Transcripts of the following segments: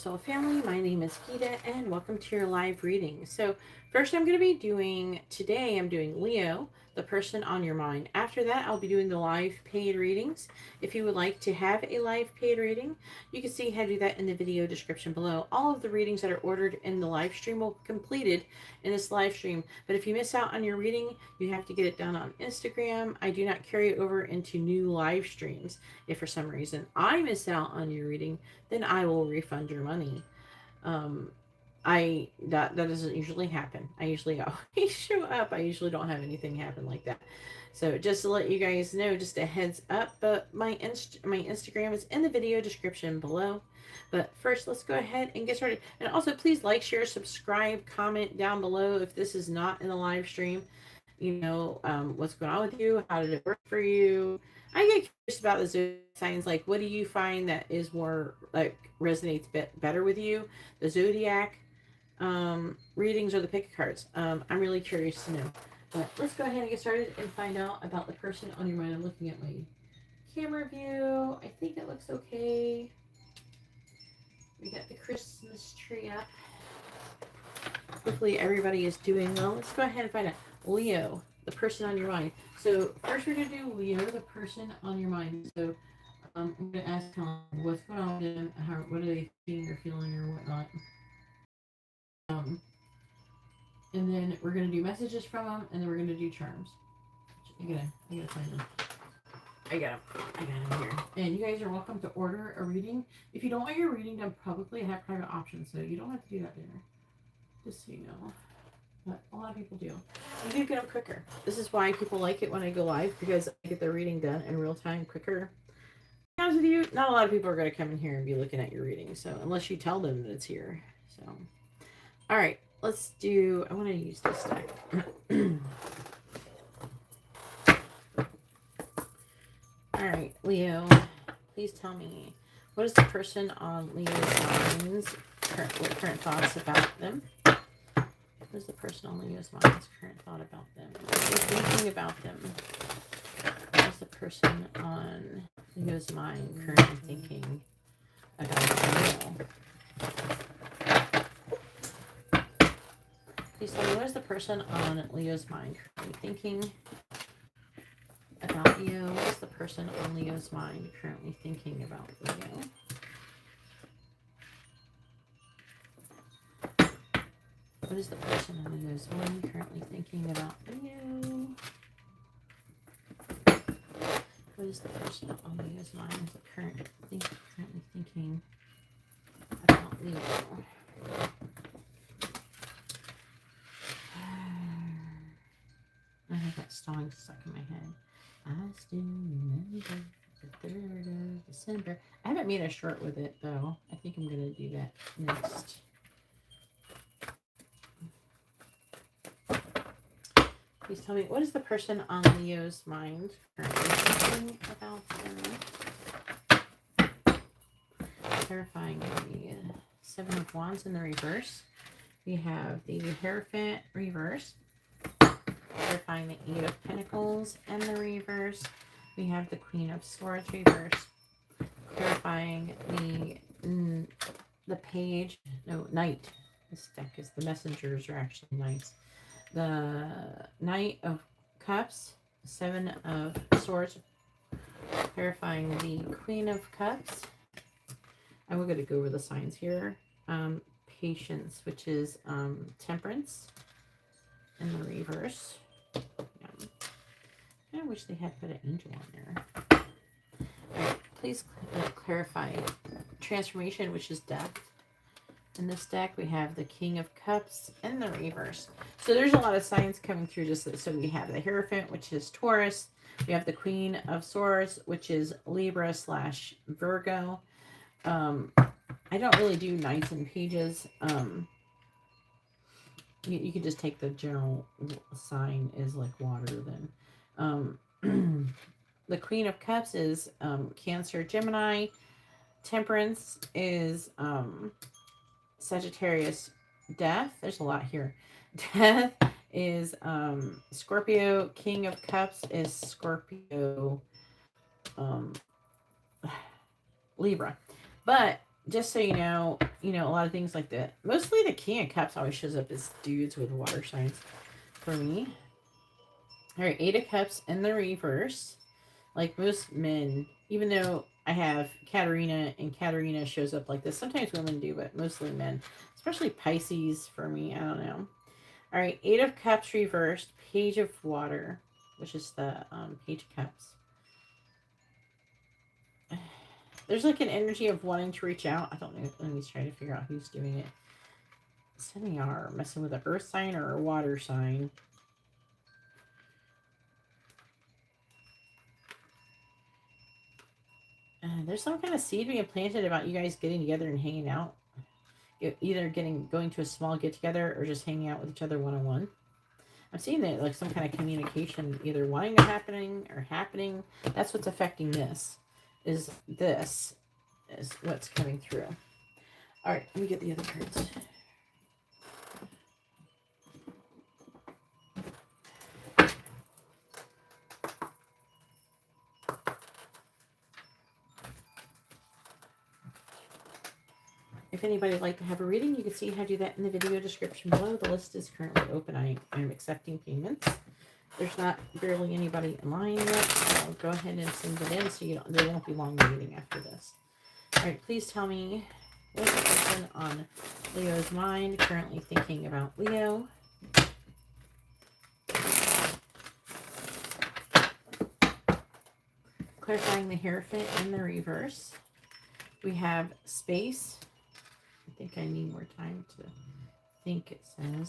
Soul Family. My name is Geeta and welcome to your live reading. So first I'm going to be doing, today I'm doing Leo, the person on your mind. After that, I'll be doing the live paid readings. If you would like to have a live paid reading, you can see how to do that in the video description below. All of the readings that are ordered in the live stream will be completed in this live stream. But if you miss out on your reading, you have to get it done on Instagram. I do not carry it over into new live streams. If for some reason I miss out on your reading, then I will refund your money. Um, that doesn't usually happen. I usually always show up. I usually don't have anything happen like that. So just to let you guys know, just a heads up. But my Instagram is in the video description below. But first, let's go ahead and get started. And also, please like, share, subscribe, comment down below if this is not in the live stream. You know, what's going on with you? How did it work for you? I get curious about the zodiac signs. Like, what do you find that is more like resonates better with you? The zodiac readings or the pick cards? I'm really curious to know. But let's go ahead and get started and find out about the person on your mind. I'm looking at my camera view. I think it looks okay. We got the Christmas tree up. Hopefully everybody is doing well. Let's go ahead and find out. Leo, the person on your mind. So first we're going to do Leo, the person on your mind. So I'm going to ask them what's going on with them, what are they thinking or feeling or whatnot. Um, and then we're going to do messages from them, and then we're going to do charms. I gotta find them. I got them here. And you guys are welcome to order a reading. If you don't want your reading done publicly, I have private options, so you don't have to do that there. Just so you know. But a lot of people do. You do get them quicker. This is why people like it when I go live, because I get their reading done in real time quicker. To be honest with you, not a lot of people are going to come in here and be looking at your reading, so unless you tell them that it's here. So, all right, let's do. I want to use this deck. All right, Leo, please tell me, what is the person on Leo's mind's current thoughts about them? What is the person on Leo's mind's current thought about them? What are they thinking about them? What is the person on Leo's mind currently thinking about Leo? Please tell me, what is the person on Leo's mind currently thinking about Leo? What is the person on Leo's mind currently thinking about Leo? What is the person on Leo's mind currently thinking about Leo? What is the person on Leo's mind currently thinking about Leo? I have that song stuck in my head. I still remember the 3rd of December. I haven't made a short with it, though. I think I'm going to do that next. Please tell me, what is the person on Leo's mind currently thinking about them? Clarifying the 7 of Wands in the reverse. We have the Hierophant reverse. Clarifying the 8 of Pentacles in the reverse. We have the Queen of Swords reverse. Clarifying the page, no, Knight. This deck is, the messengers are actually knights. The Knight of Cups, 7 of Swords. Clarifying the Queen of Cups. I'm going to go over the signs here. Patience, which is Temperance in the reverse. I wish they had put an angel on there. All right, please clarify Transformation, which is Death. In this deck, we have the King of Cups in the reverse. So there's a lot of signs coming through. Just so we have the Hierophant, which is Taurus. We have the Queen of Swords, which is Libra / Virgo. I don't really do Knights and Pages. You could just take the general sign as like water then. The Queen of Cups is Cancer, Gemini. Temperance is Sagittarius, Death. There's a lot here. Death is Scorpio. King of Cups is Scorpio, Libra. But just so you know, a lot of things like that. Mostly the King of Cups always shows up as dudes with water signs for me. All right, Eight of Cups in the reverse. Like most men, even though I have Katarina and Katarina shows up like this. Sometimes women do, but mostly men. Especially Pisces for me. I don't know. All right, Eight of Cups reversed. Page of Water, which is the Page of Cups. There's like an energy of wanting to reach out. I don't know. Let me try to figure out who's doing it. Semi-R, messing with an earth sign or a water sign. There's some kind of seed being planted about you guys getting together and hanging out. Either going to a small get together or just hanging out with each other one-on-one. I'm seeing that like some kind of communication either wanting to happening or happening. That's what's affecting this. This is what's coming through. All right, let me get the other cards. If anybody would like to have a reading, you can see how to do that in the video description below. The list is currently open. I am accepting payments. There's not barely anybody in line yet, so I'll go ahead and send it in so there won't be long waiting after this. All right, please tell me what's the person on Leo's mind currently thinking about Leo. Clarifying the Hierophant in the reverse. We have space. I think I need more time to think, it says.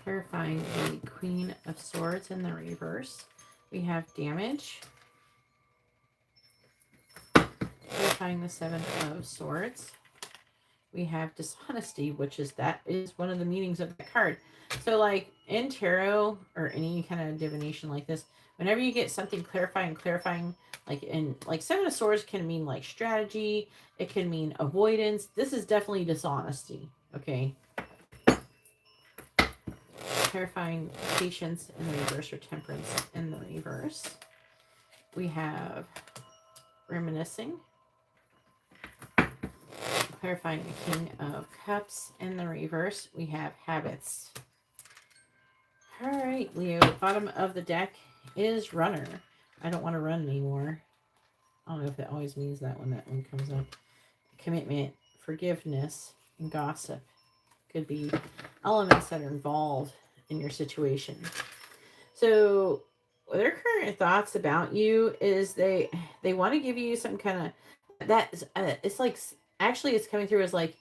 Clarifying the Queen of Swords in the reverse. We have damage. Clarifying the Seven of Swords. We have dishonesty, which is one of the meanings of the card. So like in tarot or any kind of divination like this, whenever you get something clarifying, like Seven of Swords can mean like strategy. It can mean avoidance. This is definitely dishonesty. Okay. Clarifying patience in the reverse or temperance in the reverse. We have reminiscing. Clarifying the King of Cups in the reverse. We have habits. All right, Leo. Bottom of the deck is runner. I don't want to run anymore. I don't know if it always means that when that one comes up. Commitment, forgiveness, and gossip could be elements that are involved in your situation. So their current thoughts about you is they want to give you some kind of it's like actually it's coming through as like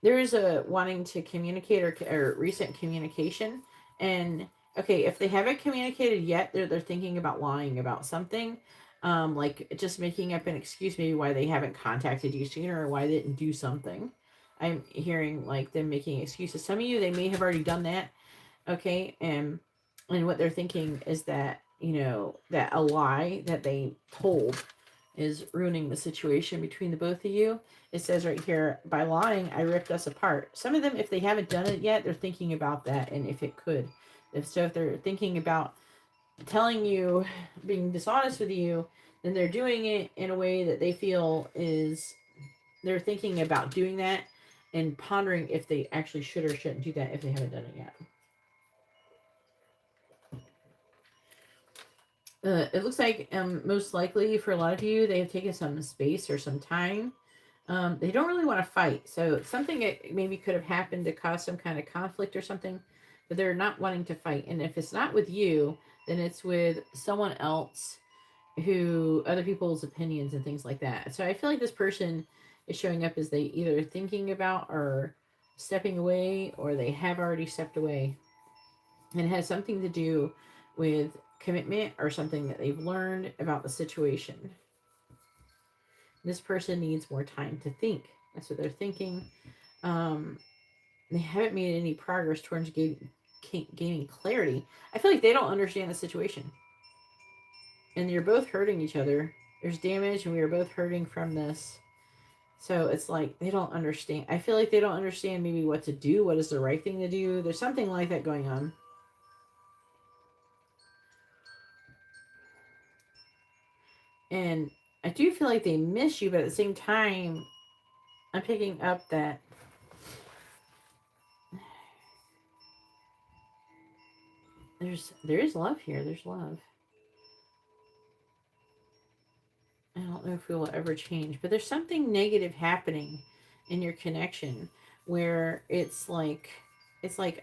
there is a wanting to communicate or recent communication. And okay, if they haven't communicated yet, they're thinking about lying about something. Like just making up an excuse maybe why they haven't contacted you sooner or why they didn't do something. I'm hearing like them making excuses. Some of you, they may have already done that. Okay. And what they're thinking is that, that a lie that they told is ruining the situation between the both of you. It says right here, by lying, I ripped us apart. Some of them, if they haven't done it yet, they're thinking about that and if it could. If they're thinking about telling you, being dishonest with you, then they're doing it in a way that they feel they're thinking about doing that and pondering if they actually should or shouldn't do that if they haven't done it yet. It looks like most likely for a lot of you, they have taken some space or some time. They don't really want to fight. So something that maybe could have happened to cause some kind of conflict or something, but they're not wanting to fight. And if it's not with you, then it's with someone else other people's opinions and things like that. So I feel like this person is showing up as they either thinking about or stepping away, or they have already stepped away. And it has something to do with commitment or something that they've learned about the situation. This person needs more time to think. That's what they're thinking. They haven't made any progress towards gaining clarity. I feel like they don't understand the situation. And you're both hurting each other. There's damage and we are both hurting from this. So it's like they don't understand. I feel like they don't understand maybe what to do. What is the right thing to do? There's something like that going on. And I do feel like they miss you, but at the same time, I'm picking up that there is love here. There's love. I don't know if it will ever change, but there's something negative happening in your connection where it's like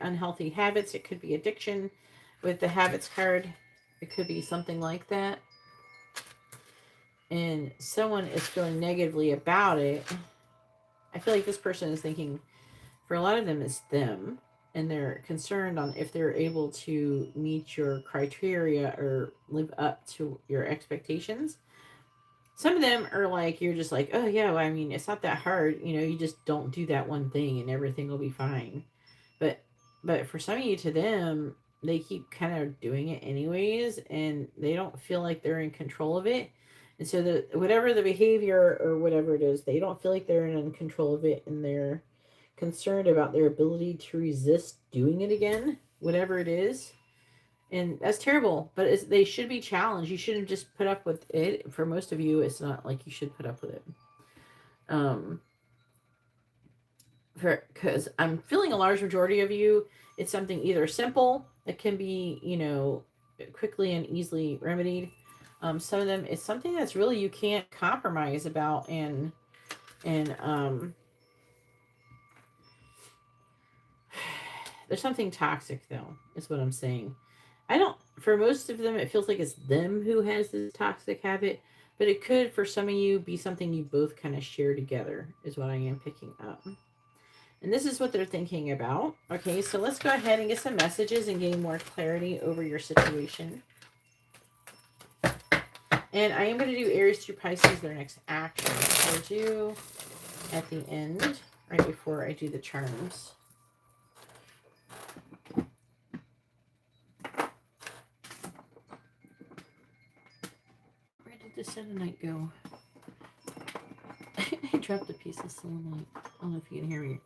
unhealthy habits. It could be addiction. With the habits card, it could be something like that. And someone is feeling negatively about it. I feel like this person is thinking, for a lot of them, it's them. And they're concerned on if they're able to meet your criteria or live up to your expectations. Some of them are like, you're just like, oh, yeah, well, I mean, it's not that hard. You know, you just don't do that one thing and everything will be fine. But, but for some of you, to them, they keep kind of doing it anyways, and they don't feel like they're in control of it. And so whatever the behavior or whatever it is, they don't feel like they're in control of it, and they're concerned about their ability to resist doing it again, whatever it is. And that's terrible, but they should be challenged. You shouldn't just put up with it. For most of you, it's not like you should put up with it. Because I'm feeling a large majority of you, it's something either simple that can be, you know, quickly and easily remedied. Some of them, it's something that's really you can't compromise about, and there's something toxic though, is what I'm saying. I don't, for most of them, it feels like it's them who has this toxic habit, but it could, for some of you, be something you both kind of share together, is what I am picking up. And this is what they're thinking about. Okay, so let's go ahead and get some messages and gain more clarity over your situation. And I am going to do Aries through Pisces, their next action. I'll do at the end, right before I do the charms. Where did the selenite go? I dropped a piece of selenite. I don't know if you can hear me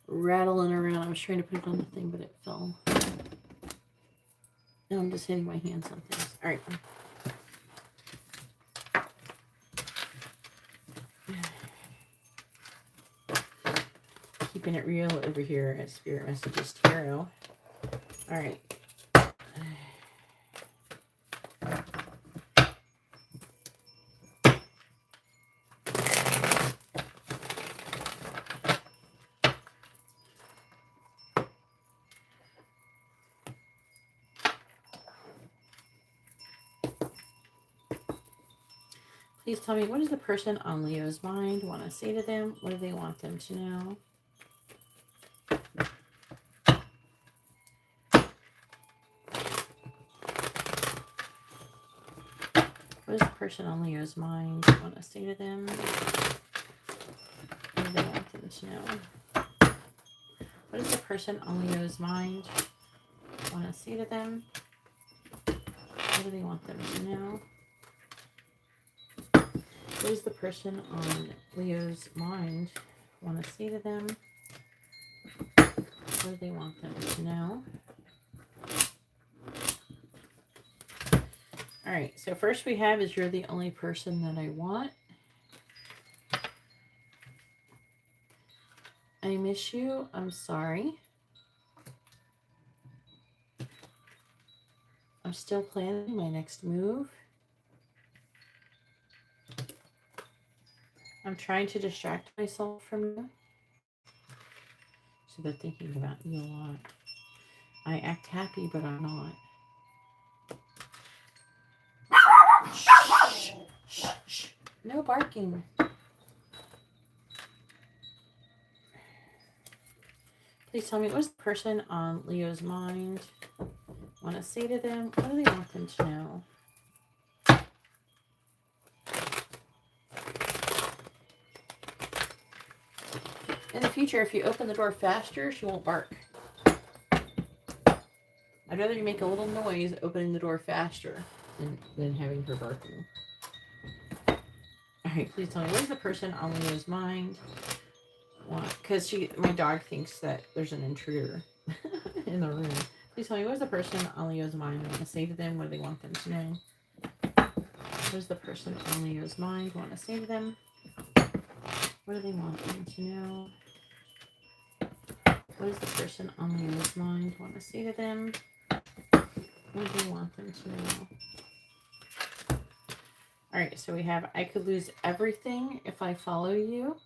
rattling around. I was trying to put it on the thing, but it fell. Now I'm just hitting my hands on things. All right. Keeping it real over here at Spirit Messages Tarot. All right. Please tell me, what does the person on Leo's mind want to say to them? What do they want them to know? What does the person on Leo's mind want to say to them? What do they want them to know? What does the person on Leo's mind want to say to them? What do they want them to know? What does the person on Leo's mind want to say to them? What do they want them to know? All right, so first we have is you're the only person that I want. I miss you. I'm sorry. I'm still planning my next move. I'm trying to distract myself from you. So they're thinking about you a lot. I act happy, but I'm not. Shh, shh, shh. No barking. Please tell me, what's the person on Leo's mind want to say to them? What do they want them to know? In the future, if you open the door faster, she won't bark. I'd rather you make a little noise opening the door faster than having her barking. All right, please tell me, what is the person on Leo's mind? Because my dog thinks that there's an intruder in the room. Please tell me, what is the person on Leo's mind want to say to them? What do they want them to know? What does the person on Leo's mind want to say to them? What do they want them to know? What does the person on Leo's mind want to say to them? What do they want them to know? All right, so we have, I could lose everything if I follow you.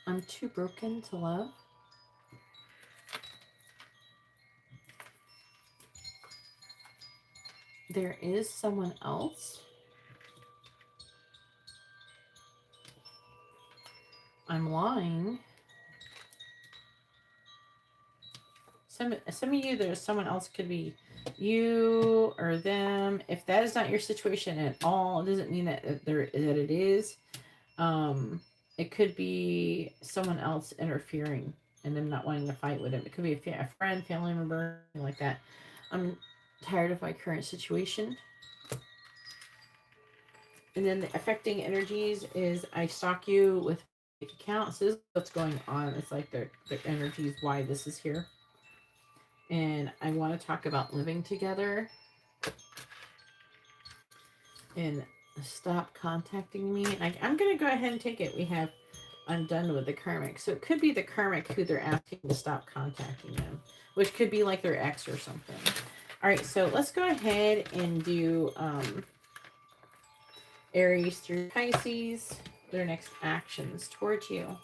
I'm too broken to love. There is someone else. I'm lying. Some of you, there's someone else, could be you or them. If that is not your situation at all, it doesn't mean that it is. It could be someone else interfering and them not wanting to fight with him. It could be a friend, family member, something like that. I'm tired of my current situation. And then the affecting energies is I stalk you with accounts. So this is what's going on. It's like their energies, why this is here. And I want to talk about living together. And stop contacting me. I'm going to go ahead and take it. We have, I'm done with the karmic. So it could be the karmic who they're asking to stop contacting them, which could be like their ex or something. All right, so let's go ahead and do Aries through Pisces, their next actions towards you.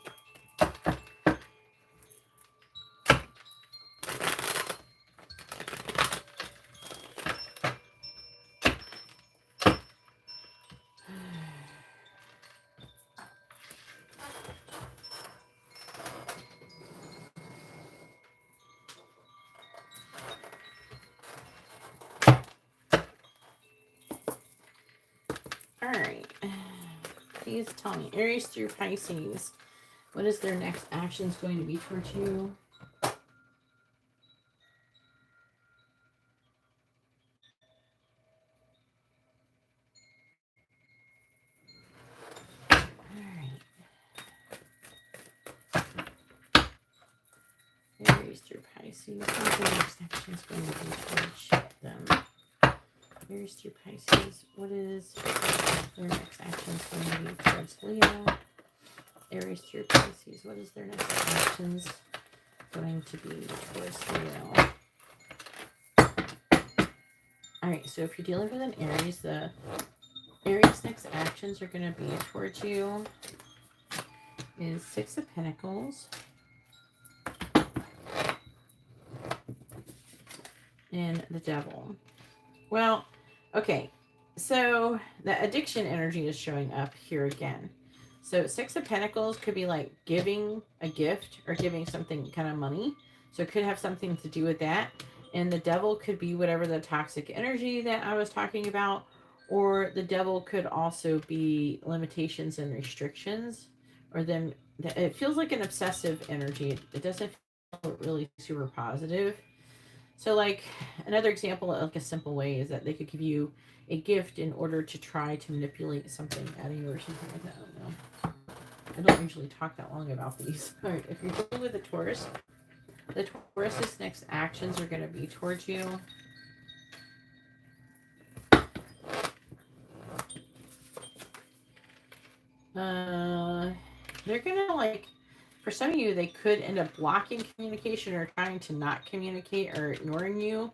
All right, please tell me, Aries through Pisces, what is their next actions going to be towards you? Aries through Pisces. What is their next actions going to be towards them? Aries through Pisces. What is their next actions going to be towards Leo? Aries through Pisces. What is their next actions going to be towards Leo? Alright, so if you're dealing with an Aries, the Aries' next actions are going to be towards you is Six of Pentacles. And the Devil. Well, okay, so the addiction energy is showing up here again. So Six of Pentacles could be like giving a gift or giving something kind of money. So it could have something to do with that. And the Devil could be whatever the toxic energy that I was talking about. Or the Devil could also be limitations and restrictions. Or them, it feels like an obsessive energy. It doesn't feel really super positive. So like another example, like a simple way, is that they could give you a gift in order to try to manipulate something out of you or something like that. I don't know. I don't usually talk that long about these. All right, if you're dealing with the Taurus's next actions are going to be towards you. They're going to like, for some of you, they could end up blocking communication or trying to not communicate or ignoring you.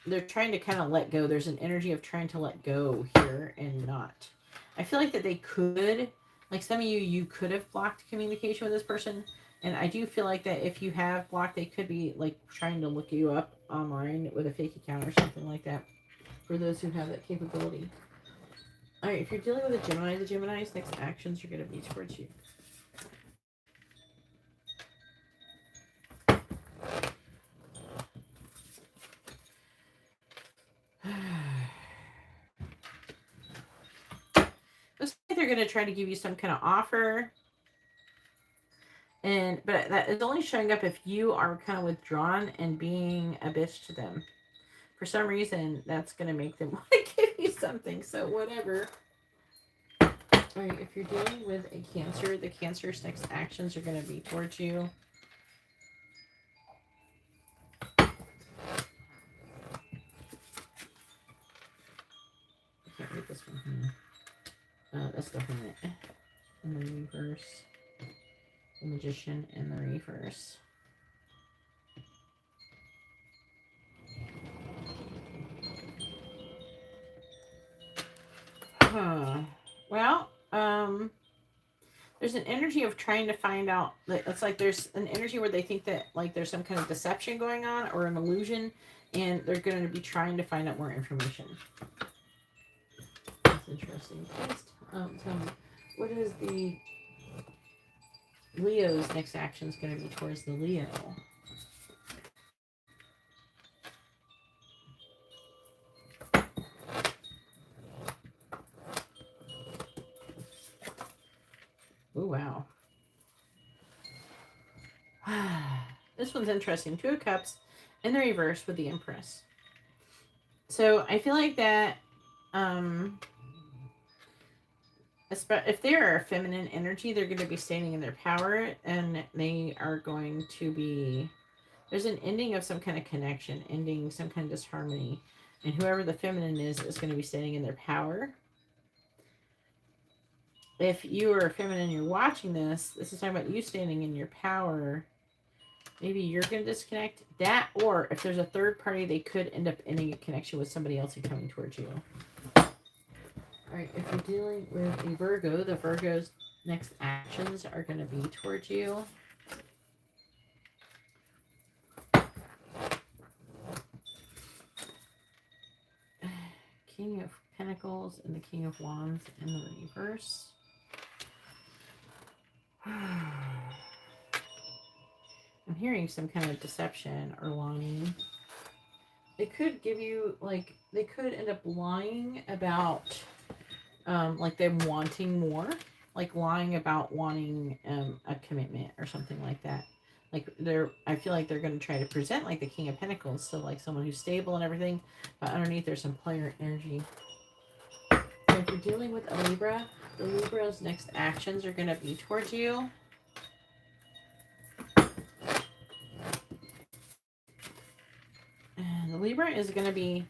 They're trying to kind of let go. There's an energy of trying to let go here and not. I feel like that they could, like some of you, you could have blocked communication with this person. And I do feel like that if you have blocked, they could be like trying to look you up online with a fake account or something like that. For those who have that capability. All right, if you're dealing with a Gemini, the Gemini's next actions are going to be towards you. Looks like they're going to try to give you some kind of offer. But that is only showing up if you are kind of withdrawn and being a bitch to them. For some reason, that's going to make them want to give you something. So whatever. All right, if you're dealing with a Cancer, the Cancer's next actions are going to be towards you. That's the Hermit in the reverse. The Magician in the reverse. Well, there's an energy of trying to find out. It's like there's an energy where they think that like there's some kind of deception going on or an illusion, and they're going to be trying to find out more information. That's interesting. Please tell me, what is the Leo's next action is going to be towards the Leo? Oh, wow. This one's interesting. 2 of Cups in the reverse with the Empress. So I feel like that if they are a feminine energy, they're going to be standing in their power, and they are going to be, there's an ending of some kind of connection, ending some kind of disharmony, and whoever the feminine is going to be standing in their power. If you are feminine, you're watching this is talking about you standing in your power. Maybe you're going to disconnect that, or if there's a third party, they could end up ending a connection with somebody else and coming towards you. All right, if you're dealing with a Virgo, the Virgo's next actions are going to be towards you. King of Pentacles and the King of Wands in the reverse. I'm hearing some kind of deception or lying. They could give you, like, they could end up lying about, like, them wanting more. Like, lying about wanting a commitment or something like that. Like, I feel like they're going to try to present, like, the King of Pentacles. So, like, someone who's stable and everything. But underneath, there's some player energy. So if you're dealing with a Libra, the Libra's next actions are going to be towards you. And the Libra is going to be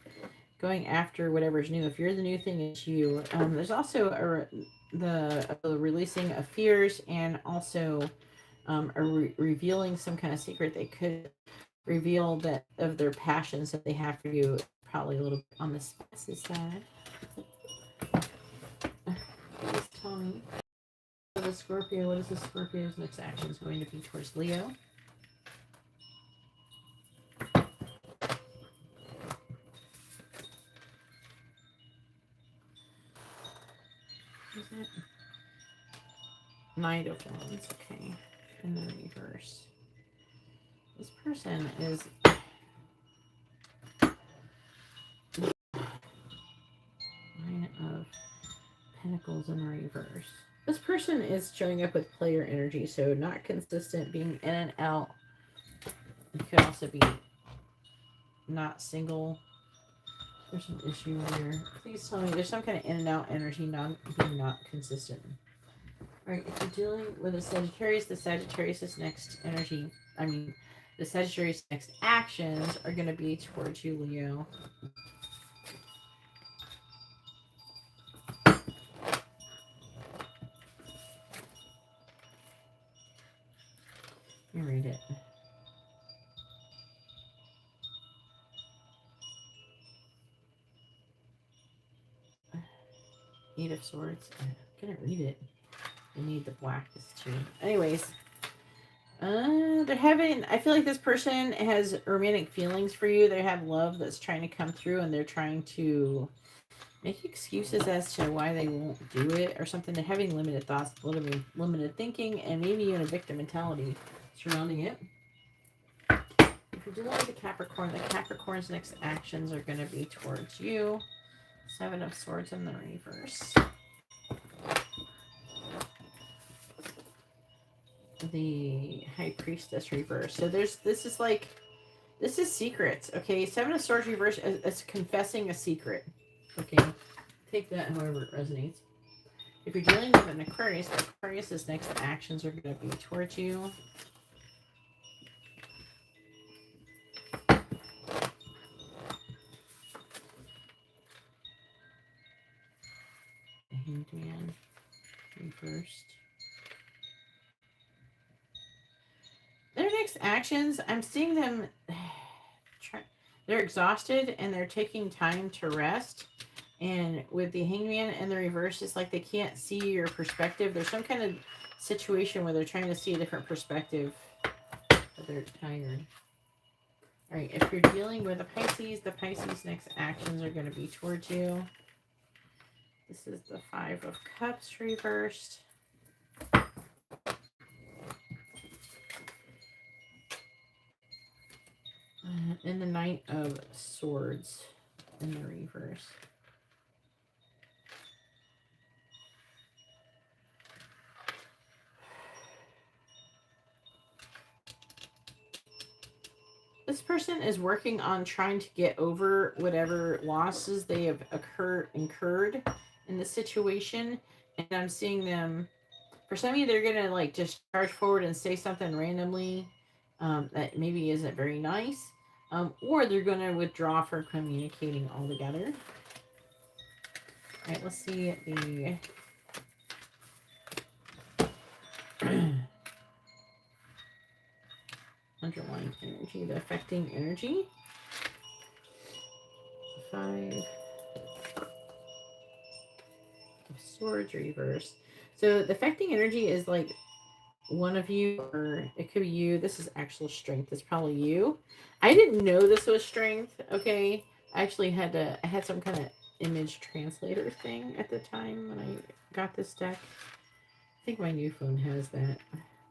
going after whatever's new. If you're the new thing, it's you. There's also the releasing of fears, and also revealing some kind of secret. They could reveal that of their passions that they have for you. Probably a little bit on the spicy side. Please tell me. The Scorpio, what is the Scorpio's next action is going to be towards Leo? Is it? Knight of Wands, okay. In the reverse. This person is Nine of Pentacles in the reverse. This person is showing up with player energy, so not consistent, being in and out. It could also be not single. There's some issue here. Please tell me there's some kind of in and out energy, being not consistent. Alright, if you're dealing with a Sagittarius, the Sagittarius' next energy, the Sagittarius' next actions are going to be towards you, Leo. Let me read it. Eight of Swords. I couldn't read it. I need the blackest too. Anyways, they're having. I feel like this person has romantic feelings for you. They have love that's trying to come through, and they're trying to make excuses as to why they won't do it or something. They're having limited thoughts, limited thinking, and maybe even a victim mentality surrounding it. If you're dealing with the Capricorn's next actions are going to be towards you. Seven of Swords in the reverse. The High Priestess reverse. So this is secrets, okay? Seven of Swords reverse is confessing a secret, okay? Take that however it resonates. If you're dealing with an Aquarius, the Aquarius' next actions are going to be towards you. Hangman reversed. Their next actions, I'm seeing them, they're exhausted and they're taking time to rest. And with the Hangman and the reverse, it's like they can't see your perspective. There's some kind of situation where they're trying to see a different perspective, but they're tired. All right, if you're dealing with a Pisces, the Pisces' next actions are going to be towards you. This is the Five of Cups reversed. And the Knight of Swords in the reverse. This person is working on trying to get over whatever losses they have incurred in the situation. And I'm seeing them, for some of you, they're going to like just charge forward and say something randomly that maybe isn't very nice. Or they're going to withdraw from communicating altogether. All right, let's see the underlying energy, the affecting energy. Five of Swords reverse. So the affecting energy is like one of you, or it could be you. This is actual strength. It's probably you. I didn't know this was strength. Okay, I actually I had some kind of image translator thing at the time when I got this deck. I think my new phone has that,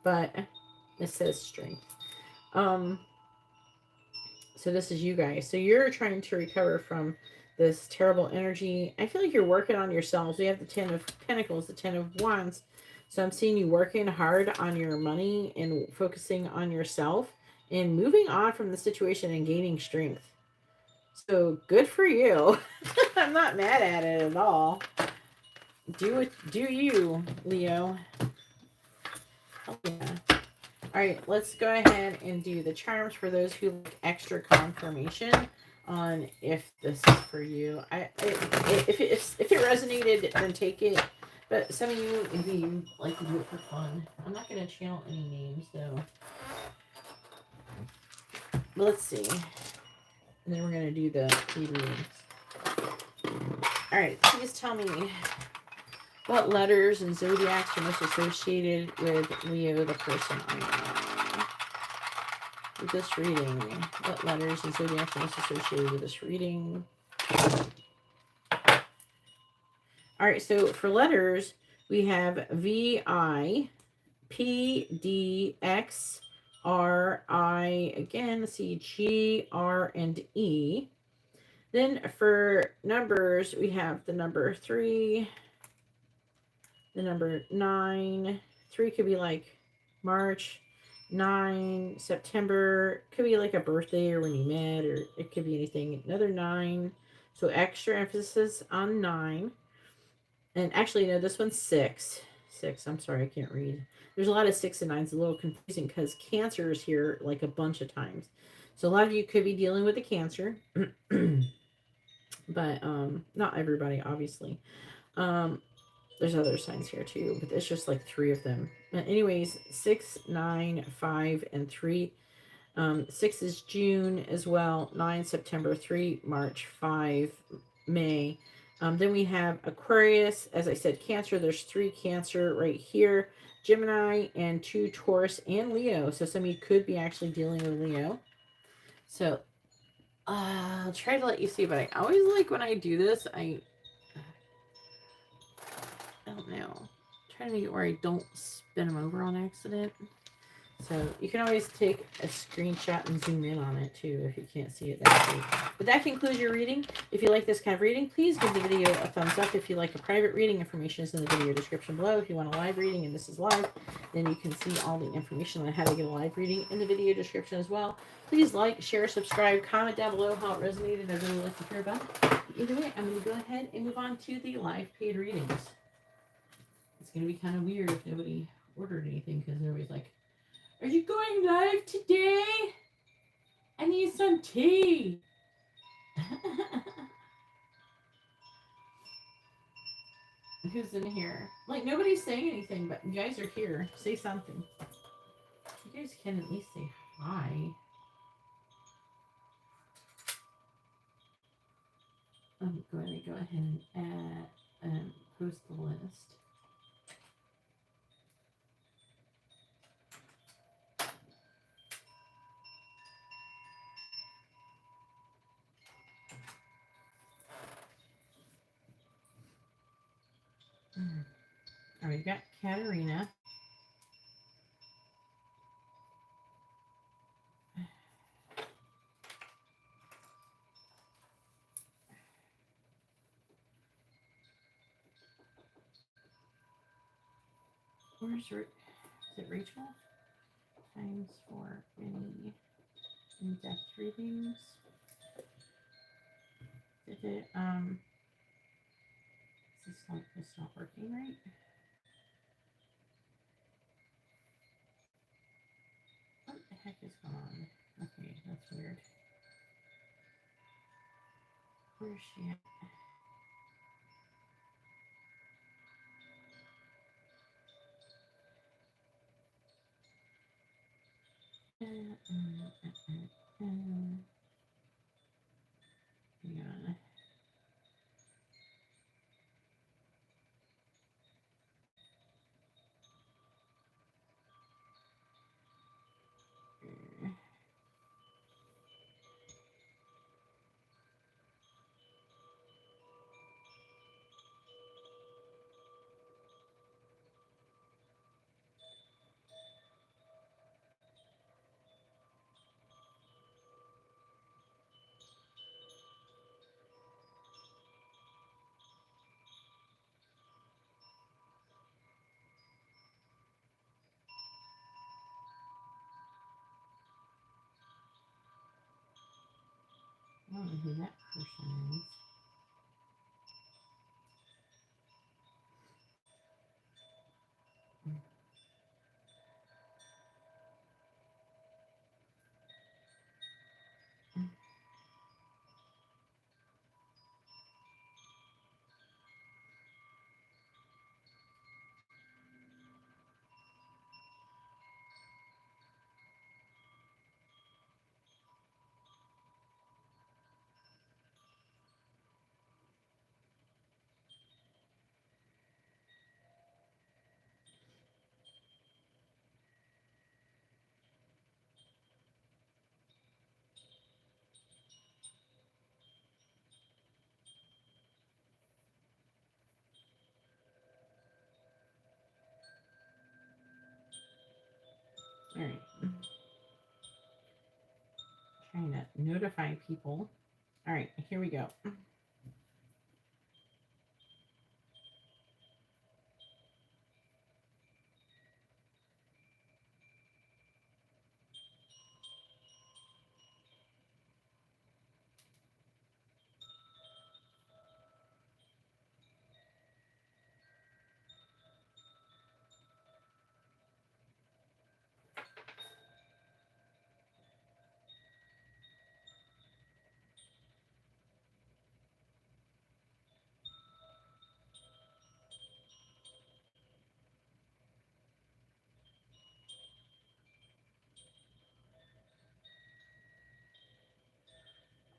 but it says strength. So this is you guys. So you're trying to recover from this terrible energy. I feel like you're working on yourselves. We have the 10 of Pentacles, the 10 of Wands. So I'm seeing you working hard on your money and focusing on yourself and moving on from the situation and gaining strength. So good for you. I'm not mad at it at all. Do you, Leo. Oh, yeah. All right, let's go ahead and do the charms for those who like extra confirmation on if this is for you. If it resonated, then take it. But some of you, maybe you like to do it for fun. I'm not going to channel any names, though. But let's see. And then we're going to do the readings. All right, please tell me what letters and zodiacs are most associated with Leo, the person on your mind. With this reading, what letters and zodiacs are most associated with this reading? All right, so for letters, we have V-I, P-D-X, R-I, again, C-G, R, and E. Then for numbers, we have the number 3, the number 9. 3 could be like March, 9, September. Could be like a birthday or when you met, or it could be anything. Another 9. So extra emphasis on 9. And actually, no, this one's 6. 6. I'm sorry, I can't read. There's a lot of 6 and 9s. A little confusing because Cancer is here like a bunch of times. So a lot of you could be dealing with a Cancer. But not everybody, obviously. There's other signs here too, but it's just like 3 of them. But anyways, 6, 9, 5, and 3. 6 is June as well. 9, September. 3, March. 5, May. Then we have Aquarius. As I said, Cancer. There's 3 Cancer right here. Gemini and 2 Taurus and Leo. So some of you could be actually dealing with Leo. So I'll try to let you see, but I always like when I do this, I don't know. Try to make it where I don't spin them over on accident. So you can always take a screenshot and zoom in on it too if you can't see it that way. But that concludes your reading. If you like this kind of reading, please give the video a thumbs up. If you like a private reading, information is in the video description below. If you want a live reading and this is live, then you can see all the information on how to get a live reading in the video description as well. Please like, share, subscribe, comment down below how it resonated. I really like to hear about it. Either way, I'm going to go ahead and move on to the live paid readings. It's going to be kind of weird if nobody ordered anything because everybody's like, are you going live today? I need some tea. Who's in here? Like, nobody's saying anything, but you guys are here. Say something. You guys can at least say hi. I'm going to go ahead and post the list. All right, we got Katarina. Where's is it Rachel? Times for any in-depth readings. Did it is this not working right? What the heck is going on? Okay, that's weird. Where is she at? Hang on. I don't know who that person is. All right. Trying to notify people. All right, here we go.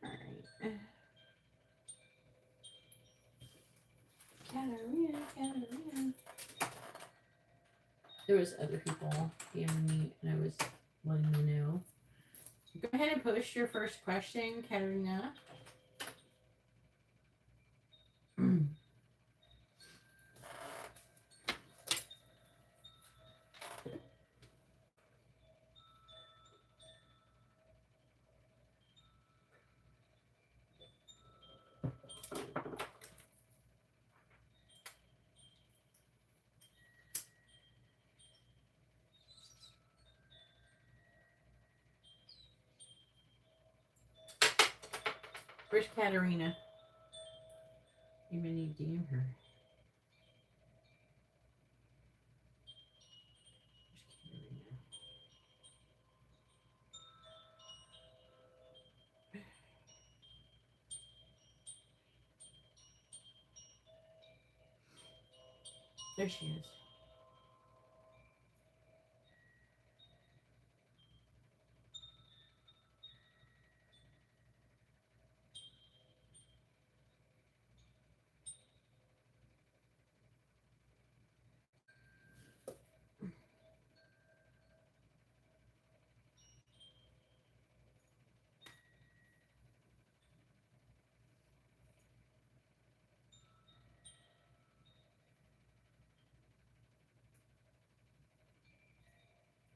All right. Katarina. There was other people DMing me, and I was letting you know. Go ahead and post your first question, Katarina. Where's Katarina? You may need to DM her. There she is.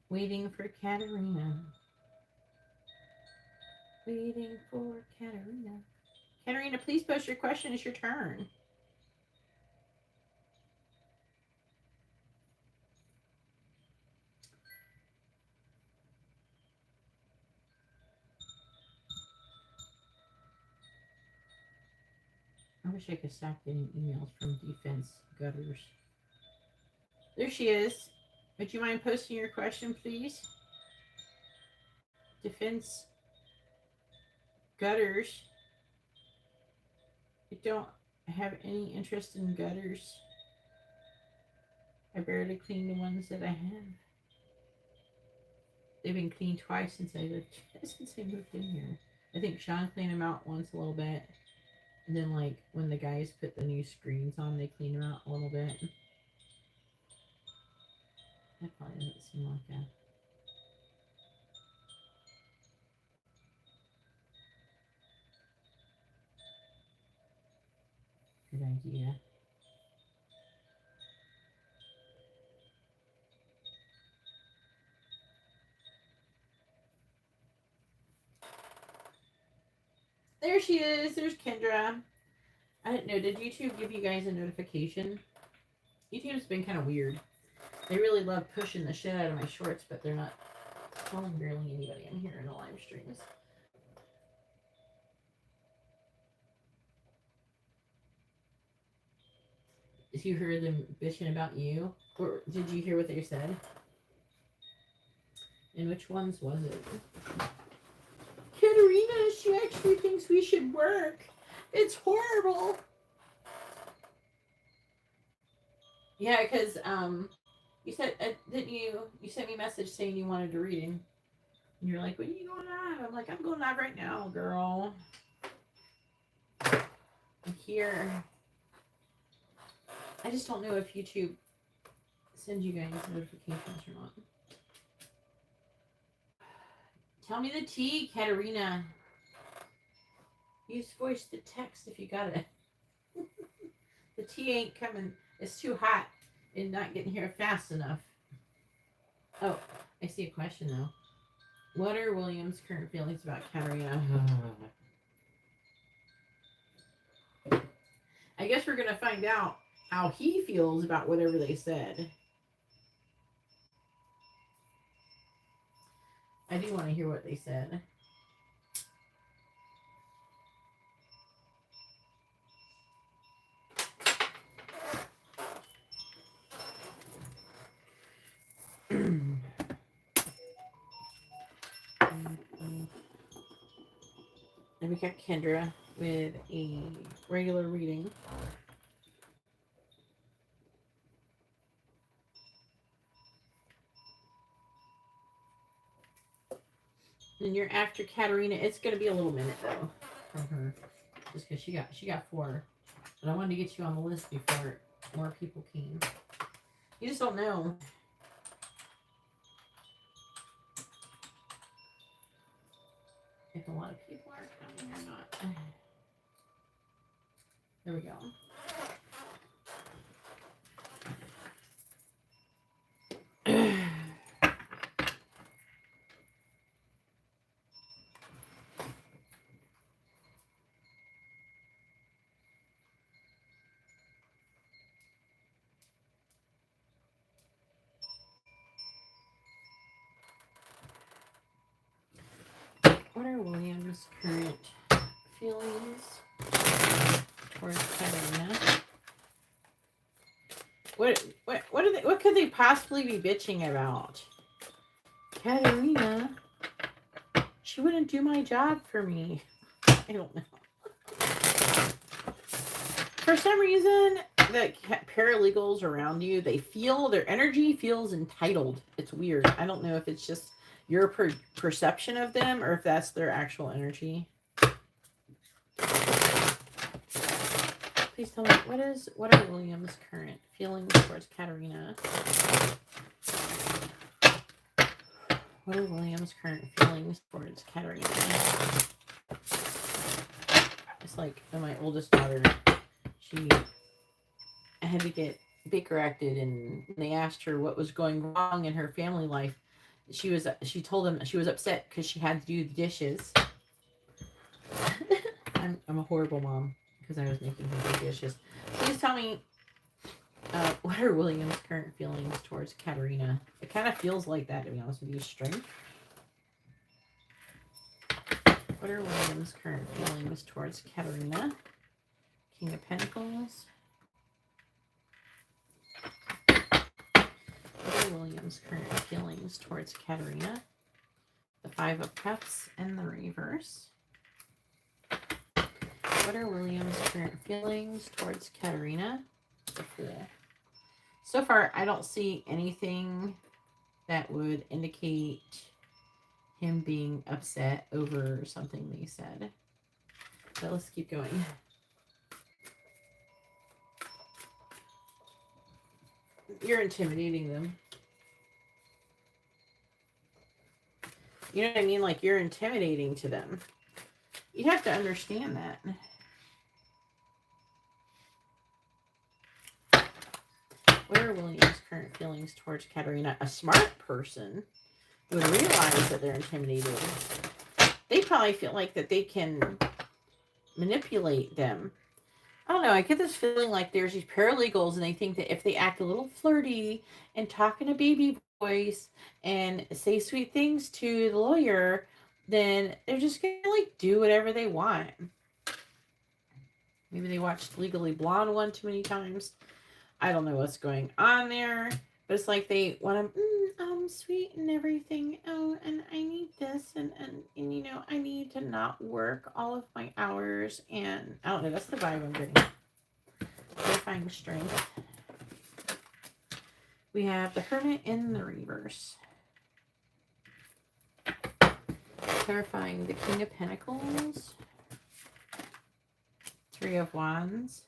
Waiting for Katarina. Waiting for Katarina. Katarina, please post your question. It's your turn. I wish I could stop getting emails from defense gutters. There she is. Would you mind posting your question, please? Defense gutters. I don't have any interest in gutters. I barely clean the ones that I have. They've been cleaned twice since I moved in here. I think Sean cleaned them out once a little bit. And then, like, when the guys put the new screens on, they clean them out a little bit. That probably doesn't seem like a good idea. There she is. There's Kendra. I didn't know. Did YouTube give you guys a notification? YouTube's been kind of weird. They really love pushing the shit out of my shorts, but they're not telling barely anybody I'm here in the live streams. Did you hear them bitching about you? Or did you hear what they said? And which ones was it? Katarina, she actually thinks we should work. It's horrible. Yeah, because you said, didn't you? You sent me a message saying you wanted to read, and you're like, "When are you going live?" I'm like, "I'm going live right now, girl." I'm here. I just don't know if YouTube sends you guys notifications or not. Tell me the tea, Katarina. Use voice to text if you got it. The tea ain't coming. It's too hot and not getting here fast enough. Oh, I see a question though. What are William's current feelings about Katarina? I guess we're gonna find out how he feels about whatever they said. I do want to hear what they said. And we got Kendra with a regular reading. And you're after Katarina. It's gonna be a little minute though from her, just because she got 4. But I wanted to get you on the list before more people came. You just don't know. If a lot of people are coming or not. There we go. What are William's current feelings towards Katarina? What could they possibly be bitching about? Katarina, she wouldn't do my job for me. I don't know. For some reason, that paralegals around you, they feel, their energy feels entitled. It's weird. I don't know if it's just your perception of them or if that's their actual energy. Please tell me, what are William's current feelings towards Katarina? What are William's current feelings towards Katarina? It's like my oldest daughter, she had to get corrected, and they asked her what was going wrong in her family life. She told them she was upset because she had to do the dishes. I'm a horrible mom because I was making her do dishes. Please tell me, what are William's current feelings towards Katarina? It kind of feels like that, to be honest with you. Strength. What are William's current feelings towards Katarina? King of Pentacles. What are William's current feelings towards Katarina? The Five of Cups and the reverse. What are William's current feelings towards Katarina? The Fool. So far, I don't see anything that would indicate him being upset over something they said. But let's keep going. You're intimidating them. You know what I mean? Like, you're intimidating to them. You have to understand that. What are William's current feelings towards Katarina? A smart person would realize that they're intimidated. They probably feel like that they can manipulate them. I don't know. I get this feeling like there's these paralegals and they think that if they act a little flirty and talk in a baby voice and say sweet things to the lawyer, then they're just going to like do whatever they want. Maybe they watched Legally Blonde one too many times. I don't know what's going on there, but it's like they want to, sweet and everything. Oh, and I need this, and you know, I need to not work all of my hours, and I don't know. That's the vibe I'm getting. Clarifying strength. We have the Hermit in the reverse. Clarifying the King of Pentacles. Three of Wands.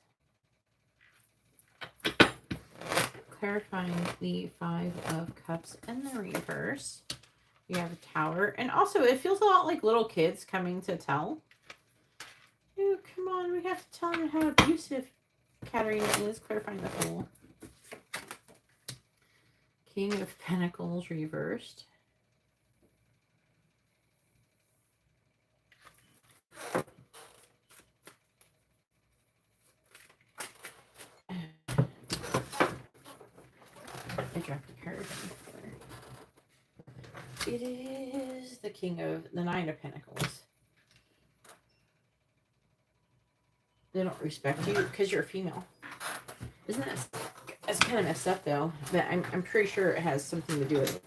Clarifying the Five of Cups in the reverse. We have a Tower. And also, it feels a lot like little kids coming to tell. Oh, come on. We have to tell them how abusive Katarina is. Clarifying the Fool. King of Pentacles reversed. I dropped the card. It is the King of the Nine of Pentacles. They don't respect you because you're a female. Isn't that? That's kind of messed up though. But I'm pretty sure it has something to do with it.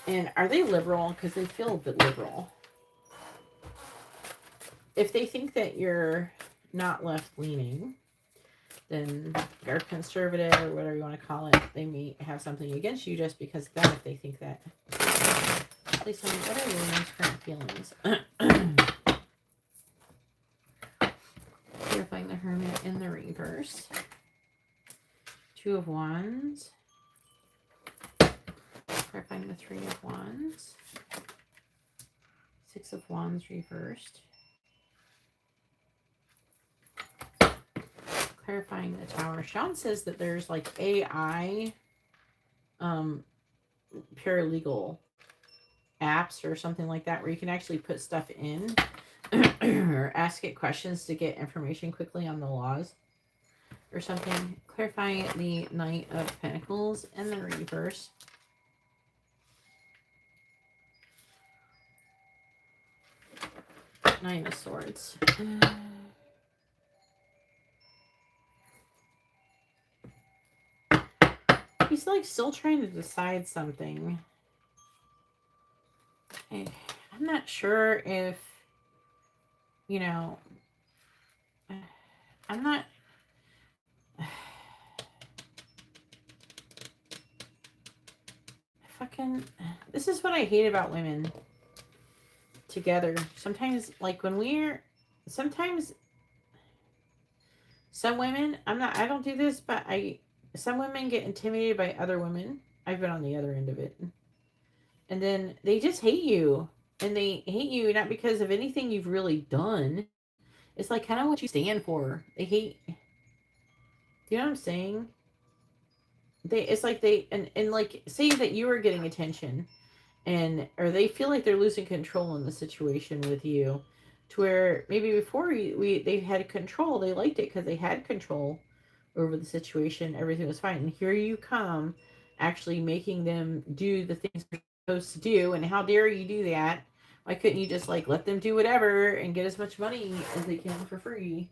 And are they liberal? Because they feel a bit liberal. If they think that you're not left leaning, then they're conservative or whatever you want to call it. They may have something against you just because of that, if they think that. Please tell me, what are William's current feelings? Clarifying the Hermit in the reverse. Two of Wands. Clarifying the Three of Wands. Six of Wands reversed. Clarifying the Tower. Sean says that there's like AI paralegal apps or something like that where you can actually put stuff in or ask it questions to get information quickly on the laws or something. Clarifying the Knight of Pentacles and the reverse. Nine of Swords. He's like still trying to decide something. I'm not sure if, you know, I'm not, fucking, this is what I hate about women together. Sometimes, like when sometimes some women, I don't do this, but some women get intimidated by other women. I've been on the other end of it. And then they just hate you. And they hate you not because of anything you've really done. It's like kind of what you stand for. They hate, you know what I'm saying? It's like and like, say that you are getting attention, or they feel like they're losing control in the situation with you, to where maybe before they had control, they liked it because they had control over the situation, everything was fine, and here you come actually making them do the things they're supposed to do. And how dare you do that? Why couldn't you just like let them do whatever and get as much money as they can for free?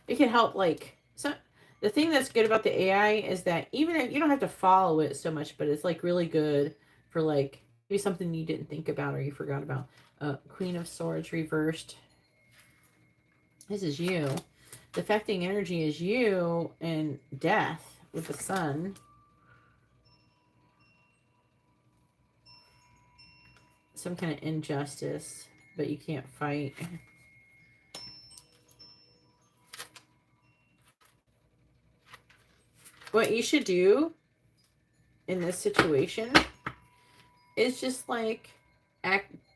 It can help, like, so the thing that's good about the AI is that even if you don't have to follow it so much, but it's like really good for like maybe something you didn't think about or you forgot about. Queen of Swords reversed. This is you. The affecting energy is you and death with the sun. Some kind of injustice, but you can't fight. What you should do in this situation is just like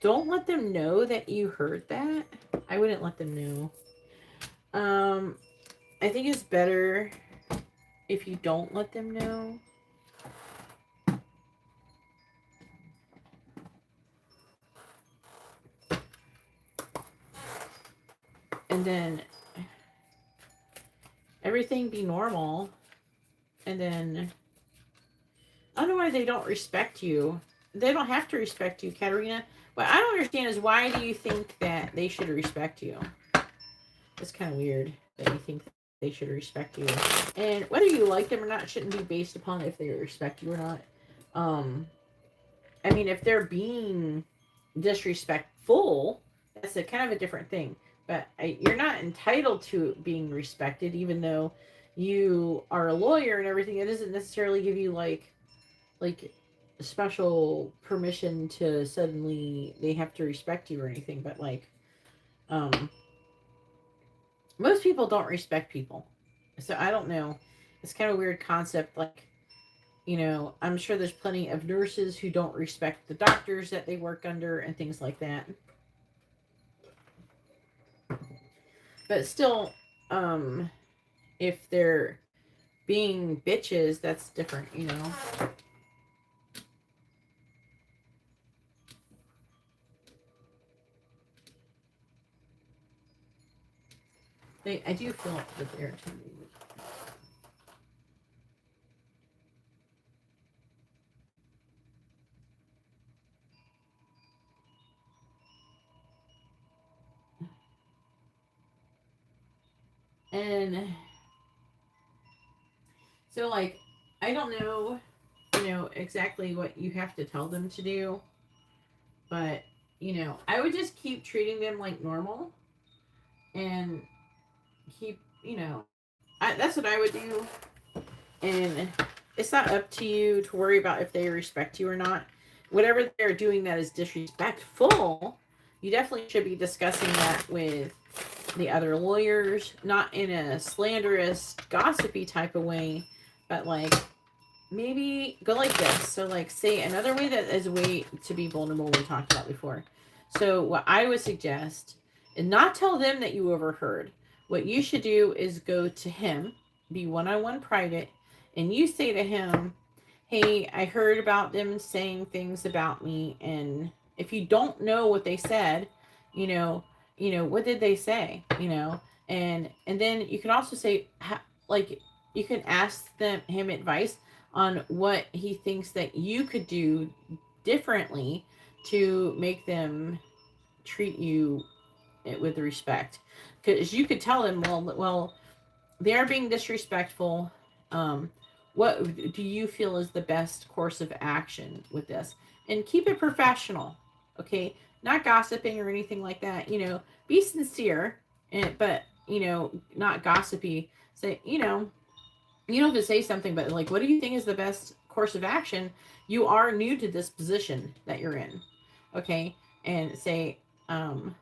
don't let them know that you heard that. I wouldn't let them know. I think it's better if you don't let them know. And then everything be normal. And then I don't know why they don't respect you. They don't have to respect you, Katarina. What I don't understand is, why do you think that they should respect you? It's kind of weird that you think they should respect you. And whether you like them or not shouldn't be based upon if they respect you or not. I mean, if they're being disrespectful, that's a kind of a different thing. But you're not entitled to being respected, even though you are a lawyer and everything. It doesn't necessarily give you like special permission to suddenly they have to respect you or anything. But like, most people don't respect people, so I don't know. It's kind of a weird concept. Like, you know, I'm sure there's plenty of nurses who don't respect the doctors that they work under and things like that. But still, if they're being bitches, that's different, you know. I do feel that they're intimidated. And so, like, I don't know, you know, exactly what you have to tell them to do, but, you know, I would just keep treating them like normal and keep, you know, that's what I would do. And it's not up to you to worry about if they respect you or not. Whatever they're doing that is disrespectful, you definitely should be discussing that with the other lawyers, not in a slanderous, gossipy type of way, but like maybe go like this. So like, say another way that is a way to be vulnerable we talked about before. So what I would suggest is not tell them that you overheard. What you should do is go to him, be one-on-one private, and you say to him, hey, I heard about them saying things about me. And if you don't know what they said, you know, what did they say, you know? And then you can also say, like, you can ask him advice on what he thinks that you could do differently to make them treat you with respect. Because you could tell him, well, they are being disrespectful. What do you feel is the best course of action with this? And keep it professional, okay? Not gossiping or anything like that. You know, be sincere, but not gossipy. Say, you don't have to say something, but like, what do you think is the best course of action? You are new to this position that you're in. Okay. And say, I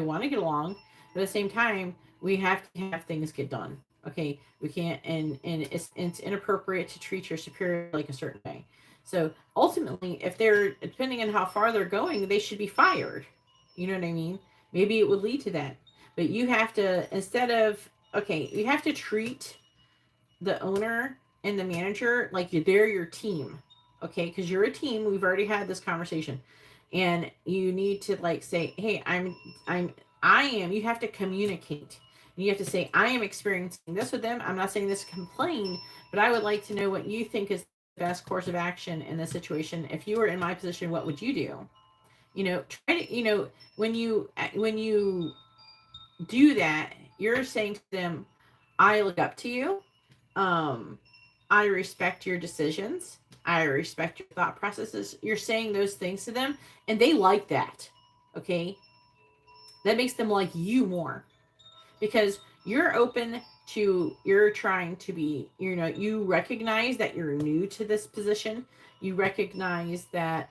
want to get along, but at the same time, we have to have things get done. Okay. We can't, and it's inappropriate to treat your superior like a certain way. So ultimately, if they're, depending on how far they're going, they should be fired. You know what I mean? Maybe it would lead to that. But you have to, instead of, okay, you have to treat the owner and the manager like they're your team. Okay, because you're a team. We've already had this conversation. And you need to like say, hey, I am, you have to communicate. You have to say, I am experiencing this with them. I'm not saying this to complain, but I would like to know what you think is the best course of action in this situation. If you were in my position, what would you do? Try to, when you do that, you're saying to them, I look up to you. Um, I respect your decisions. I respect your thought processes. You're saying those things to them, and they like that. Okay. That makes them like you more because you're trying to be, you recognize that you're new to this position. You recognize that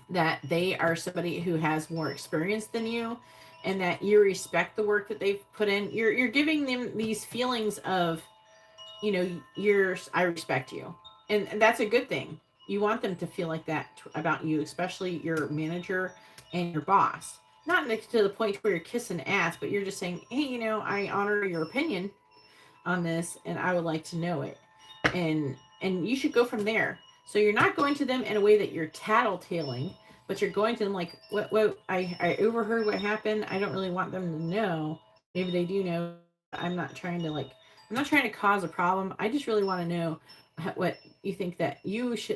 they are somebody who has more experience than you, and that you respect the work that they've put in. You're giving them these feelings of, I respect you. And that's a good thing. You want them to feel like that about you, especially your manager and your boss. Not to the point where you're kissing ass, but you're just saying, hey, I honor your opinion on this and I would like to know it. And you should go from there. So you're not going to them in a way that you're tattletaling, but you're going to them like, what I overheard what happened. I don't really want them to know. Maybe they do know. I'm not trying to cause a problem. I just really want to know what you think that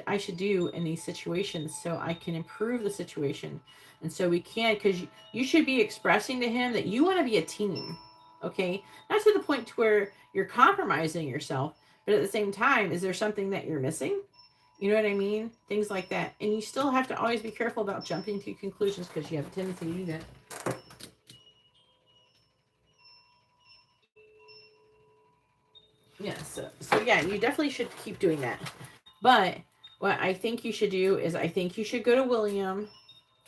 I should do in these situations so I can improve the situation. And so we can, because you should be expressing to him that you want to be a team. Okay. Not to the point to where you're compromising yourself, but at the same time, is there something that you're missing? You know what I mean? Things like that. And you still have to always be careful about jumping to conclusions because you have a tendency to do that. Yeah, so yeah, you definitely should keep doing that. But what I think you should do is I think you should go to William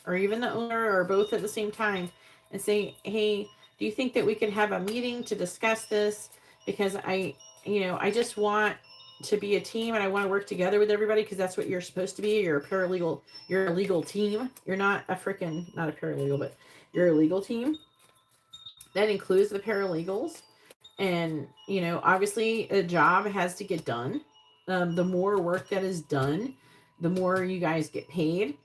or even the owner or both at the same time and say, hey, do you think that we could have a meeting to discuss this? Because I just want to be a team and I want to work together with everybody because that's what you're supposed to be. You're a paralegal. You're a legal team. You're not a freaking, not a paralegal, but you're a legal team. That includes the paralegals. And, obviously a job has to get done. The more work that is done, the more you guys get paid.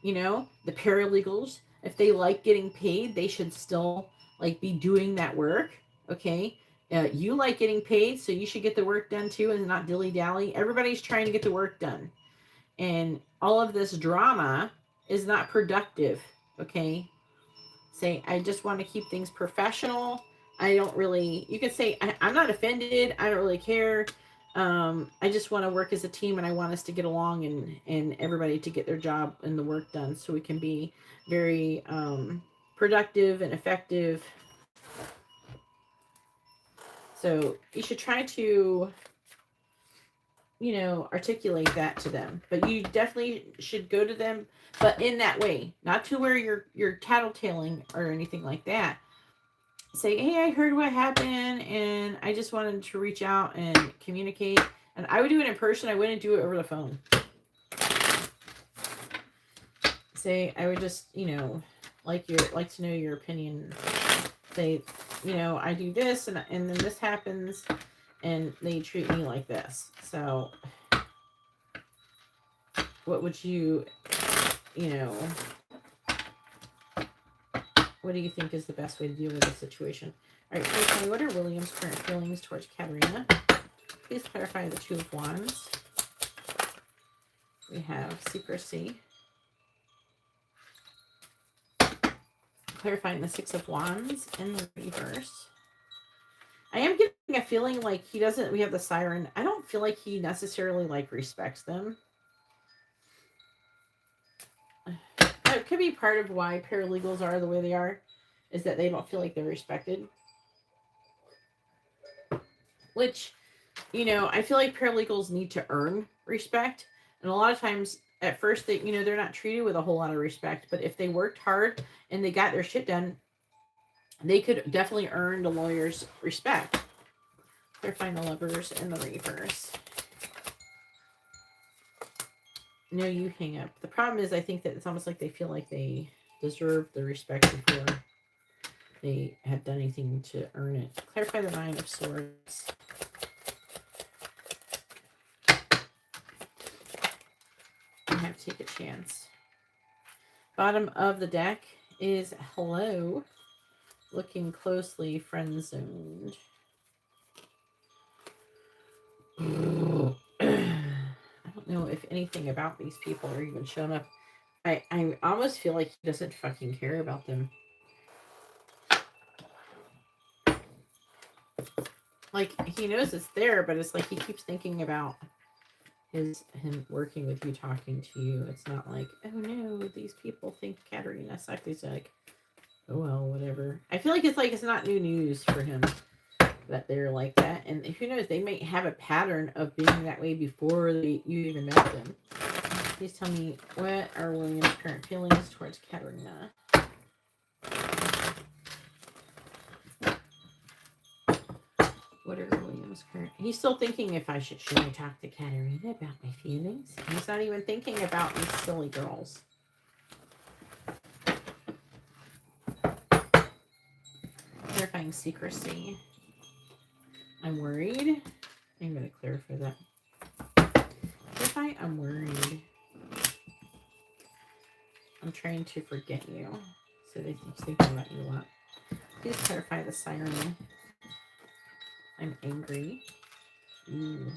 The paralegals, if they like getting paid, they should still like be doing that work. Okay. You like getting paid, so you should get the work done too and not dilly dally. Everybody's trying to get the work done. And all of this drama is not productive. Okay. Say, I just want to keep things professional. I don't really, you can say, I'm not offended. I don't really care. I just want to work as a team and I want us to get along and everybody to get their job and the work done so we can be very productive and effective. So you should try to, articulate that to them. But you definitely should go to them, but in that way, not to where you're tattletaling or anything like that. Say, hey, I heard what happened and I just wanted to reach out and communicate. And I would do it in person. I wouldn't do it over the phone. Say, I would just, like to know your opinion. Say, I do this and then this happens and they treat me like this. So what would you, what do you think is the best way to deal with this situation? All right, personally, what are William's current feelings towards Katarina? Please clarify the Two of Wands. We have secrecy. Clarifying the Six of Wands in the reverse. I am getting a feeling like he doesn't, we have the Siren. I don't feel like he necessarily like respects them. That could be part of why paralegals are the way they are. is that they don't feel like they're respected. Which, you know, I feel like paralegals need to earn respect. And a lot of times at first they, you know, they're not treated with a whole lot of respect, but if they worked hard and they got their shit done, they could definitely earn the lawyer's respect. They're fine, the Lovers and the Reapers. No, you hang up. The problem is I think that it's almost like they feel like they deserve the respect before they have done anything to earn it. Clarify the Nine of Swords. I have to take a chance. Bottom of the deck is hello. Looking closely, friend zoned. I don't know if anything about these people are even showing up. I almost feel like he doesn't fucking care about them. Like, he knows it's there, but it's like he keeps thinking about him working with you, talking to you. It's not like, oh no, these people think Katarina sucks. He's like, oh well, whatever. I feel like it's not new news for him that they're like that. And who knows, they may have a pattern of being that way before you even met them. Please tell me, what are William's current feelings towards Katarina? What are William's current... He's still thinking if I should I talk to Katarina about my feelings? He's not even thinking about these silly girls. Clarifying secrecy. I'm worried. I'm going to clarify that. Clarify, I'm worried. I'm trying to forget you. So they keep thinking about you a lot. Please clarify the siren. I'm angry. Ooh.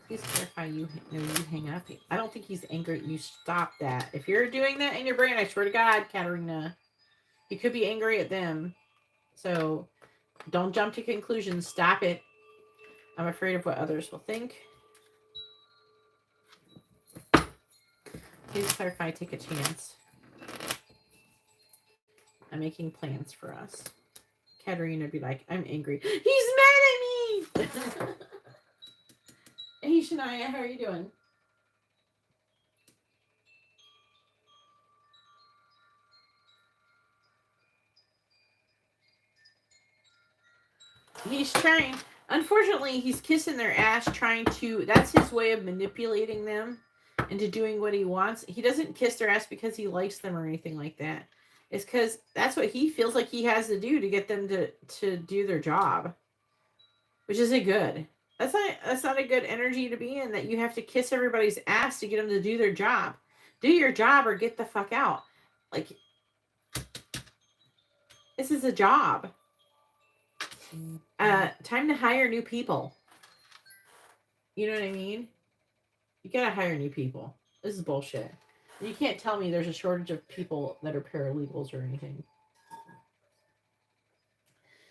Please clarify you hang up. I don't think he's angry. You stop that. If you're doing that in your brain, I swear to God, Katarina, he could be angry at them. So don't jump to conclusions. Stop it. I'm afraid of what others will think. Please clarify, take a chance. I'm making plans for us. Katarina would be like, I'm angry. He's mad at me! Hey, Shania, how are you doing? He's trying. Unfortunately, he's kissing their ass trying to... That's his way of manipulating them into doing what he wants. He doesn't kiss their ass because he likes them or anything like that. It's because that's what he feels like he has to do to get them to do their job. Which isn't good. That's not a good energy to be in, that you have to kiss everybody's ass to get them to do their job. Do your job or get the fuck out. Like, this is a job. Time to hire new people. You know what I mean? You gotta hire new people. This is bullshit. You can't tell me there's a shortage of people that are paralegals or anything.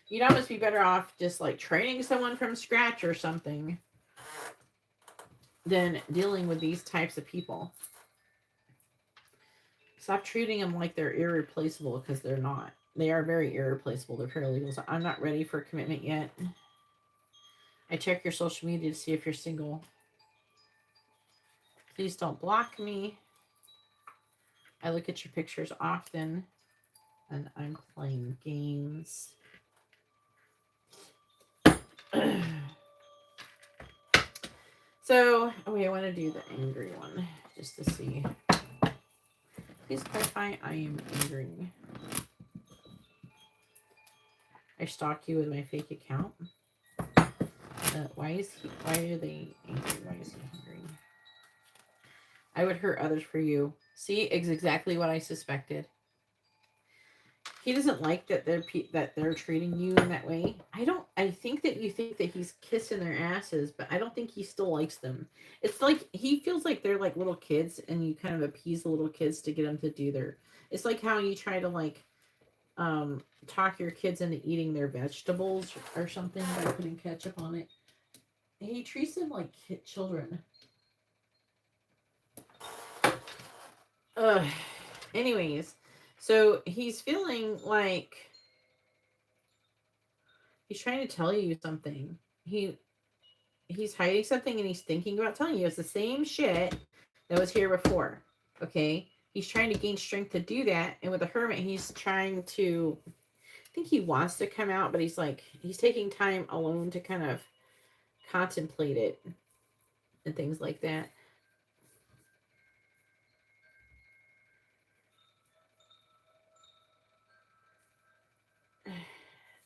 You'd almost be better off just like training someone from scratch or something than dealing with these types of people. Stop treating them like they're irreplaceable, because they're not. They are very irreplaceable. They're paralegals. I'm not ready for commitment yet. I check your social media to see if you're single. Please don't block me. I look at your pictures often, and I'm playing games. So, I want to do the angry one just to see. Please clarify, I am angry. I stalk you with my fake account. Why are they angry? Why is he hungry? I would hurt others for you. See, it's exactly what I suspected. He doesn't like that they're treating you in that way. I think that you think that he's kissing their asses, but I don't think he still likes them. It's like he feels like they're like little kids, and you kind of appease the little kids to get them to do their... It's like how you try to like talk your kids into eating their vegetables or something by putting ketchup on it. He treats them like children. Anyways, So he's feeling like he's trying to tell you something. He's hiding something and he's thinking about telling you. It's the same shit that was here before. Okay? He's trying to gain strength to do that. And with the hermit, he's trying to, I think he wants to come out, but he's like, he's taking time alone to kind of contemplate it and things like that.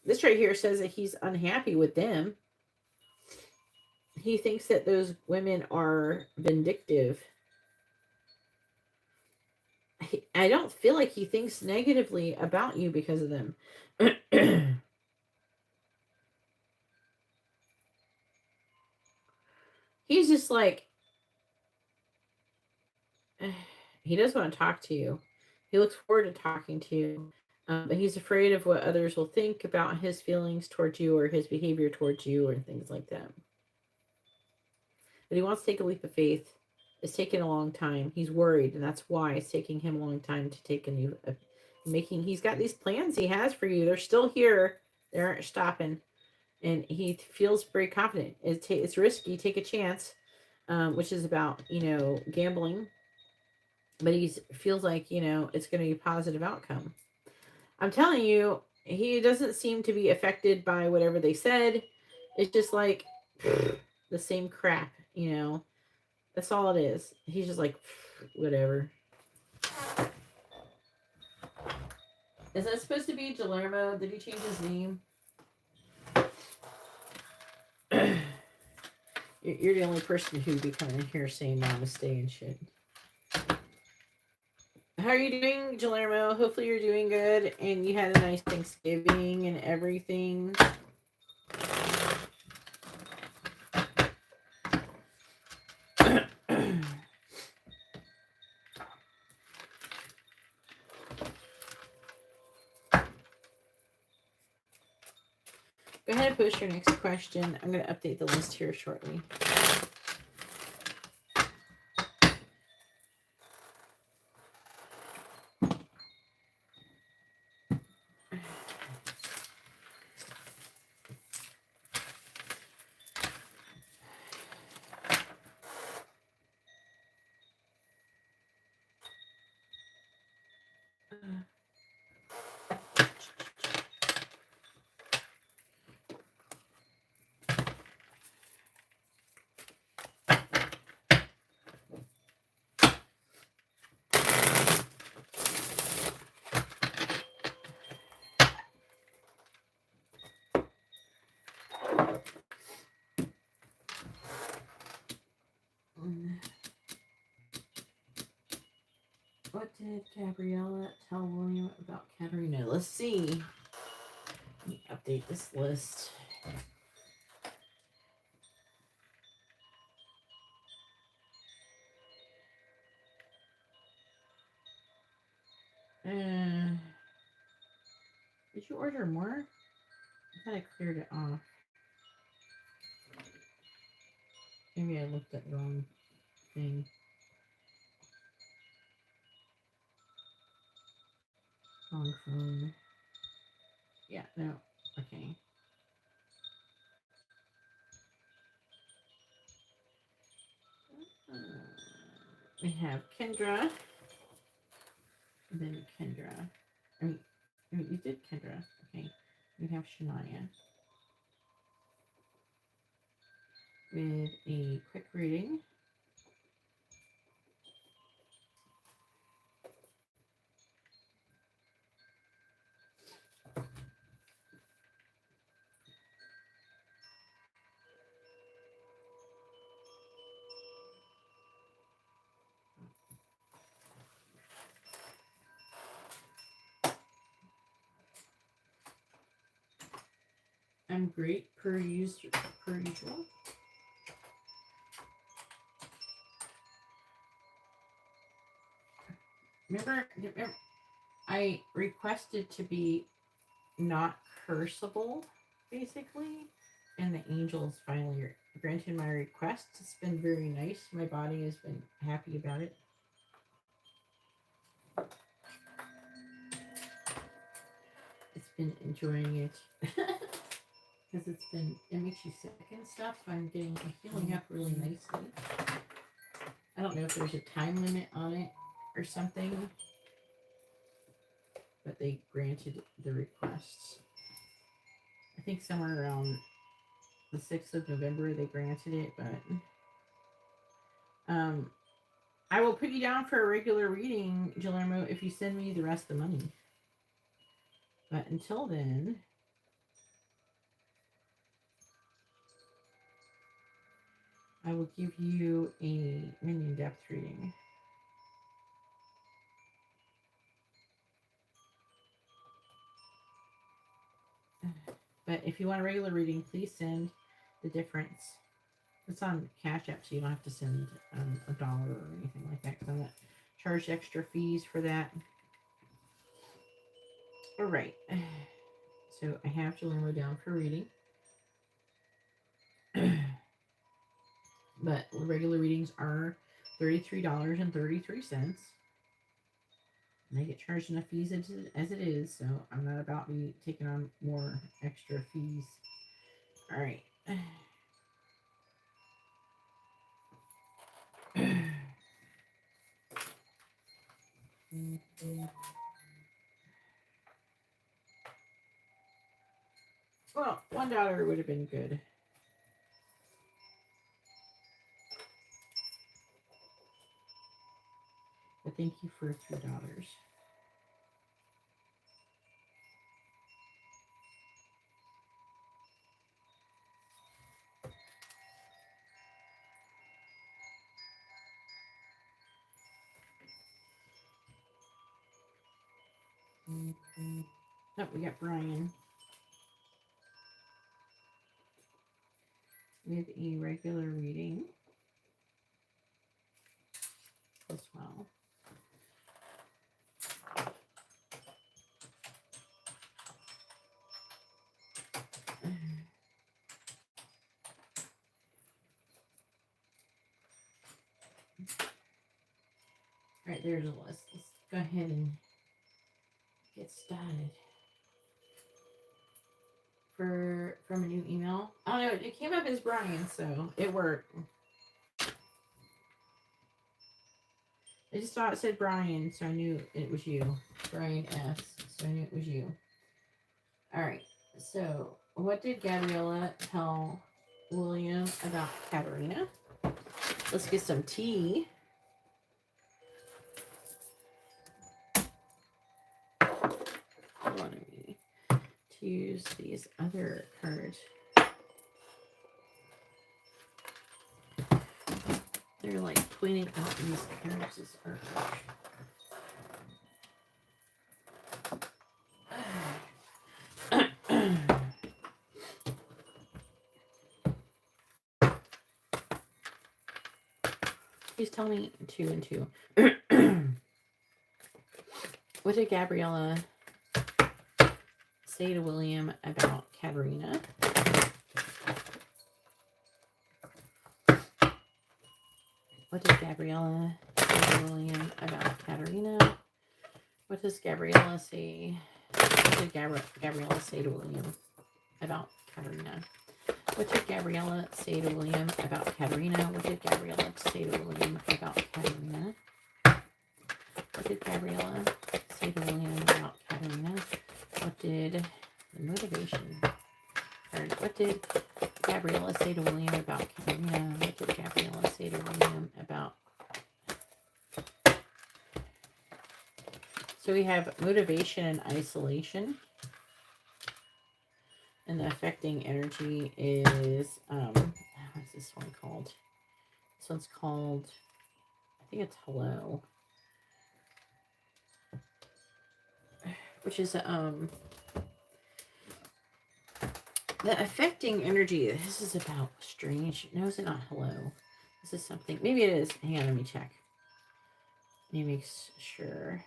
This right here says that he's unhappy with them. He thinks that those women are vindictive. I don't feel like he thinks negatively about you because of them. He's just like, he does want to talk to you. He looks forward to talking to you. But he's afraid of what others will think about his feelings towards you or his behavior towards you and things like that. But he wants to take a leap of faith. It's taken a long time. He's worried, and that's why it's taking him a long time to take a new he's got these plans he has for you. They're still here. They aren't stopping. And he feels very confident. It's risky. Take a chance, which is about, gambling. But he feels like, it's going to be a positive outcome. I'm telling you, he doesn't seem to be affected by whatever they said. It's just like the same crap, That's all it is. He's just like, whatever. Is that supposed to be Guillermo? Did he change his name? You're the only person who'd be coming in here saying namaste and shit. How are you doing, Guillermo? Hopefully you're doing good and you had a nice Thanksgiving and everything. Go ahead and post your next question. I'm going to update the list here shortly. What did Gabriela tell William about Katarina? Let's see. Let me update this list. Did you order more? I thought I cleared it off. Maybe I looked at the wrong thing. Wrong phone. Yeah, no. Okay. We have Kendra. And then Kendra. You did Kendra. Okay. We have Shania. With a quick reading. I'm great per usual. Remember, I requested to be not curseable, basically, and the angels finally granted my request. It's been very nice. My body has been happy about it. been enjoying it. Because it makes you sick and stuff. So I'm healing up really nicely. I don't know if there's a time limit on it or something, but they granted the requests. I think somewhere around the 6th of November they granted it, but I will put you down for a regular reading, Guillermo, if you send me the rest of the money. But until then, I will give you a mini depth reading. But if you want a regular reading, please send the difference. It's on CashApp, so you don't have to send $1 or anything like that, because I'm not charged extra fees for that. All right. So I have Shalmo down for reading. But regular readings are $33.33. And I get charged enough fees as it is, so I'm not about to be taking on more extra fees. All right. Well, $1 would have been good. But thank you for $3. Oh, we got Brian with a regular reading as well. All right, there's a list. Let's go ahead and get started. From a new email. I don't know, it came up as Brian, so it worked. I just thought it said Brian, so I knew it was you. Brian S, so I knew it was you. Alright, so what did Gabriela tell William about Katarina? Let's get some tea. I want me to use these other cards. They're like pointing out these cards as artwork. Please tell me 2 and 2. What did Gabriela say to William about Katarina? What did Gabriela say to William about Katarina? What does Gabriela say? What did Gabriela say to William about Katarina? What did Gabriela say to William about Katarina? What did Gabriela say to William about Katarina? What did Gabriela say to William about Katarina? What did the motivation? What did Gabriela say to William about Katarina? What did Gabriela say to William about? So we have motivation and isolation. And the affecting energy is, what's this one called? This one's called, I think it's Hello. Which is, the affecting energy, this is about strange. No, is it not Hello? This is something, maybe it is. Hang on, let me check. Let me make sure.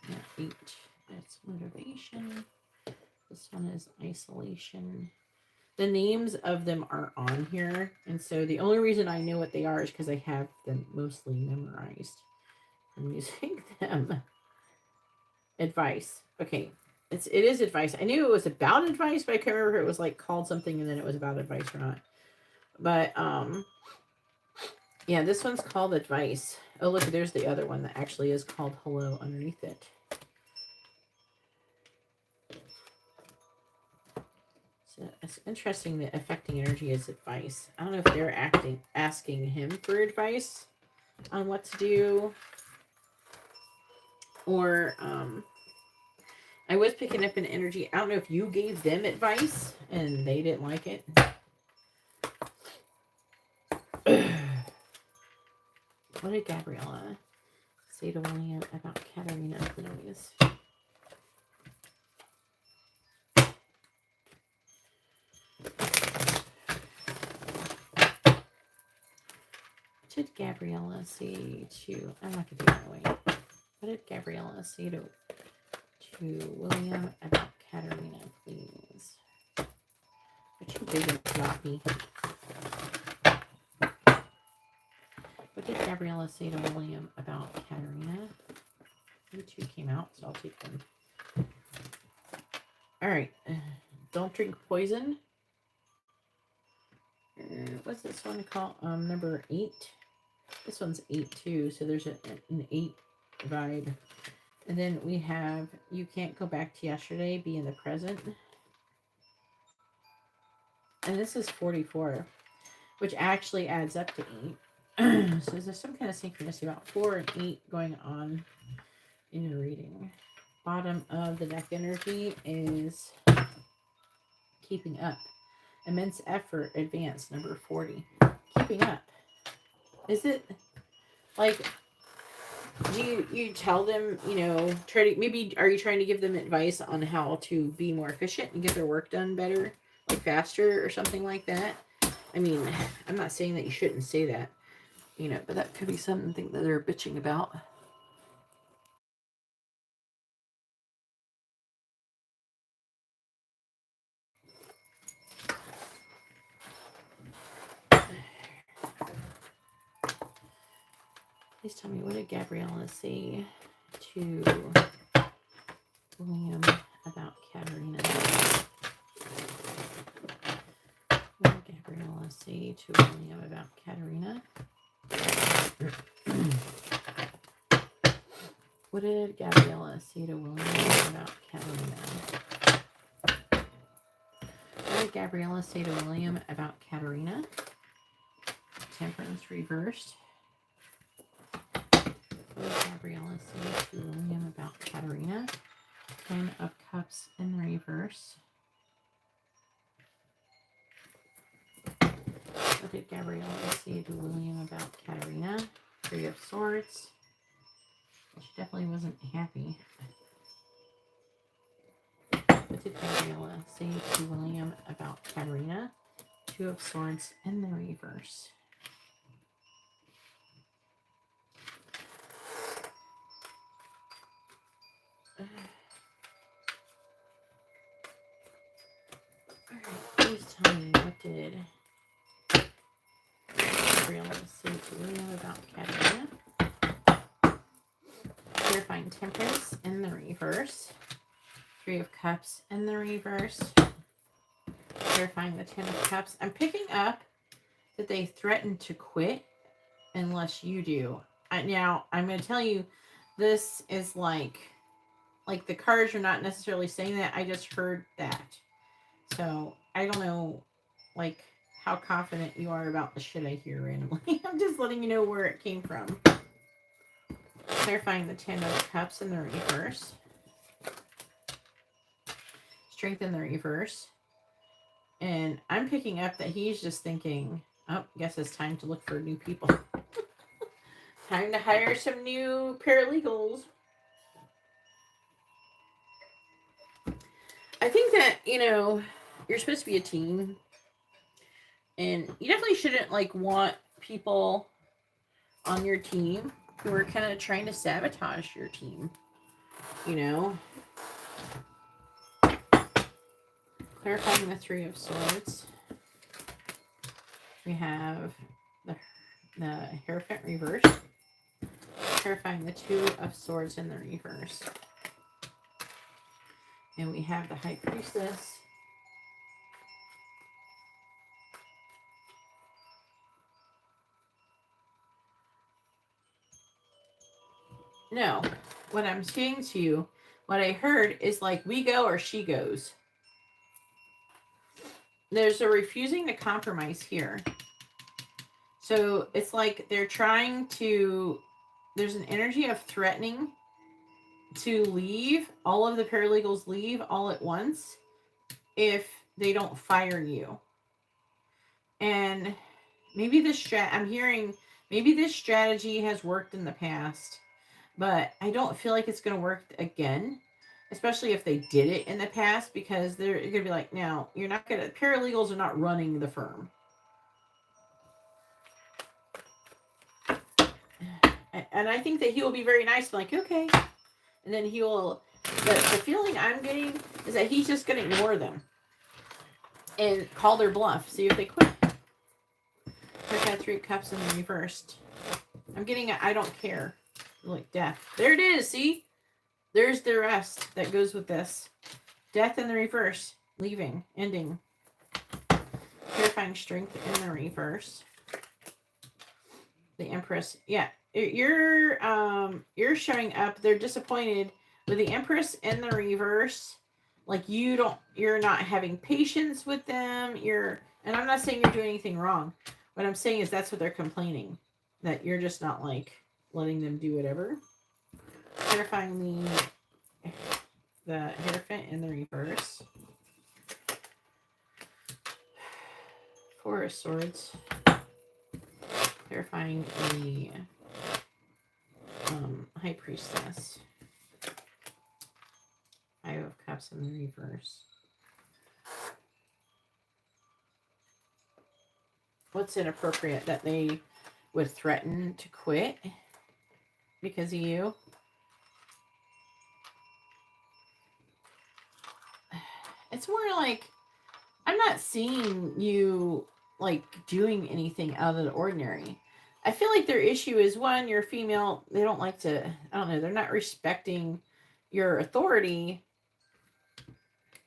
Yeah, 8. That's motivation. This one is isolation. The names of them are on here. And so the only reason I know what they are is because I have them mostly memorized from using them. Advice. Okay. It is advice. I knew it was about advice, but I can't remember if it was like called something and then it was about advice or not. But yeah, this one's called advice. Oh, look, there's the other one that actually is called hello underneath it. So it's interesting that affecting energy is advice. I don't know if they're asking him for advice on what to do, or I was picking up an energy. I don't know if you gave them advice and they didn't like it. What did Gabriela say to William about Katarina, please? What did Gabriela say to... I'm not going to do that way. What did Gabriela say to William about Katarina, please? But you big and floppy. What did Gabriela say to William about Katarina? You two came out, so I'll take them. Alright. Don't drink poison. What's this one called? Number 8. This one's 8 too, so there's an 8 vibe. And then we have you can't go back to yesterday, be in the present. And this is 44, which actually adds up to 8. So there's some kind of synchronicity about 4 and 8 going on in your reading. Bottom of the deck energy is keeping up. Immense effort, advance, number 40. Keeping up. Is it like, do you tell them, you know, maybe are you trying to give them advice on how to be more efficient and get their work done better, like faster or something like that? I mean, I'm not saying that you shouldn't say that, you know, but that could be something that they're bitching about. Please tell me, what did Gabriela say to William about Katarina? What did Gabriela say to William about Katarina? What did Gabriela say to William about Katarina? What did Gabriela say to William about Katarina? Temperance reversed. What did Gabriela say to William about Katarina? 10 of Cups in reverse. What did Gabriela say to William about Katarina? 3 of Swords. She definitely wasn't happy. What did Gabriela say to William about Katarina? 2 of Swords in the reverse. Alright, please tell me, what did Gabriela say to William about Katarina? Clarifying Temperance in the reverse. 3 of Cups in the reverse. Clarifying the 10 of Cups. I'm picking up that they threaten to quit unless you do. Now, I'm going to tell you, this is like the cards are not necessarily saying that. I just heard that. So, I don't know, like, how confident you are about the shit I hear randomly. I'm just letting you know where it came from. Clarifying the 10 of Cups in the reverse. Strength in the reverse. And I'm picking up that he's just thinking, oh, guess it's time to look for new people. Time to hire some new paralegals. I think that, you know, you're supposed to be a team. And you definitely shouldn't, like, want people on your team who are kind of trying to sabotage your team. You know? Clarifying the 3 of Swords. We have the Hierophant reverse. Clarifying the 2 of Swords in the reverse. And we have the High Priestess. No, what I'm saying to you, what I heard is like we go or she goes. There's a refusing to compromise here. So it's like they're trying to, there's an energy of threatening to leave. All of the paralegals leave all at once if they don't fire you. And maybe I'm hearing maybe this strategy has worked in the past, but I don't feel like it's going to work again, especially if they did it in the past, because they're going to be like, no, you're not going to, paralegals are not running the firm. And I think that he will be very nice, like, okay. And then he will, the feeling I'm getting is that he's just going to ignore them and call their bluff, see if they quit. I've got 3 cups in the reversed. I'm getting a I don't care. Like death. There it is, see? There's the rest that goes with this. Death in the reverse. Leaving. Ending. Purifying strength in the reverse. The Empress. Yeah. You're showing up. They're disappointed with the Empress in the reverse. Like you're not having patience with them. And I'm not saying you're doing anything wrong. What I'm saying is that's what they're complaining. That you're just not like letting them do whatever. Clarifying the Hierophant in the reverse. 4 of Swords. Clarifying the High Priestess. 5 of Cups in the reverse. What's inappropriate? That they would threaten to quit because of you? It's more like, I'm not seeing you like doing anything out of the ordinary. I feel like their issue is, one, you're female. They don't like to, I don't know, they're not respecting your authority.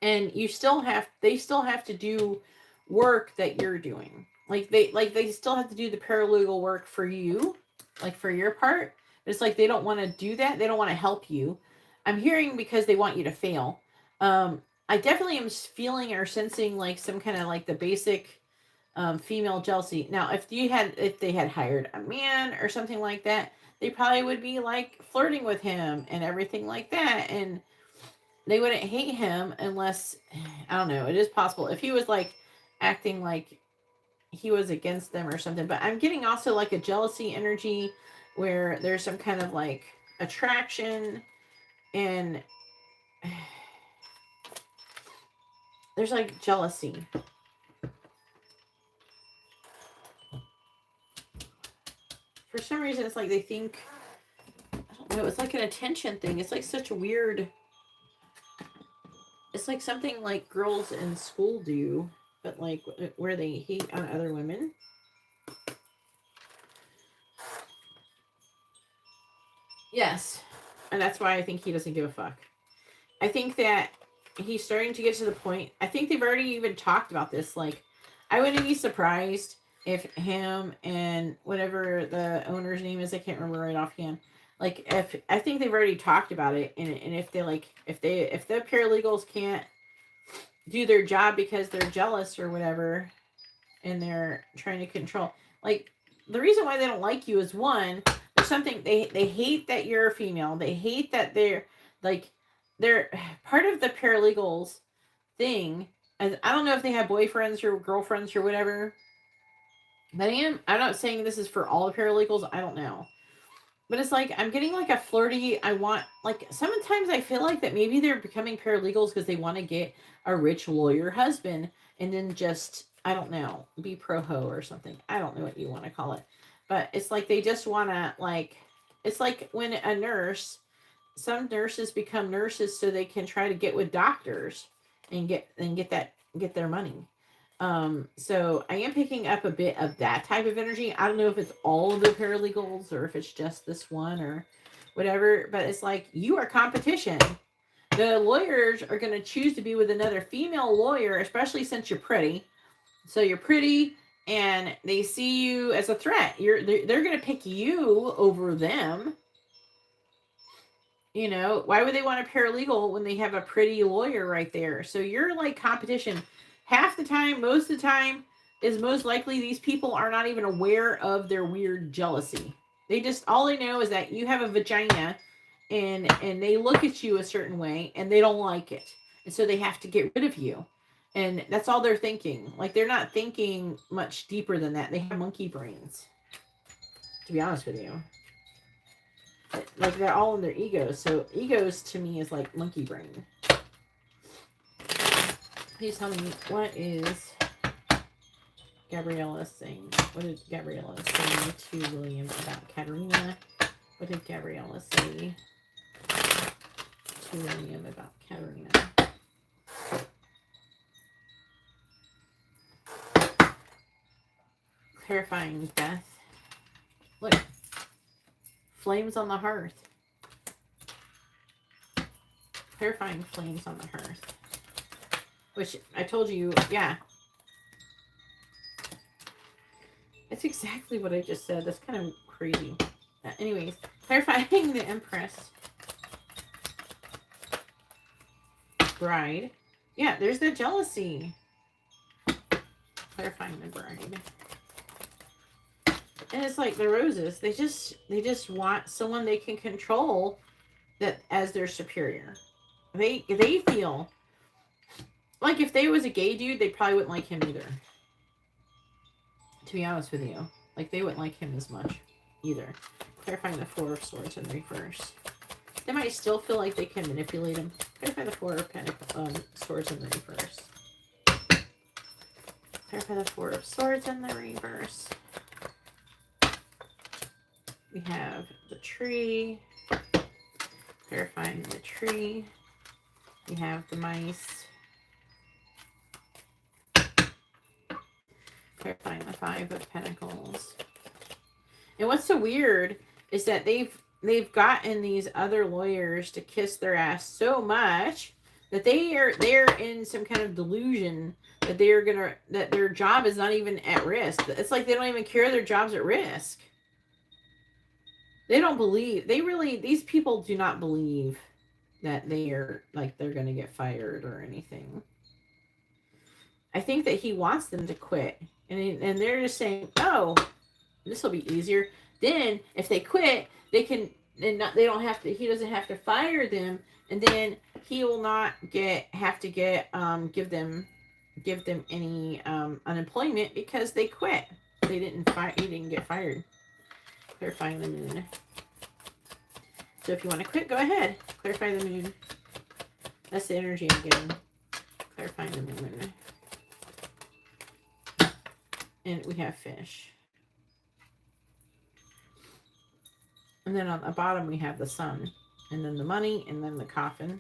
And they still have to do work that you're doing. Like they still have to do the paralegal work for you, like for your part. But it's like they don't want to do that. They don't want to help you. I'm hearing because they want you to fail. I definitely am feeling or sensing like some kind of like the basic female jealousy. Now, if they had hired a man or something like that, they probably would be like flirting with him and everything like that, and they wouldn't hate him unless, I don't know, it is possible if he was like acting like he was against them or something. But I'm getting also like a jealousy energy where there's some kind of like attraction, and there's like jealousy. For some reason, it's like they think, I don't know, it's like an attention thing. It's like such a weird, it's like something like girls in school do, but like where they hate on other women. Yes. And that's why I think he doesn't give a fuck. I think that he's starting to get to the point. I think they've already even talked about this. Like, I wouldn't be surprised if him and whatever the owner's name is, I can't remember right offhand. Like, if I think they've already talked about it, and if they like, if the paralegals can't do their job because they're jealous or whatever, and they're trying to control, like, the reason why they don't like you is, one, there's something they hate that you're a female. They hate that they're part of the paralegals thing. And I don't know if they have boyfriends or girlfriends or whatever. But I'm not saying this is for all the paralegals. I don't know. But it's like, I'm getting like a flirty, sometimes I feel like that maybe they're becoming paralegals because they want to get a rich lawyer husband and then just, I don't know, be pro-ho or something. I don't know what you want to call it. But it's like they just want to, like, it's like when a nurse, some nurses become nurses so they can try to get with doctors and get their money. So I am picking up a bit of that type of energy. I don't know if it's all of the paralegals or if it's just this one or whatever, but it's like, you are competition. the lawyers are going to choose to be with another female lawyer, especially since you're pretty. So you're pretty, and they see you as a threat. They're going to pick you over them. You know, why would they want a paralegal when they have a pretty lawyer right there? So you're like competition. Half the time, most of the time, is most likely these people are not even aware of their weird jealousy. They just, all they know is that you have a vagina, and they look at you a certain way and they don't like it. And so they have to get rid of you. And that's all they're thinking. Like, they're not thinking much deeper than that. They have monkey brains, to be honest with you. Like, they're all in their egos. So egos to me is like monkey brain. Please tell me, what is Gabriela saying? What did Gabriela say to William about Katarina? What did Gabriela say to William about Katarina? Clarifying death. Look. Flames on the hearth. Clarifying flames on the hearth. Which I told you, yeah. That's exactly what I just said. That's kind of crazy. Anyways, clarifying the Empress. Bride. Yeah, there's the jealousy. Clarifying the bride. And it's like the roses. They just want someone they can control that as their superior. They feel like if they was a gay dude, they probably wouldn't like him either. To be honest with you. Like, they wouldn't like him as much either. Clarifying the Four of Swords in reverse. They might still feel like they can manipulate him. Clarify the Four of Swords in the reverse. Clarify the Four of Swords in the reverse. We have the tree. Clarifying the tree. We have the mice. Clarifying the Five of Pentacles. And what's so weird is that they've gotten these other lawyers to kiss their ass so much that they're in some kind of delusion that that their job is not even at risk. It's like they don't even care their job's at risk. They don't believe, these people do not believe that they're going to get fired or anything. I think that he wants them to quit. And they're just saying, oh, this will be easier. Then if they quit, they don't have to, he doesn't have to fire them. And then he will not have to give them any unemployment because they quit. He didn't get fired. Clarifying the moon. So if you want to quit, go ahead. Clarify the moon. That's the energy I'm getting. Clarifying the moon. And we have fish. And then on the bottom we have the sun. And then the money. And then the coffin.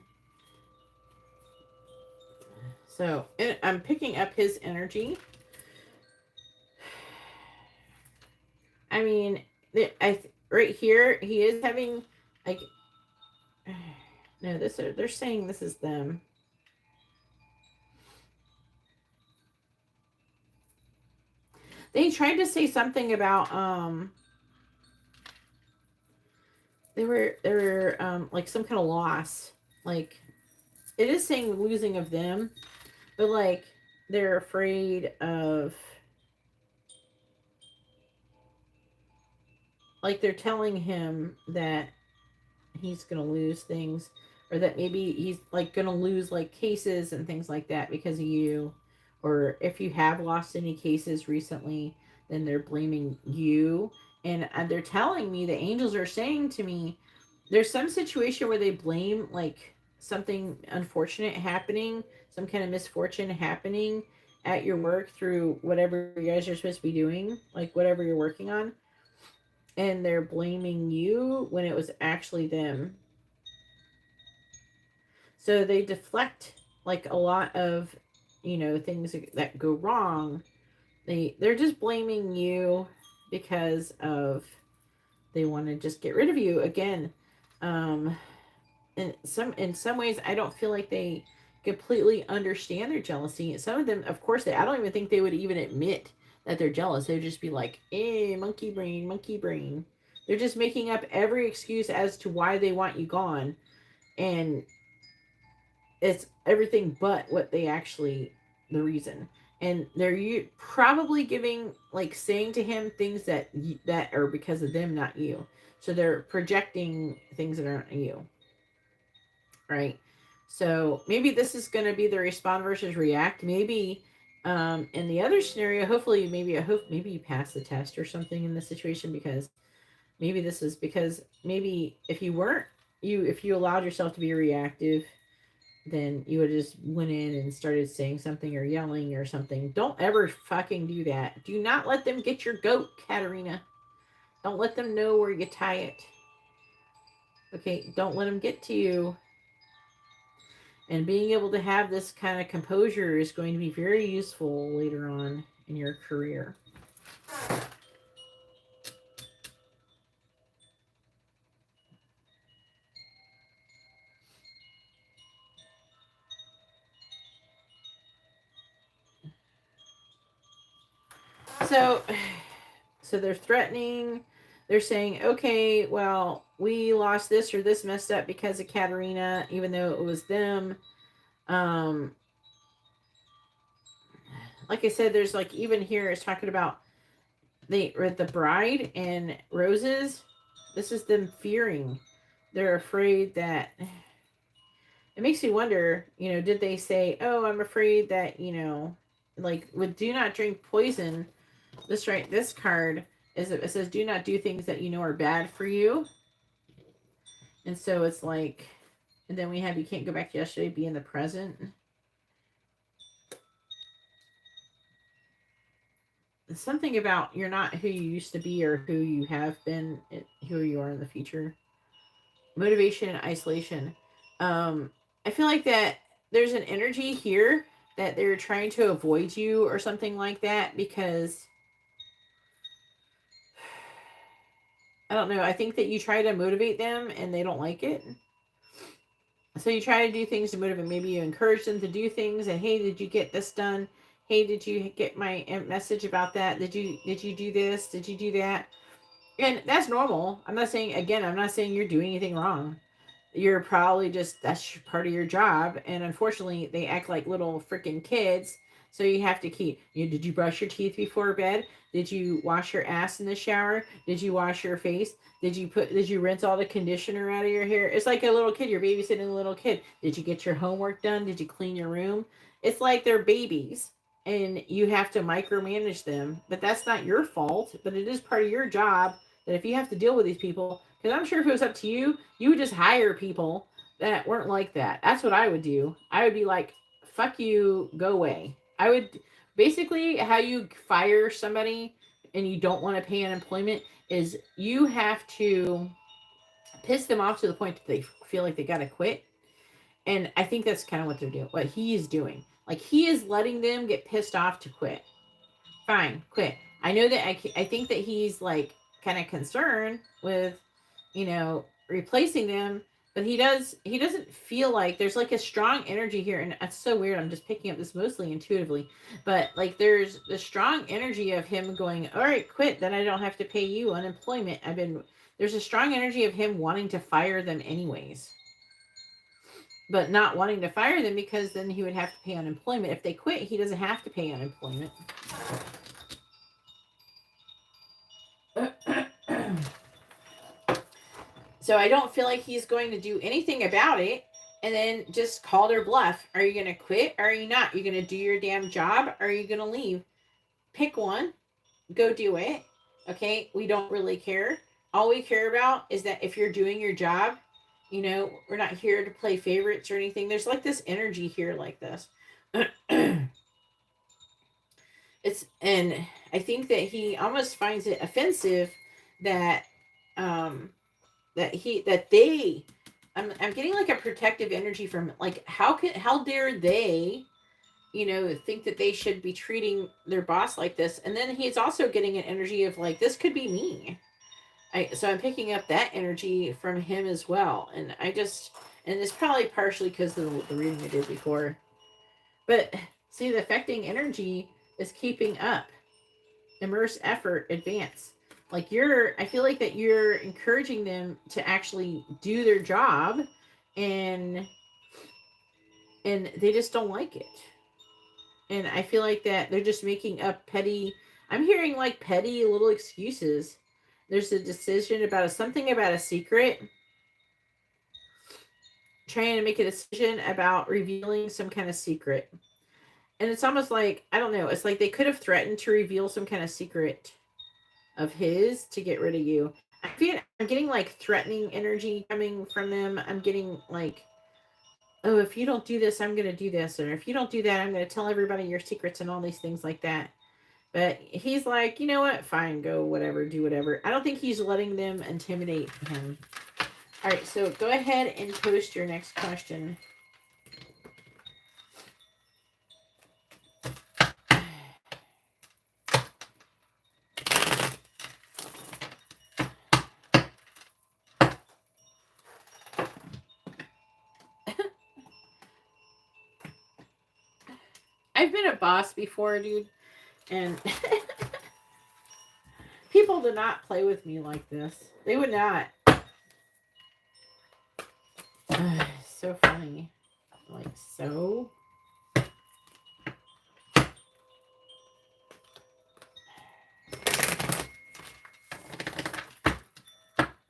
So I'm picking up his energy. I mean, right here, he is having, like, no, they're saying this is them. They tried to say something about, they were like some kind of loss. Like, it is saying losing of them, but like, they're afraid of, like, they're telling him that he's going to lose things, or that maybe he's like going to lose like cases and things like that because of you. Or if you have lost any cases recently, then they're blaming you. And they're telling me, the angels are saying to me, there's some situation where they blame like something unfortunate happening, some kind of misfortune happening at your work through whatever you guys are supposed to be doing, like whatever you're working on. And they're blaming you when it was actually them. So they deflect like a lot of, things that go wrong. They're just blaming you because of, they want to just get rid of you again. in some ways, I don't feel like they completely understand their jealousy. Some of them, of course, I don't even think they would even admit that they're jealous. They would just be like, monkey brain, monkey brain. They're just making up every excuse as to why they want you gone. And it's everything but what they actually, the reason. And they're probably giving, like, saying to him things that are because of them, not you. So they're projecting things that aren't you, right? So maybe this is going to be the respond versus react. Maybe in the other scenario, hopefully, maybe you pass the test or something in this situation, because maybe this is because maybe if you allowed yourself to be reactive, then you would just went in and started saying something or yelling or something. Don't ever fucking do that. Do not let them get your goat, Katarina. Don't let them know where you tie it. Okay, don't let them get to you. And being able to have this kind of composure is going to be very useful later on in your career. So they're threatening. They're saying, okay, well, we lost this or this messed up because of Katarina, even though it was them. Like I said, there's like, even here it's talking about the bride and roses. This is them fearing. They're afraid that, it makes me wonder, did they say, oh, I'm afraid that, like with do not drink poison, this card is, it says do not do things that are bad for you. And so it's like, and then we have, you can't go back to yesterday, be in the present. Something about you're not who you used to be or who you have been, who you are in the future. Motivation and isolation. I feel like that there's an energy here that they're trying to avoid you or something like that, because I don't know. I think that you try to motivate them and they don't like it. So you try to do things to motivate. Maybe you encourage them to do things, and hey, did you get this done? Hey, did you get my message about that? Did you do this? Did you do that? And that's normal. I'm not saying you're doing anything wrong. You're probably just, that's part of your job. And unfortunately, they act like little freaking kids. So you have to keep, did you brush your teeth before bed? Did you wash your ass in the shower? Did you wash your face? Did you rinse all the conditioner out of your hair? It's like a little kid. You're babysitting a little kid. Did you get your homework done? Did you clean your room? It's like they're babies and you have to micromanage them. But that's not your fault. But it is part of your job that if you have to deal with these people, because I'm sure if it was up to you, you would just hire people that weren't like that. That's what I would do. I would be like, fuck you, go away. I would basically, how you fire somebody and you don't want to pay unemployment is you have to piss them off to the point that they feel like they got to quit. And I think that's kind of what they're doing, what he is doing. Like, he is letting them get pissed off to quit. Fine, quit. I know that I think that he's like kind of concerned with, replacing them, but he doesn't feel like there's like a strong energy here. And that's so weird. I'm just picking up this mostly intuitively, but like there's the strong energy of him going, all right, quit. Then I don't have to pay you unemployment. There's a strong energy of him wanting to fire them anyways, but not wanting to fire them because then he would have to pay unemployment. If they quit, he doesn't have to pay unemployment. So I don't feel like he's going to do anything about it and then just call their bluff. Are you going to quit? Or are you not? You're going to do your damn job? Or are you going to leave? Pick one. Go do it. Okay? We don't really care. All we care about is that if you're doing your job, we're not here to play favorites or anything. There's like this energy here like this. And I think that he almost finds it offensive that I'm getting like a protective energy from, like, how dare they, think that they should be treating their boss like this. And then he's also getting an energy of like, this could be me. So I'm picking up that energy from him as well. And And it's probably partially because of the reading I did before. But see, the affecting energy is keeping up. Immerse, effort, advance. Like I feel like that you're encouraging them to actually do their job, and they just don't like it. And I feel like that they're just making up petty. I'm hearing like petty little excuses. There's a decision about something about a secret. Trying to make a decision about revealing some kind of secret. And it's almost like, I don't know, it's like they could have threatened to reveal some kind of secret of his to get rid of you. I'm getting like threatening energy coming from them. I'm getting like, oh, if you don't do this, I'm going to do this. Or if you don't do that, I'm going to tell everybody your secrets and all these things like that. But he's like, you know what? Fine, go, whatever, do whatever. I don't think he's letting them intimidate him. All right, so go ahead and post your next question. I've been a boss before, dude, and people do not play with me like this. They would not. So funny. Like, so.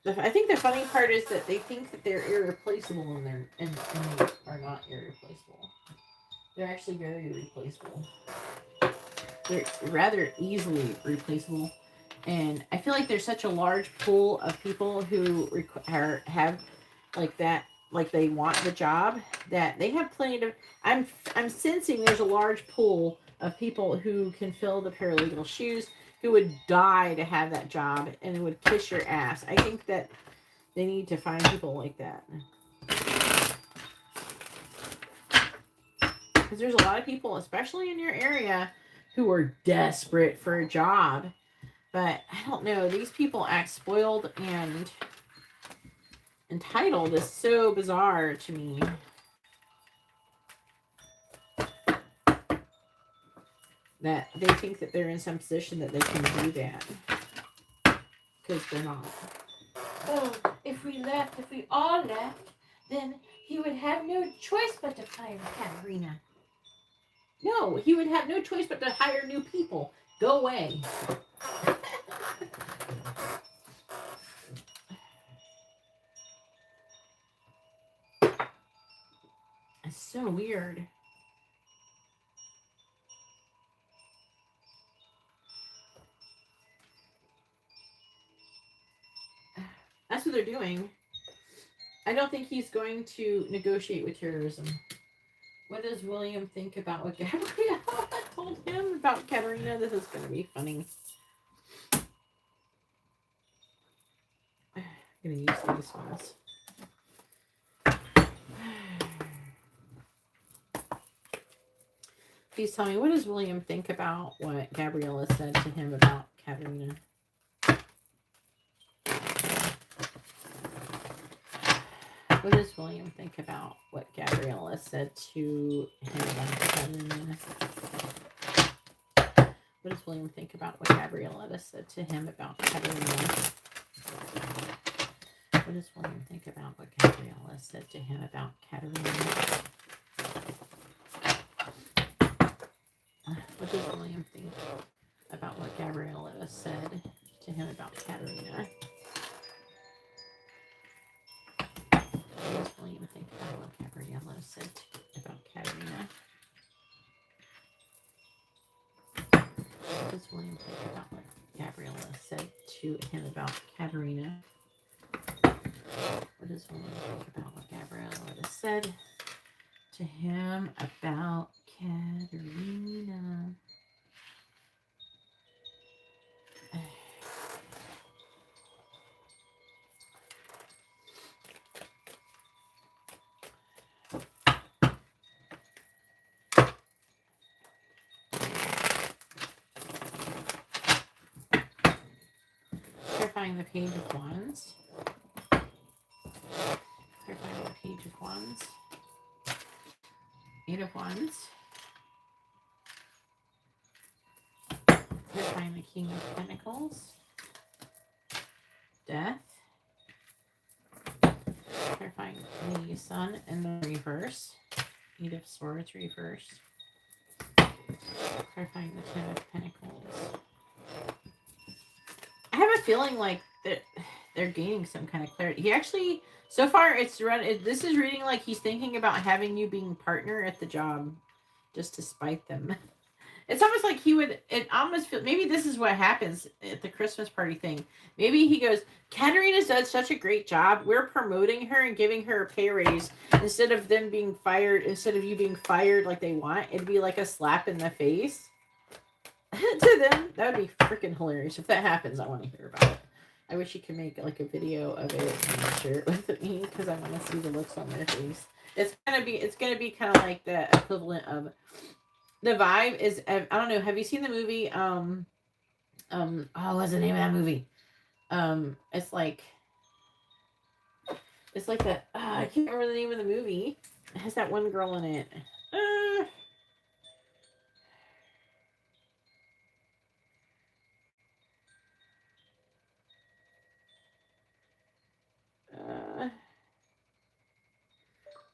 I think the funny part is that they think that they're irreplaceable, and they are not irreplaceable. They're actually very replaceable. They're rather easily replaceable. And I feel like there's such a large pool of people who have like that, like they want the job, that they have plenty of. I'm sensing there's a large pool of people who can fill the paralegal shoes, who would die to have that job and it would kiss your ass. I think that they need to find people like that. Because there's a lot of people, especially in your area, who are desperate for a job. But I don't know, these people act spoiled and entitled is so bizarre to me. That they think that they're in some position that they can do that. Because they're not. Oh, if we all left, then he would have no choice but to fire Katarina. No, he would have no choice but to hire new people. Go away. It's so weird. That's what they're doing. I don't think he's going to negotiate with terrorism. What does William think about what Gabriela told him about Katarina? This is going to be funny. I'm going to use these ones. Please tell me, what does William think about what Gabriela said to him about Katarina? What does William think about what Gabriela said to him about Katarina? What does William think about what Gabriela said to him about Katarina? What does William think about what Gabriela said to him about Katarina? What does William think about what Gabriela said to him about Katarina? What does William think about what Gabriela said about Katarina? What does William think about what Gabriela said to him about Katarina? What does William think about what Gabriela said to him about Katarina? Clarifying the Page of Wands. Clarifying the Page of Wands. Eight of Wands. Clarifying the King of Pentacles. Death. Clarifying the Sun in the reverse. Eight of Swords reverse. Clarifying the Ten of Pentacles. I have a feeling like that they're gaining some kind of clarity. He actually, so far, this is reading like he's thinking about having you being partner at the job, just to spite them. It's almost like he would. It almost feel maybe this is what happens at the Christmas party thing. Maybe he goes, Katarina does such a great job. We're promoting her and giving her a pay raise instead of them being fired. Instead of you being fired like they want, it'd be like a slap in the face to them. That would be freaking hilarious if that happens. I want to hear about it. I wish you could make like a video of it and share it with me because I want to see the looks on their face. It's gonna be kind of like the equivalent of. The vibe is, I don't know, have you seen the movie, oh, what's the name of that movie? It's like that, I can't remember the name of the movie. It has that one girl in it.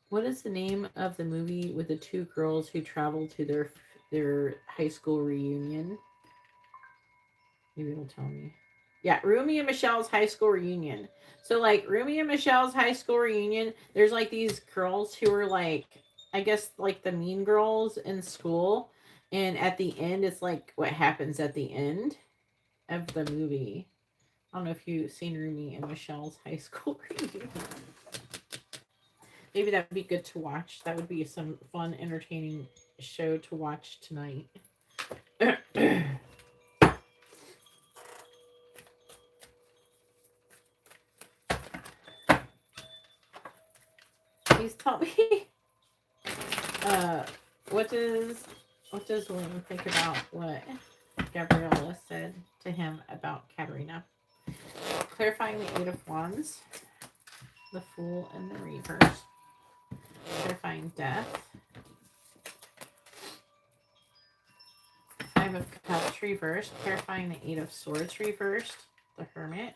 What is the name of the movie with the two girls who travel to their high school reunion? Maybe it'll tell me. Yeah, Rumi and Michelle's high school reunion. So, like, Rumi and Michelle's high school reunion, there's, like, these girls who are, like, I guess, like, the mean girls in school. And at the end, it's, like, what happens at the end of the movie. I don't know if you've seen Rumi and Michelle's high school reunion. Maybe that would be good to watch. That would be some fun, entertaining show to watch tonight. Please tell me. What does William think about what Gabriela said to him about Katarina? Clarifying the Eight of Wands, the Fool and the Reverse. Clarifying Death. Five of Cups reversed. Clarifying the Eight of Swords reversed, the Hermit.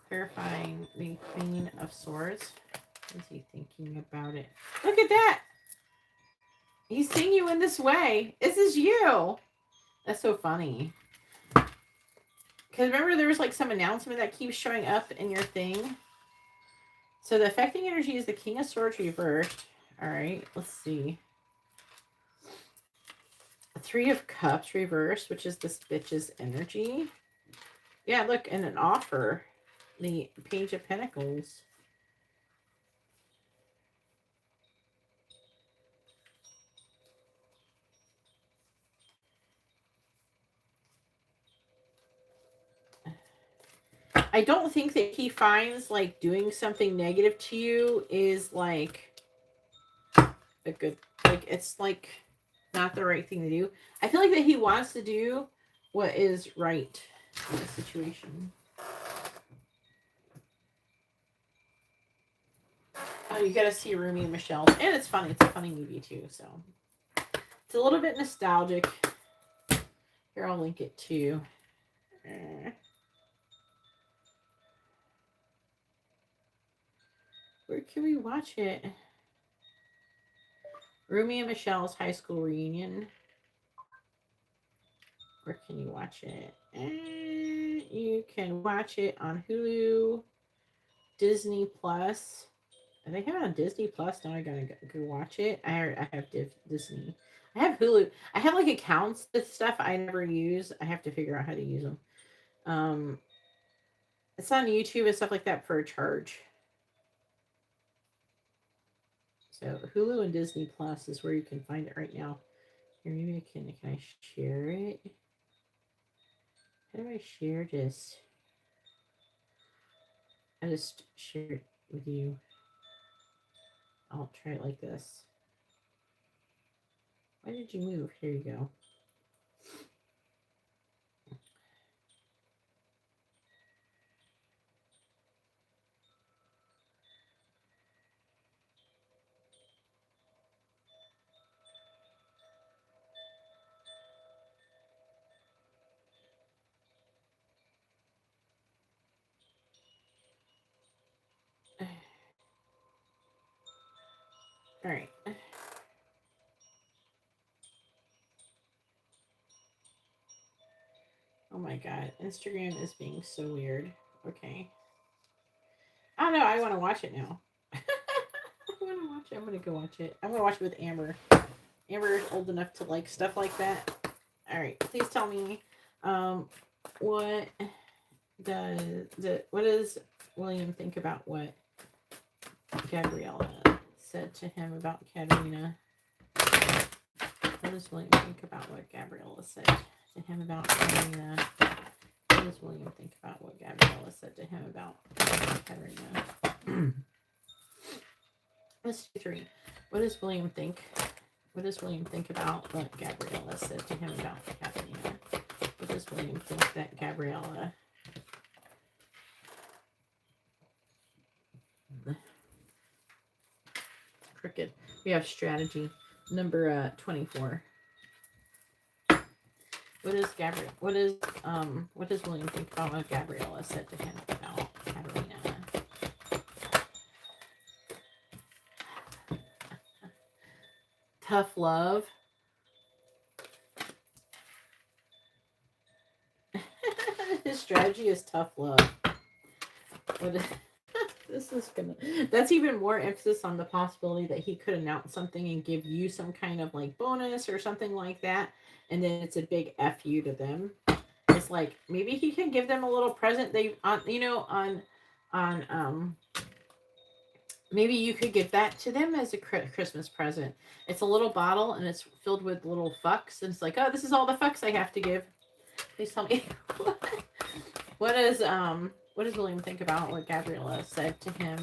Clarifying the Queen of Swords. What is he thinking about it? Look at that! He's seeing you in this way. This is you. That's so funny. Because remember, there was like some announcement that keeps showing up in your thing. So the affecting energy is the King of Swords reversed. All right, let's see. Three of Cups reversed, which is this bitch's energy. Yeah, look, and an offer. The Page of Pentacles. I don't think that he finds like doing something negative to you is like a good, like it's like not the right thing to do. I feel like that he wants to do what is right in the situation. Oh, you gotta see Rumi and Michelle. And it's funny. It's a funny movie too, so it's a little bit nostalgic. Here, I'll link it too. Where can we watch it? Rumi and Michelle's high school reunion. Where can you watch it? You can watch it on Hulu, Disney Plus. Are they have it on Disney Plus? Now I gotta go watch it. I have Disney. I have Hulu. I have like accounts with stuff I never use. I have to figure out how to use them. It's on YouTube and stuff like that for a charge. So Hulu and Disney Plus is where you can find it right now. Here, maybe can I share it? How do I share this? I just share it with you. I'll try it like this. Why did you move? Here you go. All right. Oh my God. Instagram is being so weird. Okay. I don't know. I want to watch it now. I want to watch it. I'm going to go watch it. I'm going to watch it with Amber. Amber is old enough to like stuff like that. All right. Please tell me what does William think about what Gabriela said to him about Katarina? What does William think about what Gabriela said to him about Katarina? What does William think about what Gabriela said to him about Katarina? Let's do 3. What does William think? What does William think about what Gabriela said to him about Katarina? What does William think that Gabriela... Crooked. We have strategy number 24. What does William think about what Gabriela said to him about Katarina? Tough love. His strategy is tough love. That's even more emphasis on the possibility that he could announce something and give you some kind of like bonus or something like that, and then it's a big F you to them. It's like maybe he can give them a little present. Maybe you could give that to them as a Christmas present. It's a little bottle and it's filled with little fucks, and it's like, oh, this is all the fucks I have to give. Please tell me what does William think about what Gabriela said to him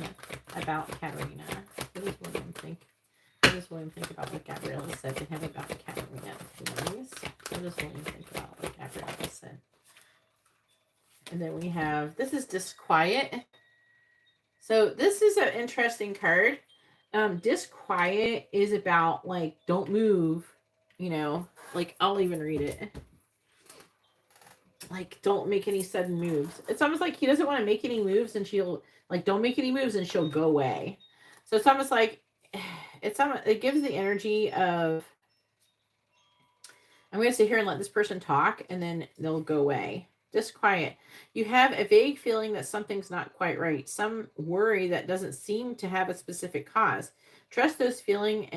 about Katarina? What does William think? What does William think about what Gabriela said to him about Katarina? Please. What does William think about what Gabriela said? And then we have, this is Disquiet. So this is an interesting card. Disquiet is about like, don't move, like I'll even read it. Like, don't make any sudden moves. It's almost like he doesn't want to make any moves, and she'll like, don't make any moves and she'll go away. So it's almost like it gives the energy of, I'm going to sit here and let this person talk and then they'll go away. Disquiet. You have a vague feeling that something's not quite right. Some worry that doesn't seem to have a specific cause. Trust those feelings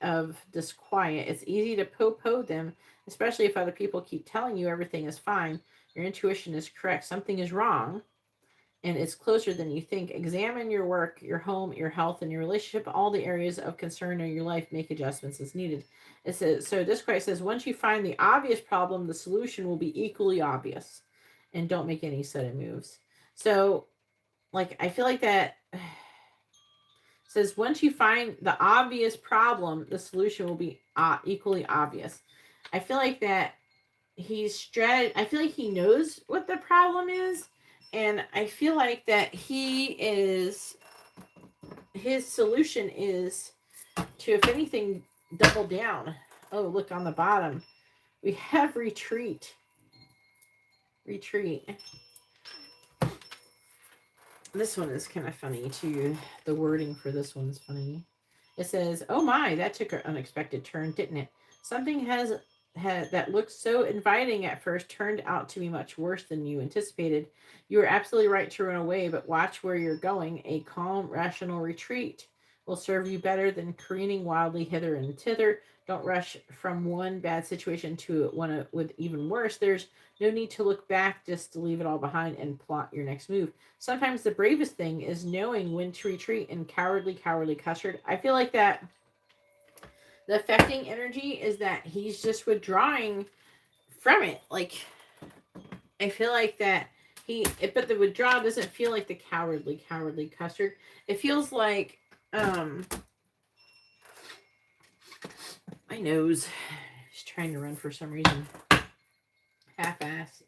of disquiet. It's easy to po them, especially if other people keep telling you everything is fine. Your intuition is correct. Something is wrong, and it's closer than you think. Examine your work, your home, your health, and your relationship. All the areas of concern in your life. Make adjustments as needed. It says, so Disquiet says, once you find the obvious problem, the solution will be equally obvious. And don't make any sudden moves. So, like, I feel like that says once you find the obvious problem, the solution will be equally obvious. I feel like that I feel like he knows what the problem is, and I feel like that his solution is to, if anything, double down. Oh, look on the bottom. We have retreat. Retreat. This one is kind of funny too. The wording for this one's funny. It says, oh my, that took an unexpected turn, didn't it? Something that looked so inviting at first turned out to be much worse than you anticipated. You were absolutely right to run away, but watch where you're going. A calm, rational retreat will serve you better than careening wildly hither and thither. Don't rush from one bad situation to one with even worse. There's no need to look back, just to leave it all behind and plot your next move. Sometimes the bravest thing is knowing when to retreat and cowardly custard. I feel like that the affecting energy is that he's just withdrawing from it. Like, I feel like that but the withdrawal doesn't feel like the cowardly custard. It feels like, my nose is trying to run for some reason. Half-ass.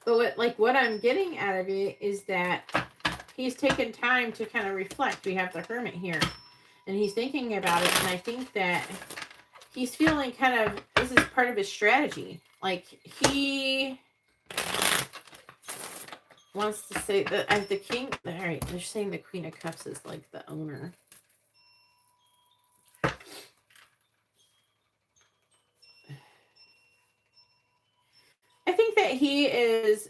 But what I'm getting out of it is that he's taken time to kind of reflect. We have the Hermit here, and he's thinking about it, and I think that he's feeling kind of, this is part of his strategy. Like, wants to say that as the king. All right, they're saying the Queen of Cups is like the owner. I think that he is.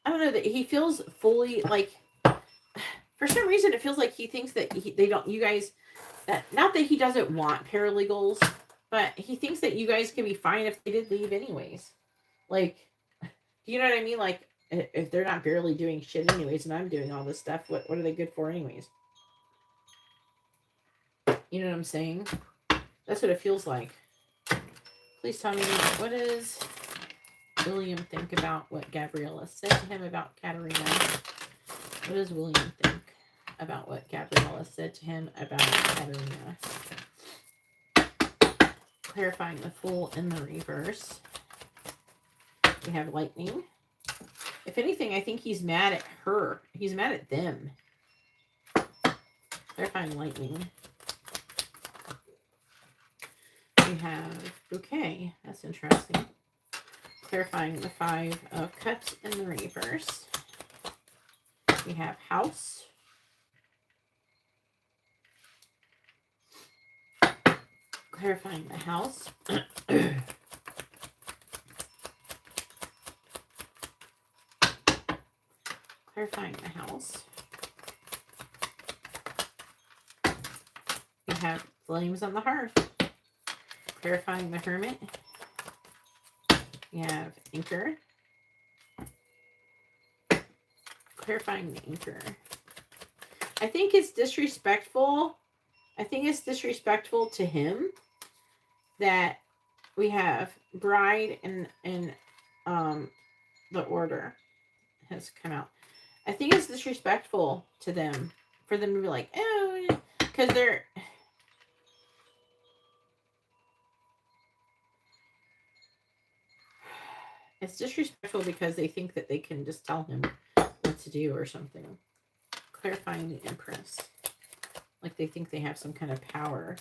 I don't know that he feels fully like. For some reason, it feels like he thinks that they don't. You guys, not that he doesn't want paralegals, but he thinks that you guys can be fine if they did leave anyways. Like, do you know what I mean? Like, if they're not barely doing shit anyways, and I'm doing all this stuff, what are they good for anyways? You know what I'm saying? That's what it feels like. Please tell me, what does William think about what Gabriela said to him about Katarina? What does William think about what Gabriela said to him about Katarina? Clarifying the Fool in the reverse. We have Lightning. If anything, I think he's mad at her. He's mad at them. Clarifying Lightning. We have Bouquet. That's interesting. Clarifying the 5 of Cups in the reverse. We have House. Clarifying the House. Clarifying the House. We have Flames on the Hearth. Clarifying the Hermit. We have Anchor. Clarifying the Anchor. I think it's disrespectful. I think it's disrespectful to him that we have Bride and the Order has come out. I think it's disrespectful to them for them to be like, oh, because they're. It's disrespectful because they think that they can just tell him what to do or something. Clarifying the Empress. Like they think they have some kind of power.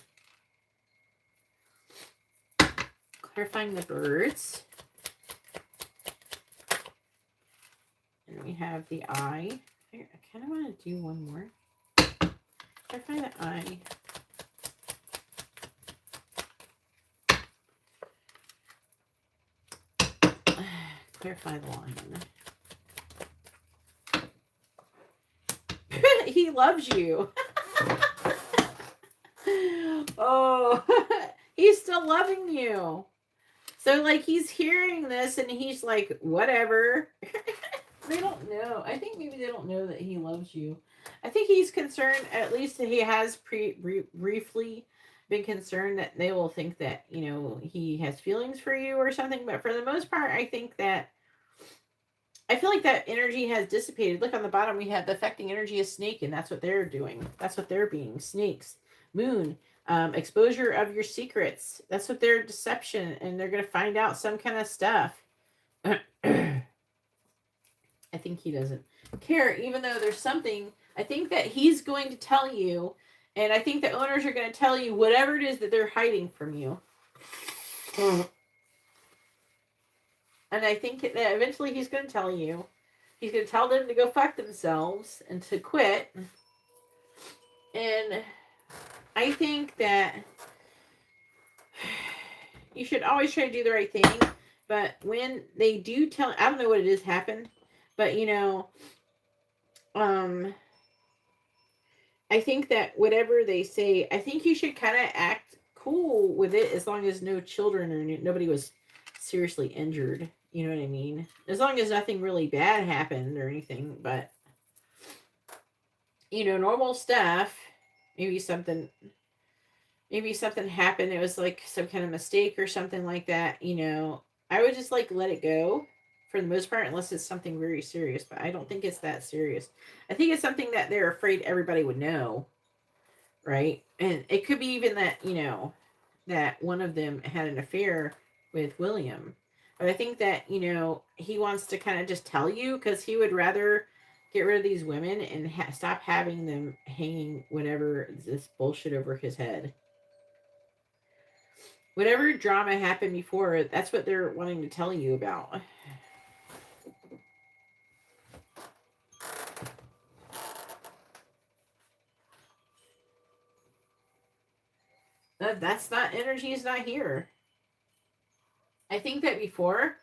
Clarifying the Birds. And we have the Eye. I kind of want to do one more. Clarify the Eye. Clarify the Lion. He loves you. Oh, he's still loving you. So, like, he's hearing this and he's like, whatever. They don't know. I think maybe they don't know that he loves you. I think he's concerned, at least he has briefly been concerned that they will think that, you know, he has feelings for you or something. But for the most part, I think that I feel like that energy has dissipated. Look on the bottom, we have the affecting energy of snake, and that's what they're doing. That's what they're being. Snakes. Moon. Exposure of your secrets. That's what their deception, and they're going to find out some kind of stuff. I think he doesn't care, even though there's something. I think that he's going to tell you, and I think the owners are going to tell you whatever it is that they're hiding from you. And I think that eventually he's going to tell you. He's going to tell them to go fuck themselves and to quit. And I think that you should always try to do the right thing. But when they do tell, I don't know what it is happened. But, you know, I think that whatever they say, I think you should kind of act cool with it as long as no children or nobody was seriously injured. You know what I mean? As long as nothing really bad happened or anything, but, you know, normal stuff, maybe something happened. It was like some kind of mistake or something like that. You know, I would just like let it go for the most part, unless it's something very serious, but I don't think it's that serious. I think it's something that they're afraid everybody would know. Right. And it could be even that, you know, that one of them had an affair with William. But I think that, you know, he wants to kind of just tell you because he would rather get rid of these women and stop having them hanging whatever this bullshit over his head. Whatever drama happened before, that's what they're wanting to tell you about. That's not, energy is not here. I think that before,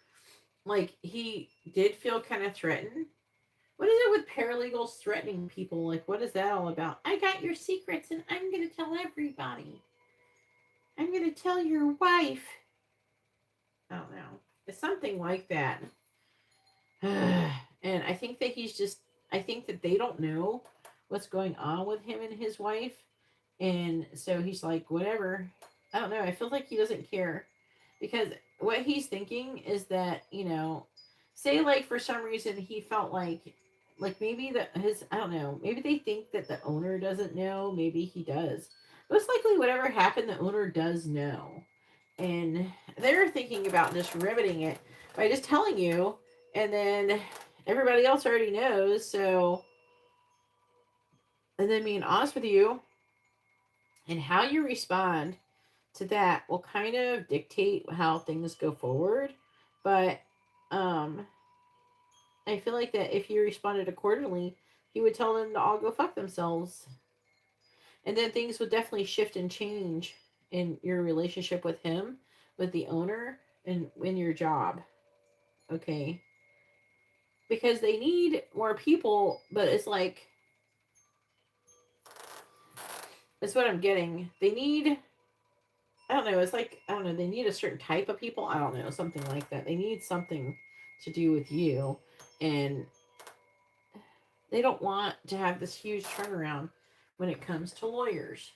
like, he did feel kind of threatened. What is it with paralegals threatening people? Like, what is that all about? I got your secrets and I'm going to tell everybody. I'm going to tell your wife. I don't know. It's something like that. And I think that I think that they don't know what's going on with him and his wife. And so he's like, whatever. I don't know. I feel like he doesn't care. Because what he's thinking is that, say like for some reason he felt like maybe I don't know, maybe they think that the owner doesn't know, maybe he does. Most likely whatever happened, the owner does know. And they're thinking about just riveting it by just telling you, and then everybody else already knows. So, and then being honest with you, and how you respond to that will kind of dictate how things go forward. But I feel like that if you responded accordingly, he would tell them to all go fuck themselves. And then things would definitely shift and change in your relationship with him, with the owner, and in your job. Okay. Because they need more people, but it's like, that's what I'm getting. They need, I don't know, it's like, I don't know, they need a certain type of people. I don't know, something like that. They need something to do with you. And they don't want to have this huge turnaround when it comes to lawyers.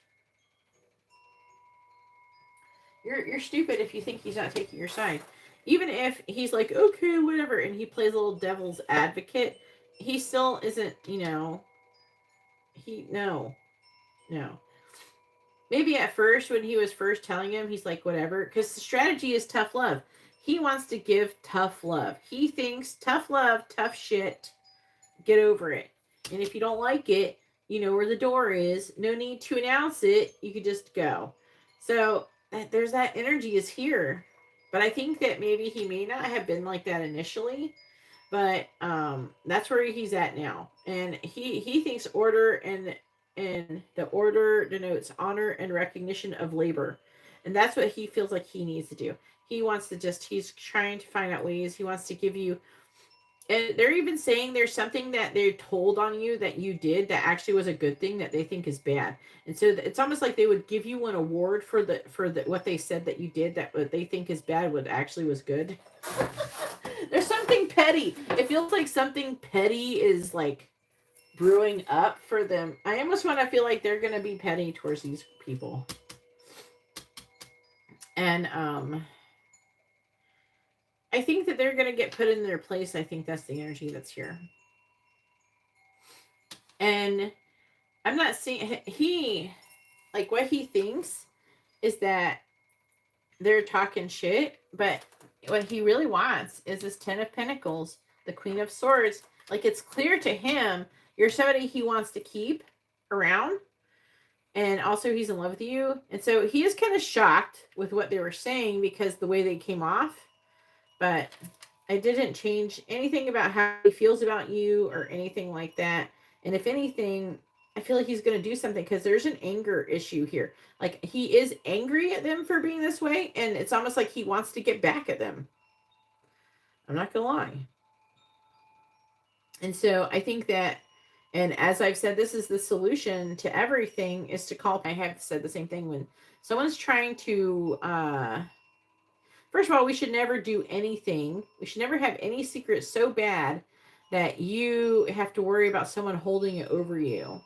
You're stupid if you think he's not taking your side. Even if he's like, okay, whatever, and he plays a little devil's advocate, he still isn't, no. Maybe at first, when he was first telling him, he's like, whatever, because the strategy is tough love. He wants to give tough love. He thinks tough love, tough shit, get over it. And if you don't like it, you know where the door is. No need to announce it. You could just go. So there's that energy is here. But I think that maybe he may not have been like that initially. But that's where he's at now. And he thinks order and the order denotes honor and recognition of labor. And that's what he feels like he needs to do. He wants to he's trying to find out ways. He wants to give you, and they're even saying there's something that they're told on you that you did that actually was a good thing that they think is bad. And so it's almost like they would give you an award for the what they said that you did that what they think is bad what actually was good. There's something petty. It feels like something petty is like brewing up for them. I almost want to feel like they're going to be petty towards these people. And I think that they're going to get put in their place. I think that's the energy that's here. And I'm not seeing, like what he thinks is that they're talking shit, but what he really wants is this 10 of Pentacles, the Queen of Swords. Like, it's clear to him, you're somebody he wants to keep around. And also he's in love with you. And so he is kind of shocked with what they were saying because the way they came off. But it didn't change anything about how he feels about you or anything like that. And if anything, I feel like he's going to do something because there's an anger issue here. Like, he is angry at them for being this way. And it's almost like he wants to get back at them. I'm not going to lie. And so I think that, and as I've said, this is the solution to everything is to call. I have said the same thing when someone's trying to, first of all, we should never do anything. We should never have any secrets so bad that you have to worry about someone holding it over you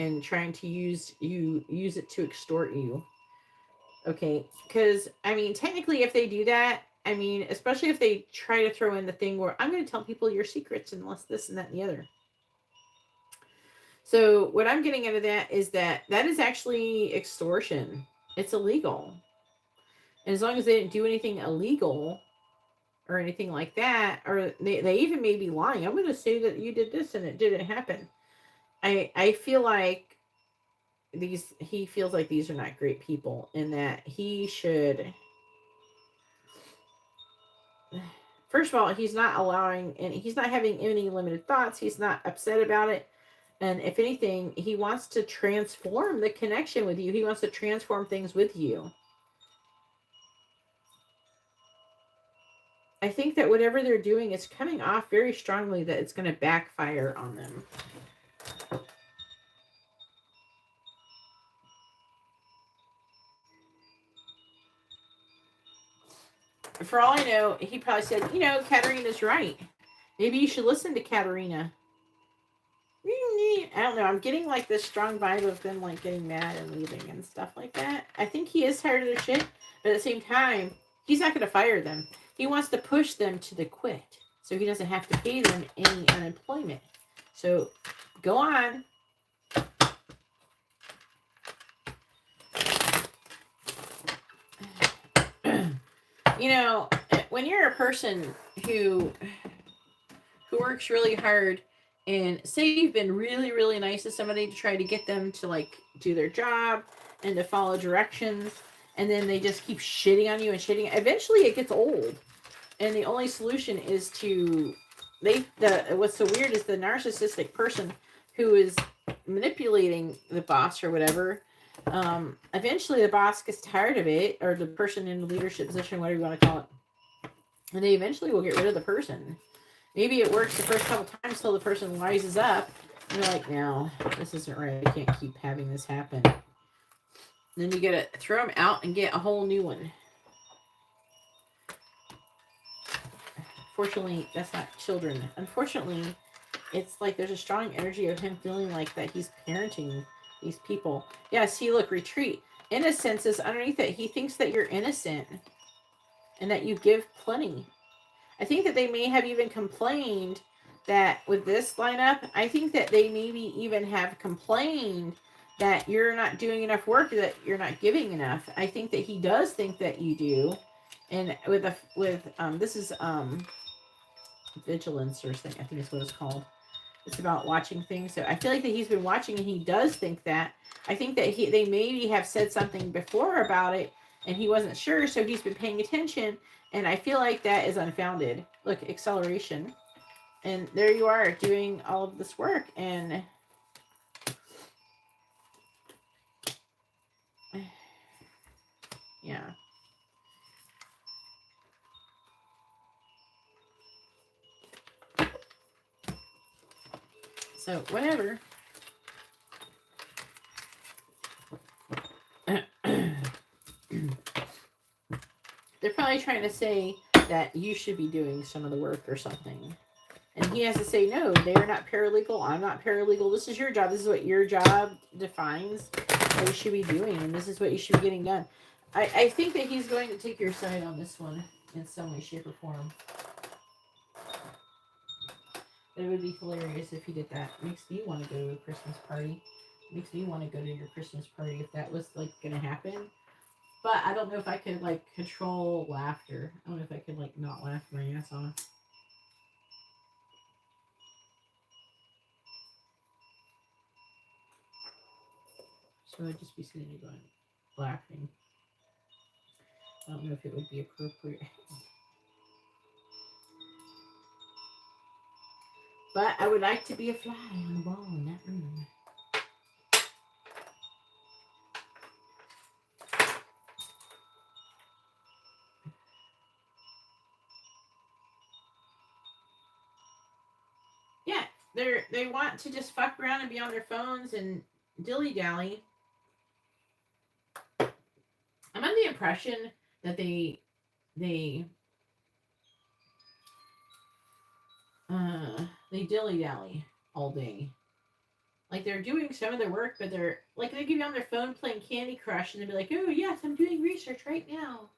and trying to use it to extort you. Okay. Because, I mean, technically, if they do that, I mean, especially if they try to throw in the thing where I'm going to tell people your secrets unless this and that and the other. So what I'm getting out of that is that is actually extortion. It's illegal. And as long as they didn't do anything illegal or anything like that, or they even may be lying. I'm going to say that you did this and it didn't happen. I feel like he feels like these are not great people and that he should, first of all, he's not allowing, and he's not having any limited thoughts. He's not upset about it. And if anything, he wants to transform the connection with you. He wants to transform things with you. I think that whatever they're doing is coming off very strongly that it's going to backfire on them. For all I know, he probably said, you know, Katarina's right. Maybe you should listen to Katarina. I don't know. I'm getting like this strong vibe of them like getting mad and leaving and stuff like that. I think he is tired of the shit, but at the same time, he's not going to fire them. He wants to push them to the quit so he doesn't have to pay them any unemployment. So go on. You know, when you're a person who works really hard, and say you've been really, really nice to somebody to try to get them to like do their job and to follow directions, and then they just keep shitting on you and shitting. Eventually it gets old. And the only solution is to what's so weird is the narcissistic person who is manipulating the boss or whatever. Eventually the boss gets tired of it, or the person in the leadership position, whatever you want to call it. And they eventually will get rid of the person. Maybe it works the first couple times till the person rises up and you're like, no, this isn't right. I can't keep having this happen. And then you gotta throw them out and get a whole new one. Fortunately, that's not children. Unfortunately, it's like there's a strong energy of him feeling like that he's parenting these people. Yeah, see, look, retreat. Innocence is underneath it. He thinks that you're innocent and that you give plenty. I think that they may have even complained that with this lineup, I think that they maybe even have complained that you're not doing enough work, that you're not giving enough. I think that he does think that you do. And this is vigilance or something, I think is what it's called. It's about watching things. So I feel like that he's been watching and he does think that. I think that they maybe have said something before about it and he wasn't sure, so he's been paying attention. And I feel like that is unfounded. Look, acceleration. And there you are doing all of this work. And yeah. So, whatever. They're probably trying to say that you should be doing some of the work or something. And he has to say, no, they are not paralegal. I'm not paralegal. This is your job. This is what your job defines what you should be doing. And this is what you should be getting done. I think that he's going to take your side on this one in some way, shape, or form. It would be hilarious if he did that. It makes me want to go to a Christmas party. It makes me want to go to your Christmas party if that was like going to happen. But I don't know if I could like control laughter. I don't know if I could like not laugh my ass off. So I'd just be sitting there going, laughing. I don't know if it would be appropriate. But I would like to be a fly on the wall in that room. Yeah, they want to just fuck around and be on their phones and dilly-dally. I'm under the impression that they dilly-dally all day. Like they're doing some of their work, but they're like they give you on their phone playing Candy Crush and they'll be like, oh yes, I'm doing research right now.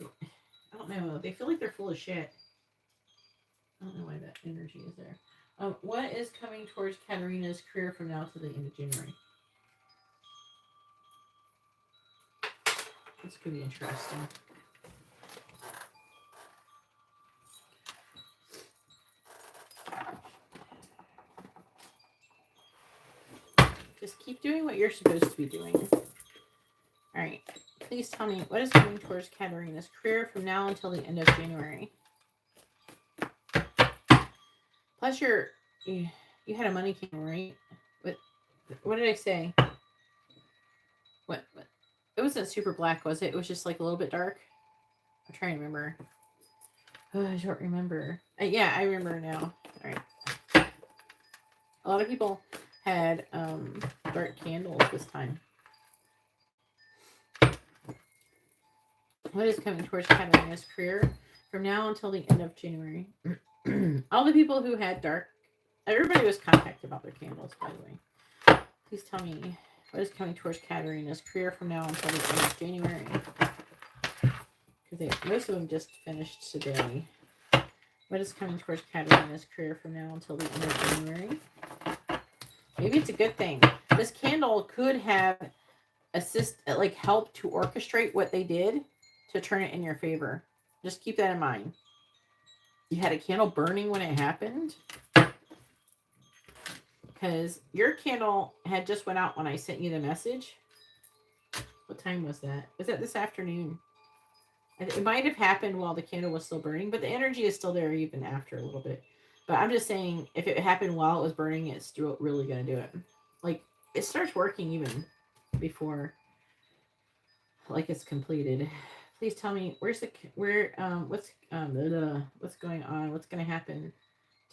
I don't know. They feel like they're full of shit. I don't know why that energy is there. What is coming towards Katarina's career from now to the end of January? This could be interesting. Just keep doing what you're supposed to be doing. All right. Please tell me what is coming towards Katarina's career from now until the end of January. Plus, you had a money candle, right? what did I say? What? It wasn't super black, was it? It was just like a little bit dark. I'm trying to remember. Oh, I don't remember. Yeah, I remember now. All right. A lot of people had dark candles this time. What is coming towards Katarina's career from now until the end of January? All the people who had dark, everybody was contacted about their candles, by the way. Please tell me what is coming towards Katarina's career from now until the end of January. Because most of them just finished today. What is coming towards Katarina's career from now until the end of January? Maybe it's a good thing. This candle could have helped to orchestrate what they did to turn it in your favor. Just keep that in mind. You had a candle burning when it happened. Because your candle had just went out when I sent you the message. What time was that? Was that this afternoon? It might have happened while the candle was still burning, but the energy is still there even after a little bit. But I'm just saying, if it happened while it was burning, it's still really going to do it. Like, it starts working even before, like, it's completed. Please tell me what's going on? What's going to happen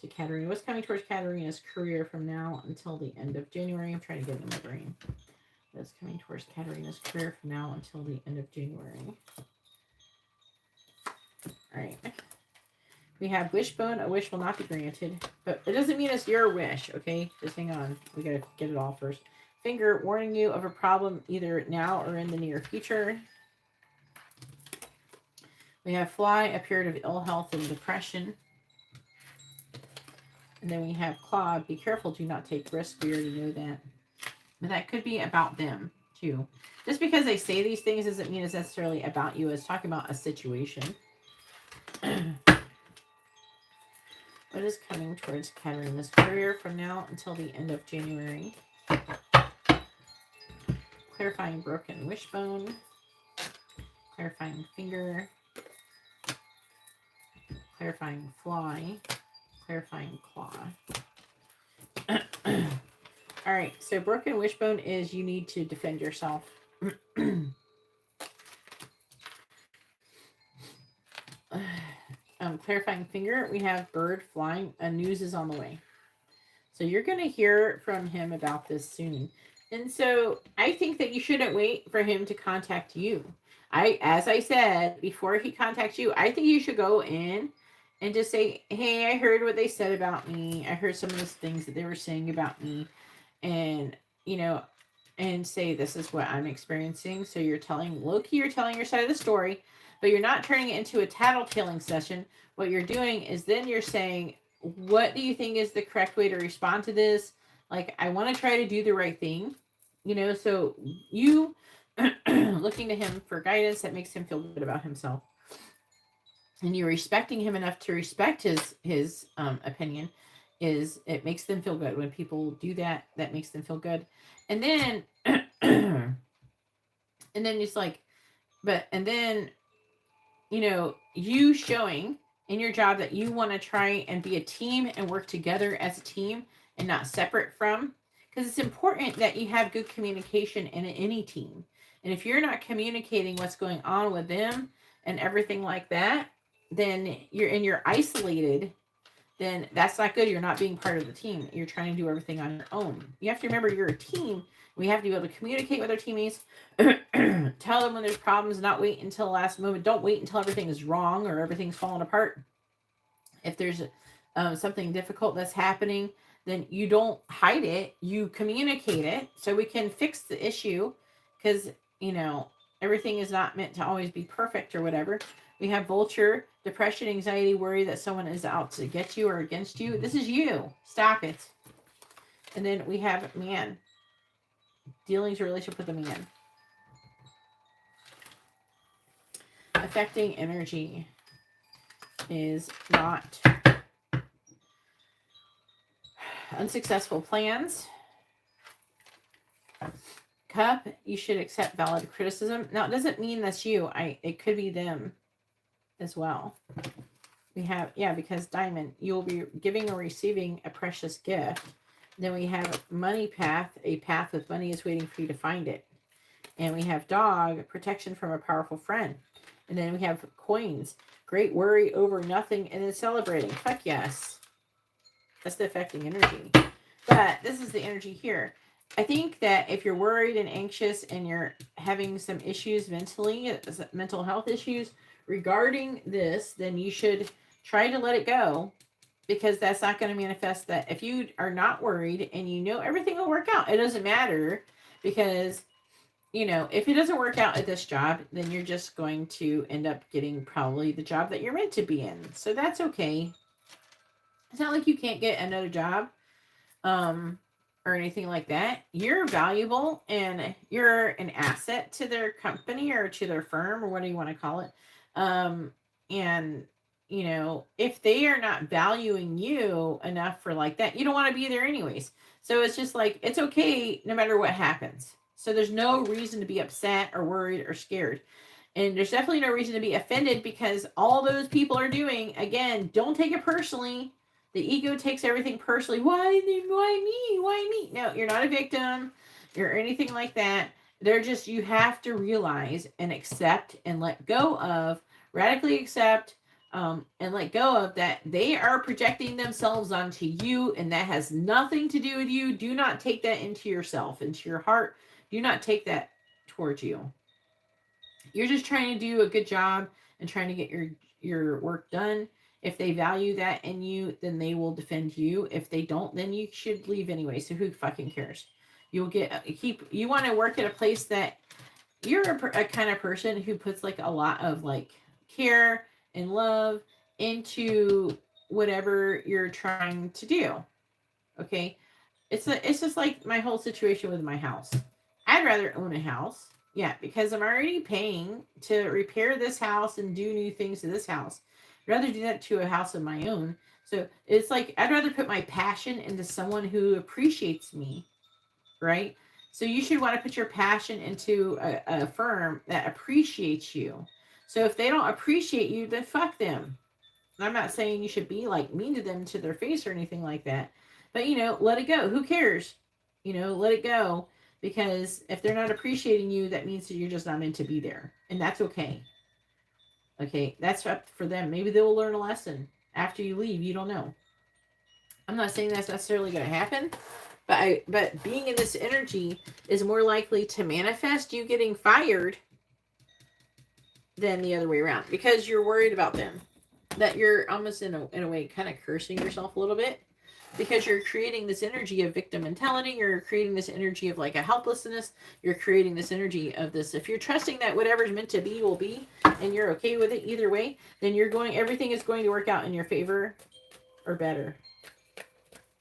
to Katarina? What's coming towards Katarina's career from now until the end of January? I'm trying to get it in my brain. What's coming towards Katarina's career from now until the end of January? All right. We have wishbone. A wish will not be granted, but it doesn't mean it's your wish. Okay, just hang on. We gotta get it all first. Finger warning you of a problem either now or in the near future. We have fly, a period of ill health and depression. And then we have claw, be careful, do not take risks. We already know that. But that could be about them, too. Just because they say these things doesn't mean it's necessarily about you. It's talking about a situation. What is coming towards Katarina's career from now until the end of January? Clarifying broken wishbone. Clarifying finger. Clarifying fly. Clarifying claw. All right, so broken wishbone is you need to defend yourself. Clarifying finger, we have bird flying. News is on the way. So you're going to hear from him about this soon. And so I think that you shouldn't wait for him to contact you. As I said, before he contacts you, I think you should go in and just say, hey, I heard what they said about me. I heard some of those things that they were saying about me. And, you know, and say, this is what I'm experiencing. So you're telling, low-key, you're telling your side of the story, but you're not turning it into a tattletaling session. What you're doing is then you're saying, what do you think is the correct way to respond to this? Like, I want to try to do the right thing, you know, so you looking to him for guidance that makes him feel good about himself. And you're respecting him enough to respect his opinion. It makes them feel good when people do that. That makes them feel good. And then, and then it's like, and then, you know, you showing in your job that you want to try and be a team and work together as a team and not separate from, because it's important that you have good communication in any team. And if you're not communicating what's going on with them and everything like that, then you're isolated, then that's not good. You're not being part of the team. You're trying to do everything on your own. You have to remember you're a team. We have to be able to communicate with our teammates, tell them when there's problems, not wait until the last moment. Don't wait until everything is wrong or everything's falling apart. If there's something difficult that's happening, then you don't hide it. You communicate it so we can fix the issue, because, you know, everything is not meant to always be perfect or whatever. We have vulture, depression, anxiety, worry that someone is out to get you or against you. This is you. Stop it. And then we have man. Dealings or relationship with a man. Affecting energy is not unsuccessful plans. Cup, you should accept valid criticism. Now, it doesn't mean that's you. It could be them as well. We have, yeah, because diamond, you will be giving or receiving a precious gift. Then we have money path. A path with money is waiting for you to find it. And we have dog, protection from a powerful friend. And then we have coins, great worry over nothing and then celebrating. Fuck yes. That's the affecting energy. But this is the energy here. I think that if you're worried and anxious and you're having some issues mentally, mental health issues regarding this, then you should try to let it go, because that's not going to manifest that. If you are not worried and you know everything will work out, it doesn't matter, because, you know, if it doesn't work out at this job, then you're just going to end up getting probably the job that you're meant to be in. So that's okay. It's not like you can't get another job. Or anything like that. You're valuable and you're an asset to their company or to their firm or what do you want to call it. And you know, if they are not valuing you enough for like that, you don't want to be there anyways. So it's just like, it's okay no matter what happens. So there's no reason to be upset or worried or scared. And there's definitely no reason to be offended, because all those people are doing, again, don't take it personally. The ego takes everything personally. Why me? Why me? No, you're not a victim or anything like that. They're just, you have to realize and accept and let go of, radically accept, and let go of that. They are projecting themselves onto you, and that has nothing to do with you. Do not take that into yourself, into your heart. Do not take that towards you. You're just trying to do a good job and trying to get your work done. If they value that in you, then they will defend you. If they don't, then you should leave anyway. So who fucking cares? You'll you want to work at a place that you're a kind of person who puts like a lot of like care and love into whatever you're trying to do. Okay. It's just like my whole situation with my house. I'd rather own a house. Yeah, because I'm already paying to repair this house and do new things to this house. I'd rather do that to a house of my own. So it's like, I'd rather put my passion into someone who appreciates me, right? So you should want to put your passion into a firm that appreciates you. So if they don't appreciate you, then fuck them. I'm not saying you should be like mean to them to their face or anything like that. But, you know, let it go. Who cares? You know, let it go. Because if they're not appreciating you, that means that you're just not meant to be there. And that's okay. Okay, that's up for them. Maybe they will learn a lesson after you leave. You don't know. I'm not saying that's necessarily going to happen, but being in this energy is more likely to manifest you getting fired than the other way around, because you're worried about them. That you're almost in a way kind of cursing yourself a little bit, because you're creating this energy of victim mentality. You're creating this energy of like a helplessness. You're creating this energy of this. If you're trusting that whatever's meant to be will be, and you're okay with it either way, then everything is going to work out in your favor or better.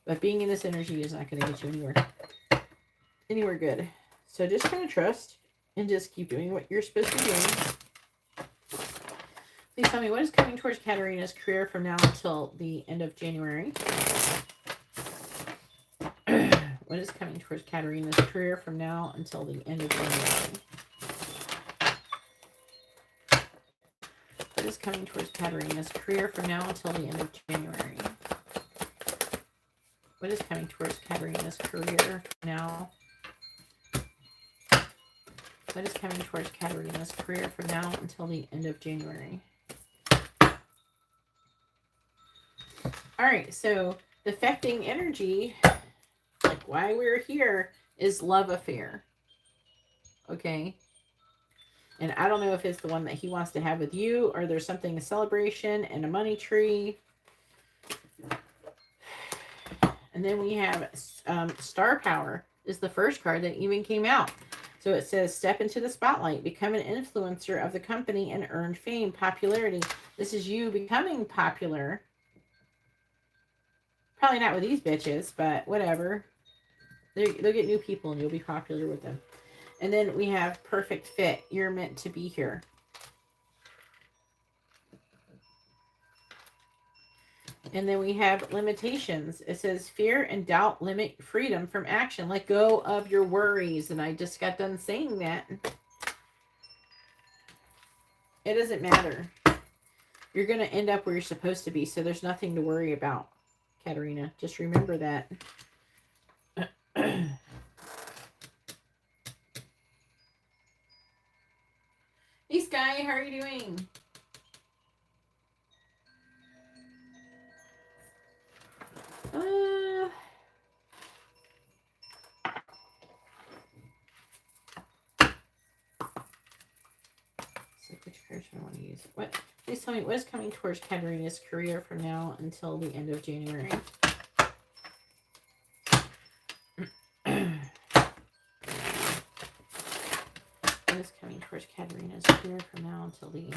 But being in this energy is not going to get you anywhere good. So just kind of trust and just keep doing what you're supposed to be doing. Please tell me, what is coming towards Katarina's career from now until the end of January? What is coming towards Katarina's career from now until the end of January? What is coming towards Katarina's career from now until the end of January? What is coming towards Katarina's career now? What is coming towards Katarina's career from now until the end of January? All right, so the affecting energy, like why we're here, is love affair. Okay. And I don't know if it's the one that he wants to have with you, or there's something, a celebration and a money tree. And then we have Star Power is the first card that even came out. So it says, step into the spotlight, become an influencer of the company and earn fame, popularity. This is you becoming popular. Probably not with these bitches, but whatever. They'll get new people and you'll be popular with them. And then we have perfect fit. You're meant to be here. And then we have limitations. It says fear and doubt limit freedom from action. Let go of your worries. And I just got done saying that. It doesn't matter. You're going to end up where you're supposed to be. So there's nothing to worry about, Katarina. Just remember that. Hey Sky, how are you doing? So which cards do I want to use? What? Please tell me what is coming towards Katarina's career from now until the end of January. What is coming towards Katarina's career from now until the end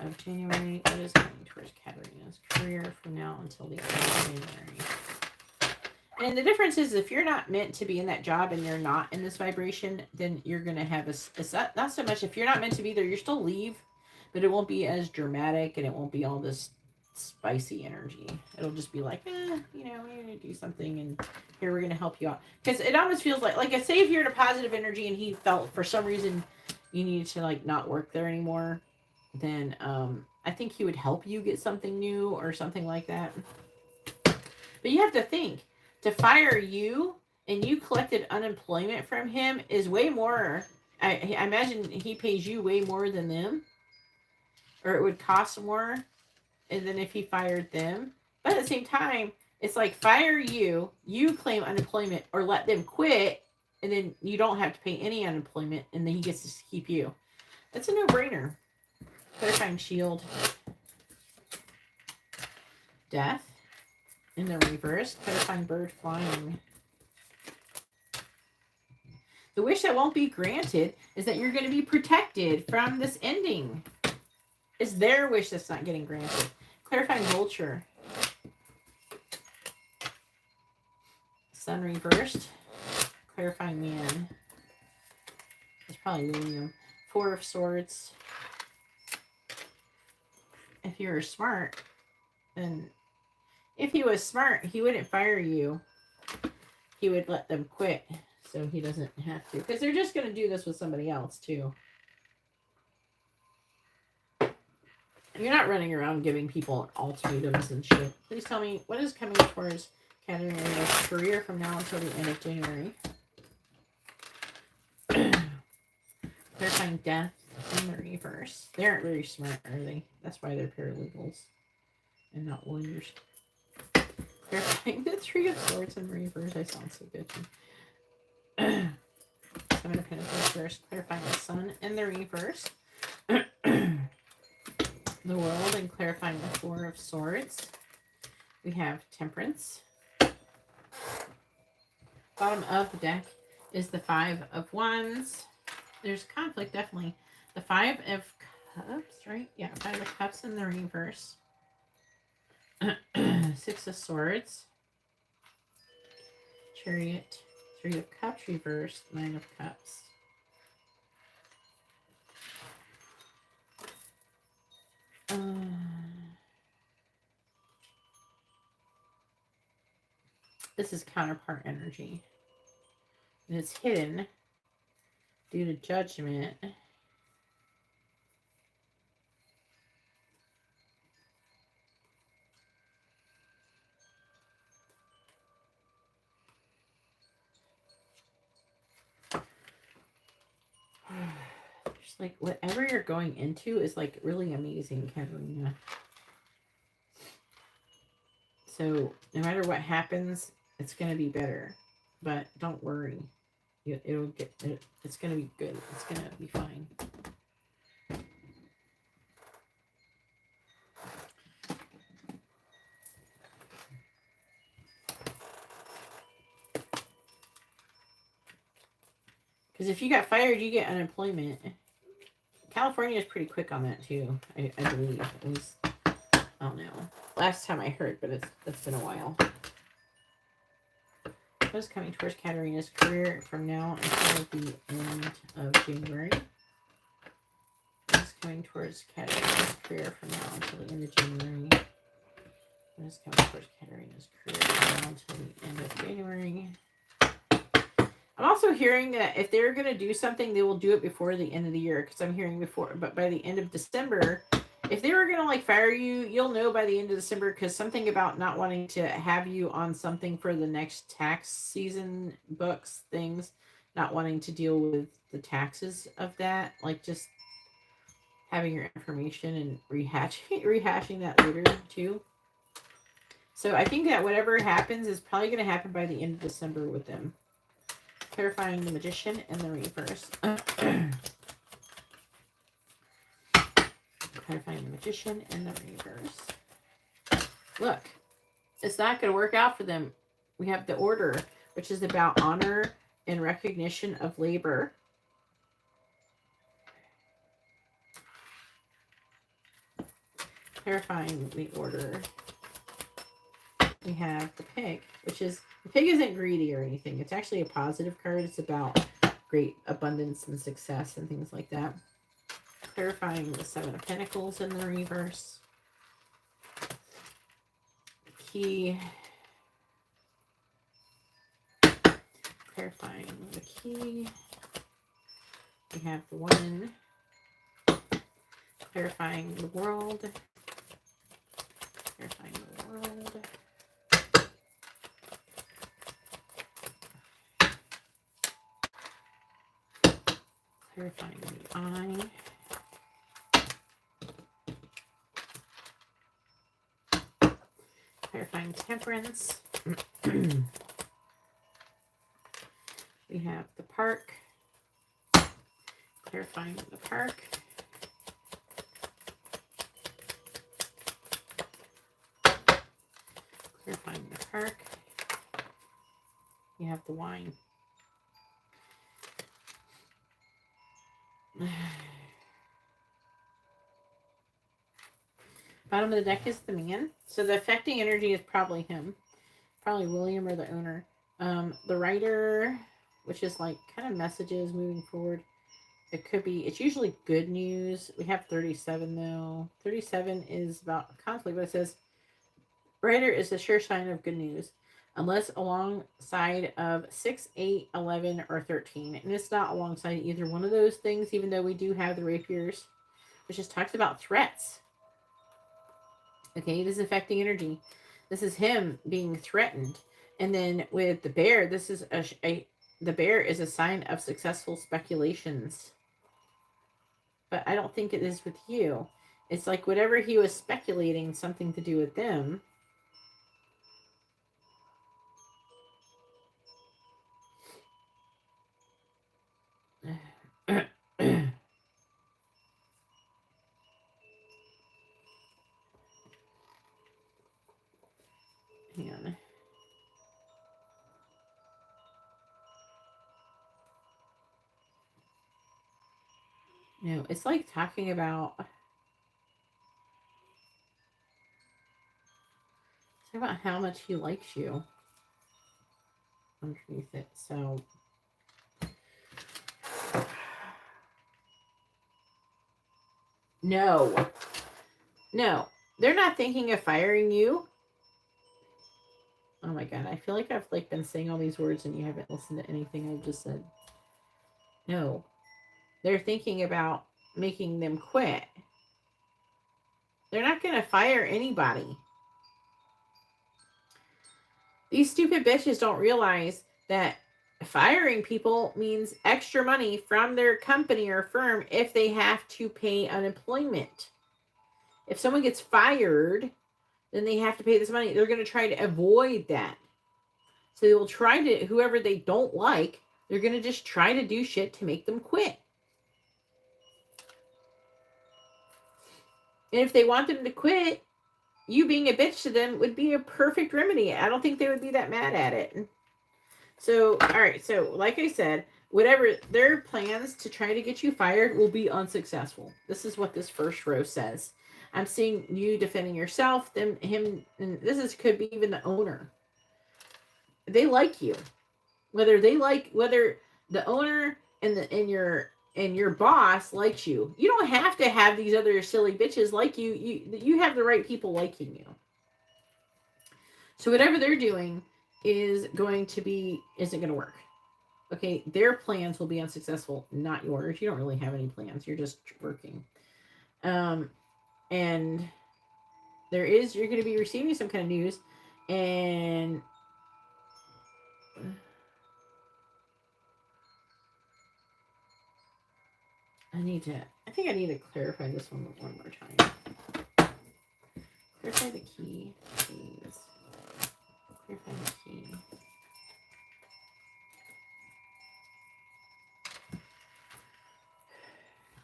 of January? What is coming towards Katarina's career from now until the end of January? And the difference is if you're not meant to be in that job and you're not in this vibration, then you're going to have not so much if you're not meant to be there, you'll still leave, but it won't be as dramatic and it won't be all this spicy energy. It'll just be like, you know, we're going to do something and here we're going to help you out. Because it almost feels like say if you're in a positive energy and he felt for some reason you needed to like not work there anymore, then I think he would help you get something new or something like that. But you have to think, to fire you and you collected unemployment from him is way more. I imagine he pays you way more than them, or it would cost more than if he fired them. But at the same time, it's like fire you, you claim unemployment, or let them quit, and then you don't have to pay any unemployment, and then he gets to keep you. That's a no-brainer. Clarifying shield. Death. In the reverse, clarifying bird flying. The wish that won't be granted is that you're going to be protected from this ending. It's their wish that's not getting granted. Clarifying vulture. Sun reversed. Clarifying man. It's probably William. Four of Swords. If you're smart, then if he was smart, he wouldn't fire you. He would let them quit so he doesn't have to. Because they're just going to do this with somebody else, too. You're not running around giving people ultimatums and shit. Please tell me, what is coming towards Katarina's career from now until the end of January? Clarifying death in the reverse. They aren't very smart, are they? That's why they're paralegals and not lawyers. Clarifying the Three of Swords in reverse. I sound so good. Seven of Pentacles first. Clarifying the Sun in the reverse. The World and clarifying the Four of Swords. We have Temperance. Bottom of the deck is the Five of Wands. There's conflict, definitely. The Five of Cups, right? Yeah, Five of Cups in the reverse. Six of Swords. Chariot. Three of Cups reversed. Nine of Cups. This is counterpart energy. And it's hidden due to judgment. Just like whatever you're going into is like really amazing, Katarina. So no matter what happens, it's going to be better. But don't worry. It's going to be good. It's going to be fine. Because if you got fired, you get unemployment. California is pretty quick on that too, I believe. At least, I don't know. Last time I heard, but it's been a while. What's coming towards Katarina's career from now until the end of January? What's coming towards Katarina's career from now until the end of January? What's coming towards Katarina's career from now until the end of January? I'm also hearing that if they're going to do something, they will do it before the end of the year. Because I'm hearing before, but by the end of December, If they were going to like fire you, you'll know by the end of December, because something about not wanting to have you on something for the next tax season books, things, not wanting to deal with the taxes of that, like just having your information and rehashing that later too. So I think that whatever happens is probably going to happen by the end of December with them. Clarifying the Magician and the Reverse. Clarifying the Magician and the Reverse. Look, it's not going to work out for them. We have the Order, which is about honor and recognition of labor. Clarifying the Order. We have the Pig, which is, the Pig isn't greedy or anything. It's actually a positive card. It's about great abundance and success and things like that. Clarifying the Seven of Pentacles in the reverse. Key. Clarifying the Key. We have the Woman. Clarifying the World. Clarifying the World. Clarifying the Eye. Clarifying Temperance. We have the Park. Clarifying the Park. Clarifying the Park. You have the Wine. Bottom of the deck is the Man. So the affecting energy is probably him. Probably William or the owner. The Writer, which is like kind of messages moving forward. It could be, it's usually good news. We have 37 though. 37 is about conflict, but it says Writer is a sure sign of good news. Unless alongside of 6, 8, 11, or 13. And it's not alongside either one of those things, even though we do have the Rapiers, which just talks about threats. Okay, this is affecting energy. This is him being threatened. And then with the Bear, this is the Bear is a sign of successful speculations. But I don't think it is with you. It's like whatever he was speculating, something to do with them. Hang on. No, it's like talking about how much he likes you underneath it. So no, they're not thinking of firing you. Oh my God, I feel like I've like been saying all these words and you haven't listened to anything I've just said. No, they're thinking about making them quit. They're not going to fire anybody. These stupid bitches don't realize that firing people means extra money from their company or firm if they have to pay unemployment. If someone gets fired, then they have to pay this money. They're going to try to avoid that. So they will try to, whoever they don't like, they're going to just try to do shit to make them quit. And if they want them to quit, you being a bitch to them would be a perfect remedy. I don't think they would be that mad at it. So, all right. So, like I said, whatever their plans to try to get you fired will be unsuccessful. This is what this first row says. I'm seeing you defending yourself, them, him, and could be even the owner. They like you. Whether the owner and your boss likes you. You don't have to have these other silly bitches like you. You have the right people liking you. So whatever they're doing isn't going to work. Okay, their plans will be unsuccessful, not yours. You don't really have any plans. You're just working. And you're going to be receiving some kind of news. And I think I need to clarify this one more time. Clarify the key, please. Clarify the key.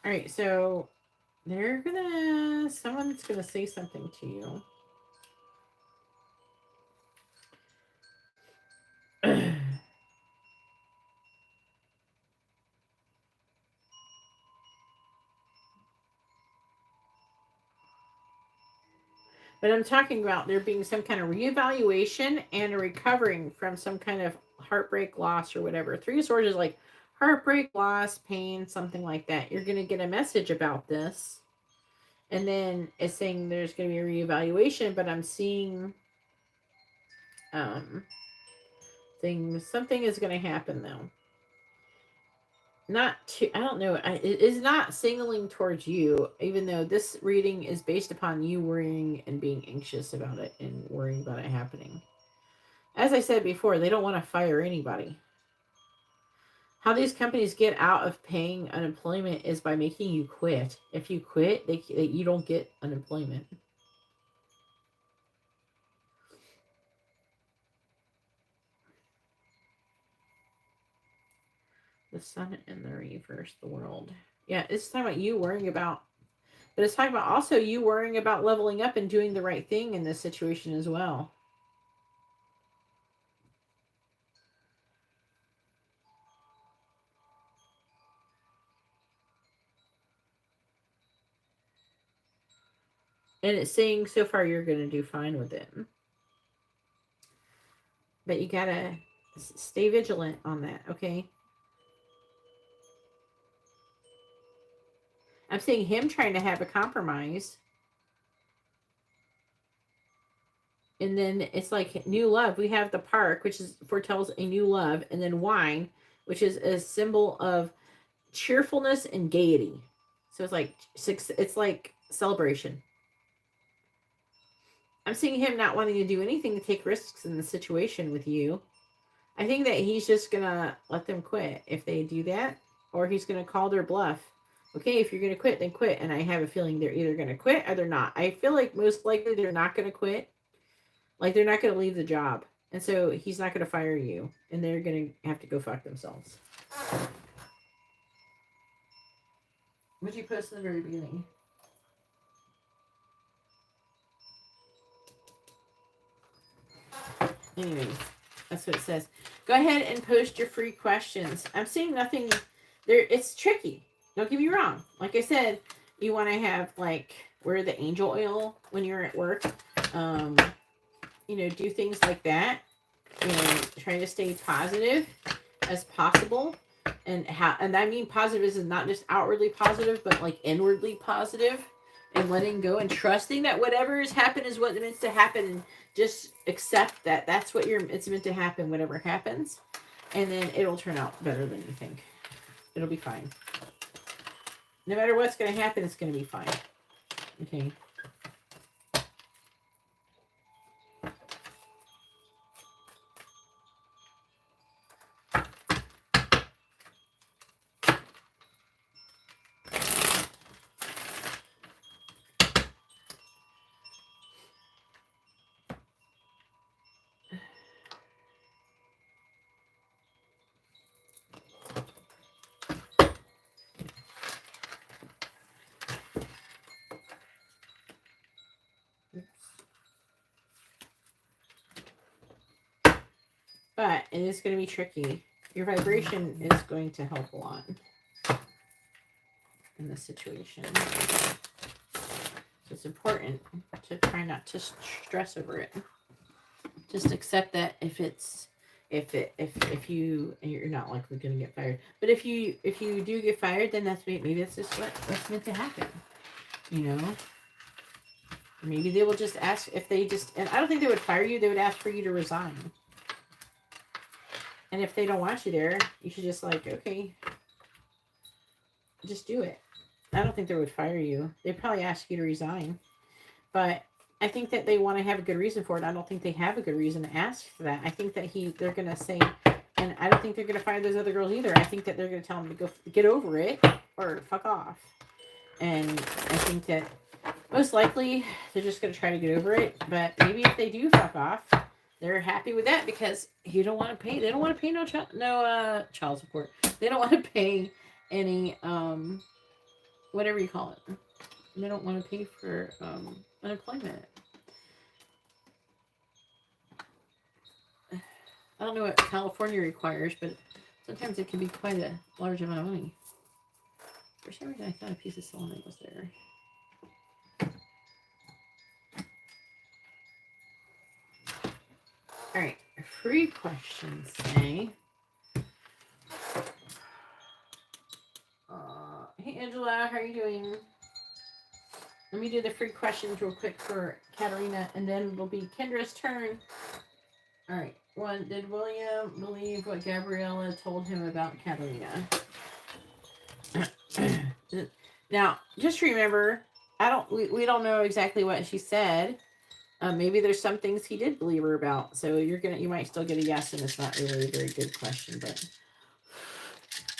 All right, so someone's gonna say something to you. But I'm talking about there being some kind of reevaluation and a recovering from some kind of heartbreak, loss, or whatever. Three of Swords is like heartbreak, loss, pain, something like that. You're going to get a message about this. And then it's saying there's going to be a reevaluation, but I'm seeing something is going to happen though. I don't know. It is not signaling towards you, even though this reading is based upon you worrying and being anxious about it and worrying about it happening. As I said before, they don't want to fire anybody. How these companies get out of paying unemployment is by making you quit. If you quit, you don't get unemployment. The sun in the reverse, the world. Yeah, it's talking about you worrying about, but it's talking about also you worrying about leveling up and doing the right thing in this situation as well. And it's saying so far you're going to do fine with it. But you got to stay vigilant on that, okay? I'm seeing him trying to have a compromise. And then it's like new love. We have the park, which foretells a new love. And then wine, which is a symbol of cheerfulness and gaiety. So it's like celebration. I'm seeing him not wanting to do anything to take risks in the situation with you. I think that he's just going to let them quit if they do that. Or he's going to call their bluff. Okay, if you're going to quit, then quit. And I have a feeling they're either going to quit or they're not. I feel like most likely they're not going to quit. Like they're not going to leave the job. And so he's not going to fire you. And they're going to have to go fuck themselves. What did you post in the very beginning? Anyways, that's what it says. Go ahead and post your free questions. I'm seeing nothing there. It's tricky. Don't get me wrong. Like I said, you want to have like wear the angel oil when you're at work. Do things like that. Try to stay positive as possible. And I mean positive is not just outwardly positive, but like inwardly positive. And letting go and trusting that whatever has happened is what it meant to happen, and just accept that that's what it's meant to happen, whatever happens, and then it'll turn out better than you think. It'll be fine. No matter what's going to happen, it's going to be fine. Okay. But it is going to be tricky. Your vibration is going to help a lot in this situation. So it's important to try not to stress over it. Just accept that you're not likely going to get fired. But if you do get fired, then maybe that's just what's meant to happen. Maybe they will just ask and I don't think they would fire you. They would ask for you to resign. And if they don't want you there, you should just okay, just do it. I don't think they would fire you. They'd probably ask you to resign. But I think that they want to have a good reason for it. I don't think they have a good reason to ask for that. I think that they're going to say, and I don't think they're going to fire those other girls either. I think that they're going to tell them to go get over it or fuck off. And I think that most likely they're just going to try to get over it. But maybe if they do fuck off, they're happy with that because you don't want to pay. They don't want to pay no child support. They don't want to pay any whatever you call it. They don't want to pay for unemployment. I don't know what California requires, but sometimes it can be quite a large amount of money. For some reason, I thought a piece of selenite was there. All right, free questions say. Hey Angela, how are you doing? Let me do the free questions real quick for Katarina, and then it'll be Kendra's turn. All right. One, did William believe what Gabriela told him about Katarina? Now, just remember, we don't know exactly what she said. Maybe there's some things he did believe her about. So you might still get a yes, and it's not really a very good question, but.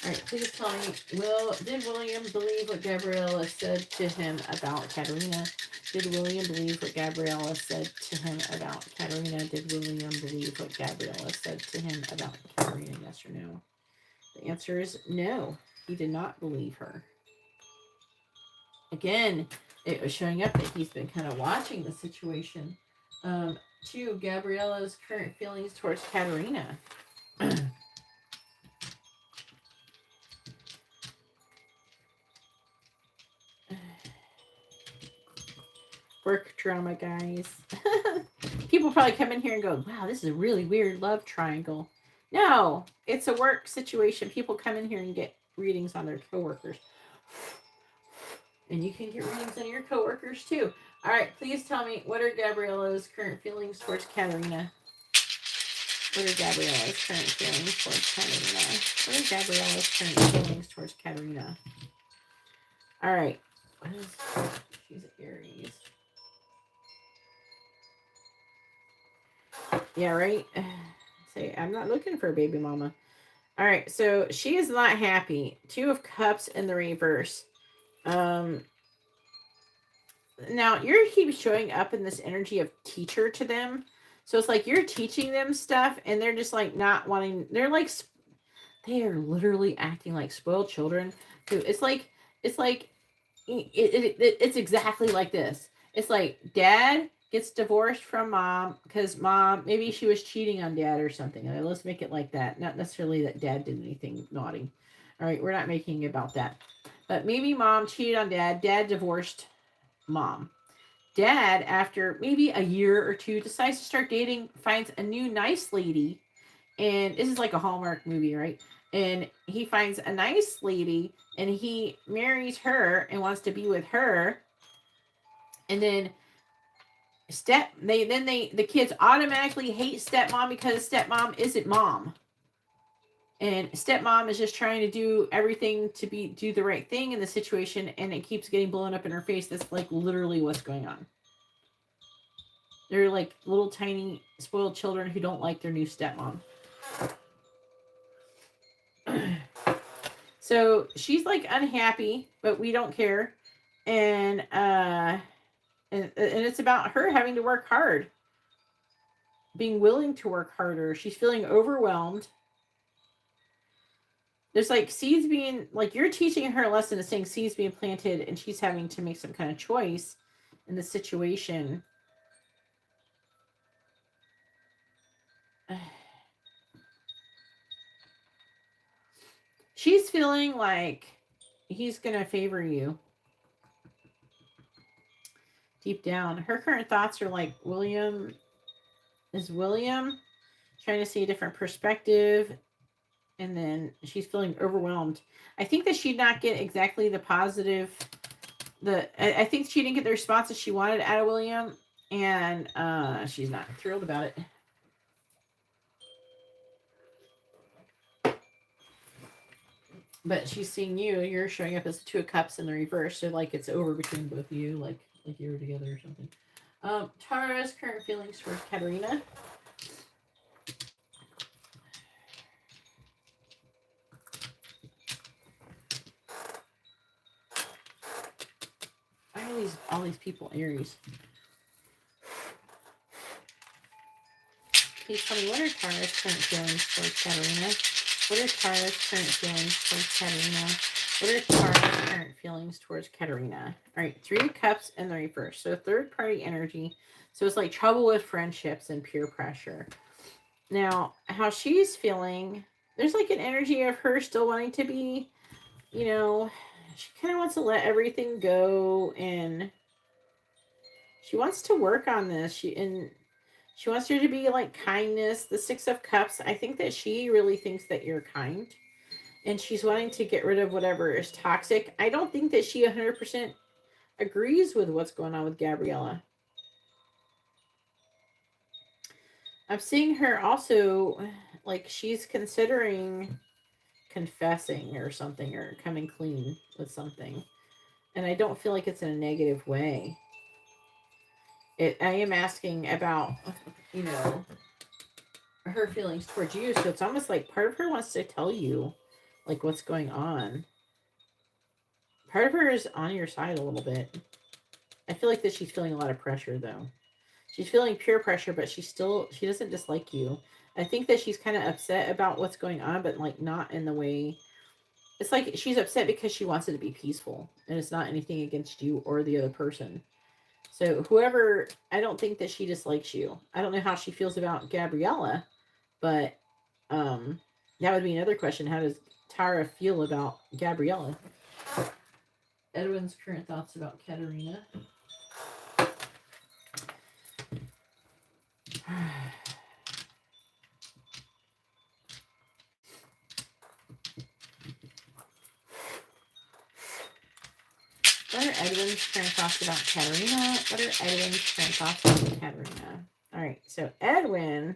All right, please tell me, did William believe what Gabriela said to him about Katarina? Did William believe what Gabriela said to him about Katarina? Did William believe what Gabriela said to him about Katarina? Yes or no? The answer is no. He did not believe her. Again, it was showing up that he's been kind of watching the situation. Two, Gabriela's current feelings towards Katarina. Work drama, guys. People probably come in here and go, wow, this is a really weird love triangle. No, it's a work situation. People come in here and get readings on their coworkers. And you can get readings on your coworkers too. All right, please tell me, what are Gabriela's current feelings towards Katarina? What are Gabriela's current feelings towards Katarina? What are Gabriela's current feelings towards Katarina? All right. She's an Aries. Yeah, right? Say, I'm not looking for a baby mama. All right, so she is not happy. 2 of Cups in the reverse. Now, you keep showing up in this energy of teacher to them. So it's like you're teaching them stuff, and they're just like not wanting. They're like, they are literally acting like spoiled children. It's like it's exactly like this. It's like dad gets divorced from mom because mom, maybe she was cheating on dad or something. Let's make it like that. Not necessarily that dad did anything naughty. All right, we're not making it about that. But maybe mom cheated on dad. Dad divorced mom. Dad, after maybe a year or 2, decides to start dating, finds a new nice lady. And this is like a Hallmark movie, right? And he finds a nice lady and he marries her and wants to be with her. And then the kids automatically hate stepmom because stepmom isn't mom. And stepmom is just trying to do everything to do the right thing in the situation, and it keeps getting blown up in her face. That's like literally what's going on. They're like little tiny spoiled children who don't like their new stepmom. So she's like unhappy, but we don't care. And it's about her having to work hard, being willing to work harder. She's feeling overwhelmed. There's like seeds being, like you're teaching her a lesson of saying seeds being planted, and she's having to make some kind of choice in the situation. She's feeling like he's going to favor you. Deep down. Her current thoughts are like, William trying to see a different perspective. And then she's feeling overwhelmed. I think that she'd not get exactly the positive. I think she didn't get the responses she wanted out of William. And she's not thrilled about it. But she's seeing you. You're showing up as the Two of Cups in the reverse. So like it's over between both of you. Like you were together or something. Tara's current feelings towards Katarina. I know all these people, Aries. Please tell me, what are Tara's current feelings towards Katarina? What are Tara's current feelings towards Katarina? What are Tara's current feelings towards Katarina? All right, Three of Cups and the reverse. So third party energy. So it's like trouble with friendships and peer pressure. Now, how she's feeling, there's like an energy of her still wanting to be, you know, she kind of wants to let everything go, and she wants to work on this. She wants there to be like kindness. The Six of Cups, I think that she really thinks that you're kind, and she's wanting to get rid of whatever is toxic. I don't think that she 100% agrees with what's going on with Gabriela. I'm seeing her also like she's considering confessing or something, or coming clean with something. And I don't feel like it's in a negative way. I am asking about, you know, her feelings towards you. So it's almost like part of her wants to tell you like what's going on. Part of her is on your side a little bit. I feel like that she's feeling a lot of pressure though. She's feeling peer pressure, but she doesn't dislike you. I think that she's kind of upset about what's going on, but like not in the way. It's like she's upset because she wants it to be peaceful, and it's not anything against you or the other person. So whoever, I don't think that she dislikes you. I don't know how she feels about Gabriela, but that would be another question. How does Tara feel about Gabriela? Edwin's current thoughts about Katarina. What are Edwin's current thoughts about Katarina? What are Edwin's current thoughts about Katarina? All right, so Edwin,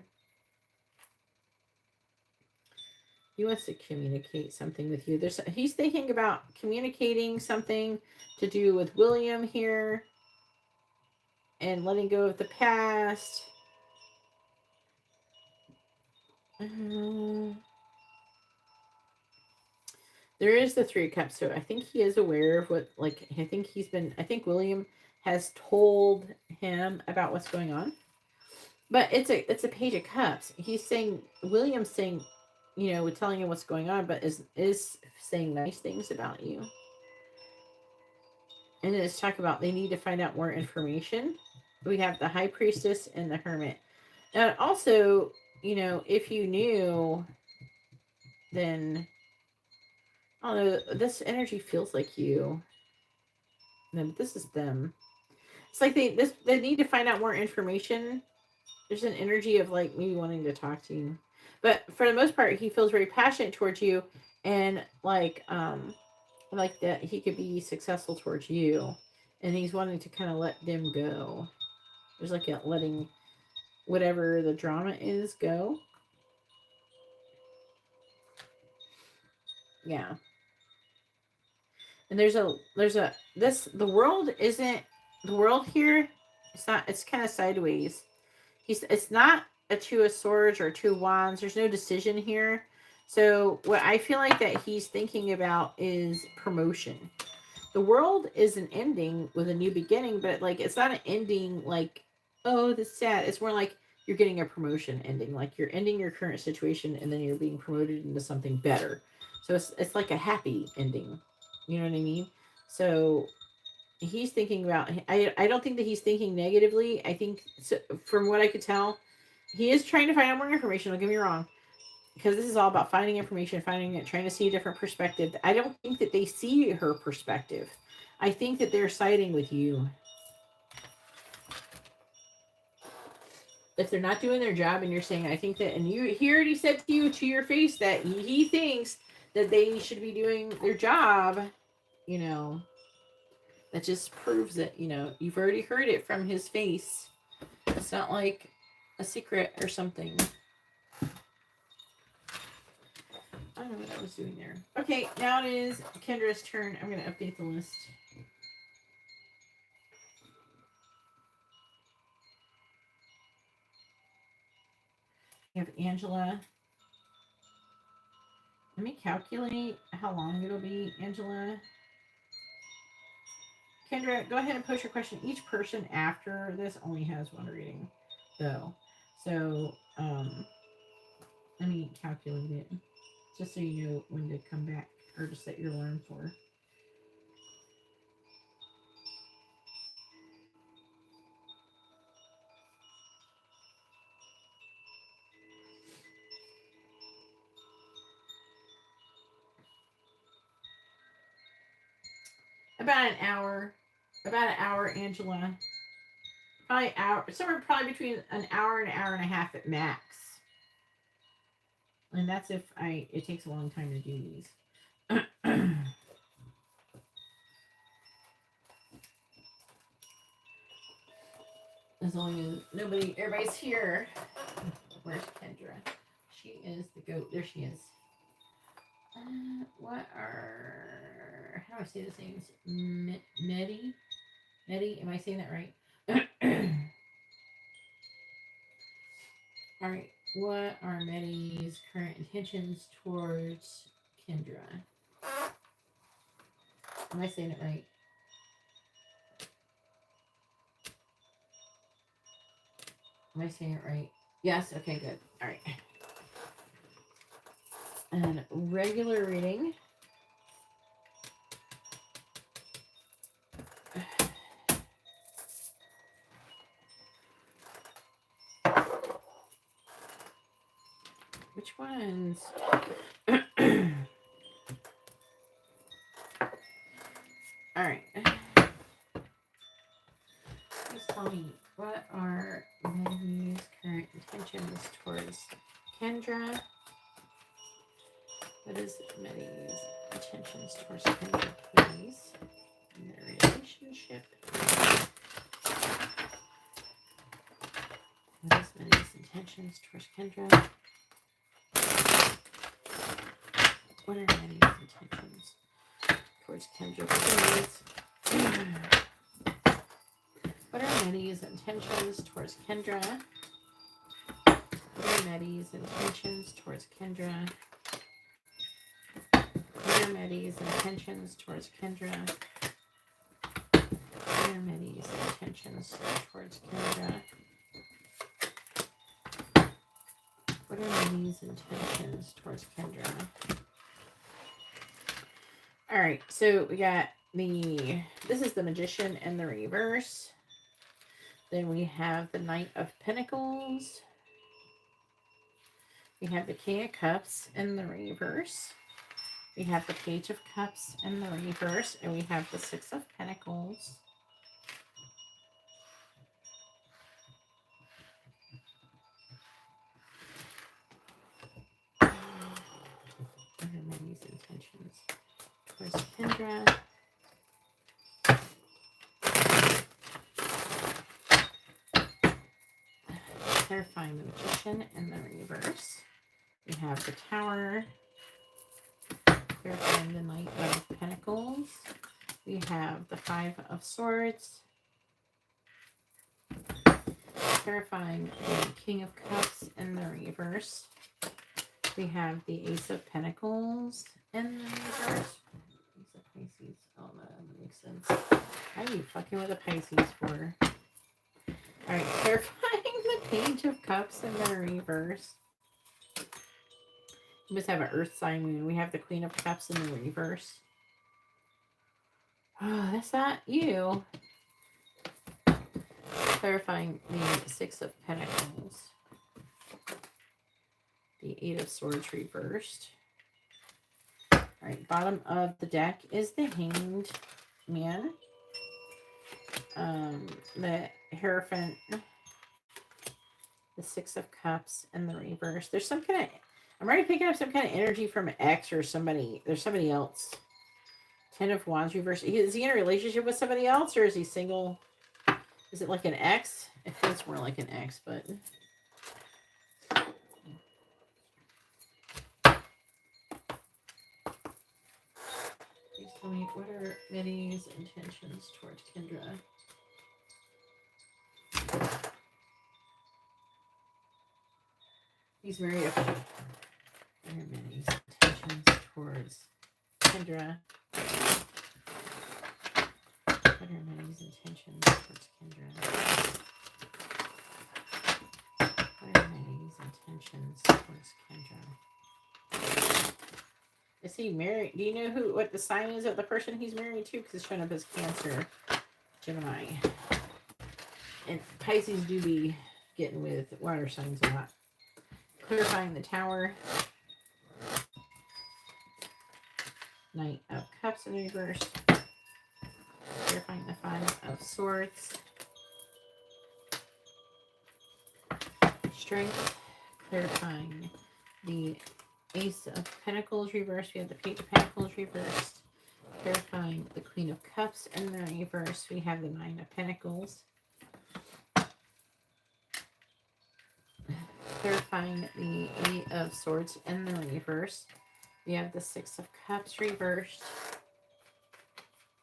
he wants to communicate something with you. He's thinking about communicating something to do with William here and letting go of the past. There is the Three of Cups, so I think he is aware of what, like, I think William has told him about what's going on. But it's a Page of Cups. William's saying, you know, telling him what's going on, but is saying nice things about you. And then it's talk about they need to find out more information. We have the High Priestess and the Hermit. And also, you know, if you knew, then I don't know, this energy feels like you. No, but this is them. It's like they need to find out more information. There's an energy of like maybe wanting to talk to you. But for the most part, he feels very passionate towards you, and like that he could be successful towards you. And he's wanting to kind of let them go. There's like a letting whatever the drama is go. Yeah. And the world here, it's kind of sideways. It's not a Two of Swords or Two of Wands. There's no decision here. So what I feel like that he's thinking about is promotion. The world is an ending with a new beginning, but like it's not an ending like, oh, this is sad. It's more like you're getting a promotion ending. Like you're ending your current situation and then you're being promoted into something better. So it's like a happy ending. You know what I mean? So he's thinking about, I don't think that he's thinking negatively. I think so, from what I could tell, he is trying to find out more information. Don't get me wrong, because this is all about finding information, finding it, trying to see a different perspective. I don't think that they see her perspective. I think that they're siding with you. If they're not doing their job and you're saying, I think that, and he already said to you to your face that he thinks that they should be doing their job, you know, that just proves it. You know, you've already heard it from his face. It's not like a secret or something. I don't know what I was doing there. Okay, now it is Kendra's turn. I'm going to update the list. We have Angela. Let me calculate how long it'll be, Angela. Kendra, go ahead and post your question. Each person after this only has one reading, though. So, let me calculate it. Just so you know when to come back, or to set your alarm for. About an hour. About an hour, Angela. Probably hour, somewhere probably between an hour and a half at max. And that's if it takes a long time to do these. As long as everybody's here. Where's Kendra? She is the goat. There she is. How do I say this name? Maddy? Maddy, am I saying that right? All right. What are Maddy's current intentions towards Kendra? Am I saying it right? Am I saying it right? Yes. Okay, good. All right. And regular reading. Which ones? All right. Please tell me, what are Maddy's current intentions towards Kendra? What is Maddy's intentions towards Kendra, please? In their relationship. What is Maddy's intentions towards Kendra? What are Maddy's intentions towards Kendra, please? What are Maddy's intentions towards Kendra? What are Maddy's intentions towards Kendra? What are Maddy's intentions towards Kendra? What are Maddy's intentions towards Kendra? What are Maddy's intentions towards Kendra? All right, so we got this is the Magician in the reverse. Then we have the Knight of Pentacles. We have the King of Cups in the reverse. We have the Page of Cups in the reverse. And we have the Six of Pentacles. What are Maddy's intentions towards Kendra? Clarifying the Magician in the reverse. We have the Tower. Clarifying the Knight of Pentacles. We have the Five of Swords. Clarifying the King of Cups in the reverse. We have the Ace of Pentacles in the reverse. Ace of Pisces. Oh, no, that makes sense. How are you fucking with a Pisces for? Alright, clarifying the Page of Cups in the reverse. You must have an Earth sign moon. We have the Queen of Cups in the reverse. Oh, that's not you. Clarifying the Six of Pentacles. The Eight of Swords reversed. Alright, bottom of the deck is the Hanged Man. The Hierophant. The Six of Cups in the reverse. There's some kind of... I'm already picking up some kind of energy from an ex or somebody. There's somebody else. Ten of Wands reverse. Is he in a relationship with somebody else, or is he single? Is it like an ex? It feels more like an ex, but... Tell me, what are Maddy's intentions towards Kendra? He's very upset. What are Maddy's intentions towards Kendra? What are Maddy's intentions towards Kendra? What are Maddy's intentions towards Kendra? Is he married? Do you know what the sign is of the person he's married to? Because it's showing up as Cancer, Gemini. And Pisces do be getting with water signs a lot. Clarifying the Tower. Knight of Cups in reverse. Clarifying the Five of Swords. Strength. Clarifying the Ace of Pentacles reversed. We have the Page of Pentacles reversed. Clarifying the Queen of Cups in the reverse. We have the Nine of Pentacles. Clarifying the Eight of Swords in the reverse. We have the Six of Cups reversed.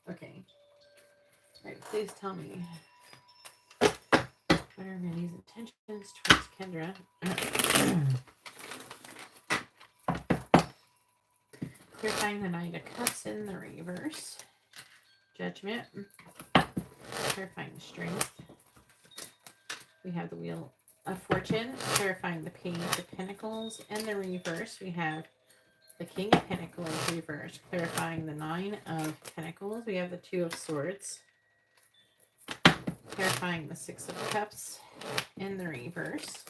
Okay. All right, please tell me. What are Maddy's intentions towards Kendra? Clarifying the Nine of Cups in the reverse. Judgment. Clarifying the Strength. We have the Wheel of Fortune. Clarifying the Page of Pentacles in the reverse. We have the King of Pentacles reverse. Clarifying the Nine of Pentacles. We have the Two of Swords. Clarifying the Six of Cups in the reverse.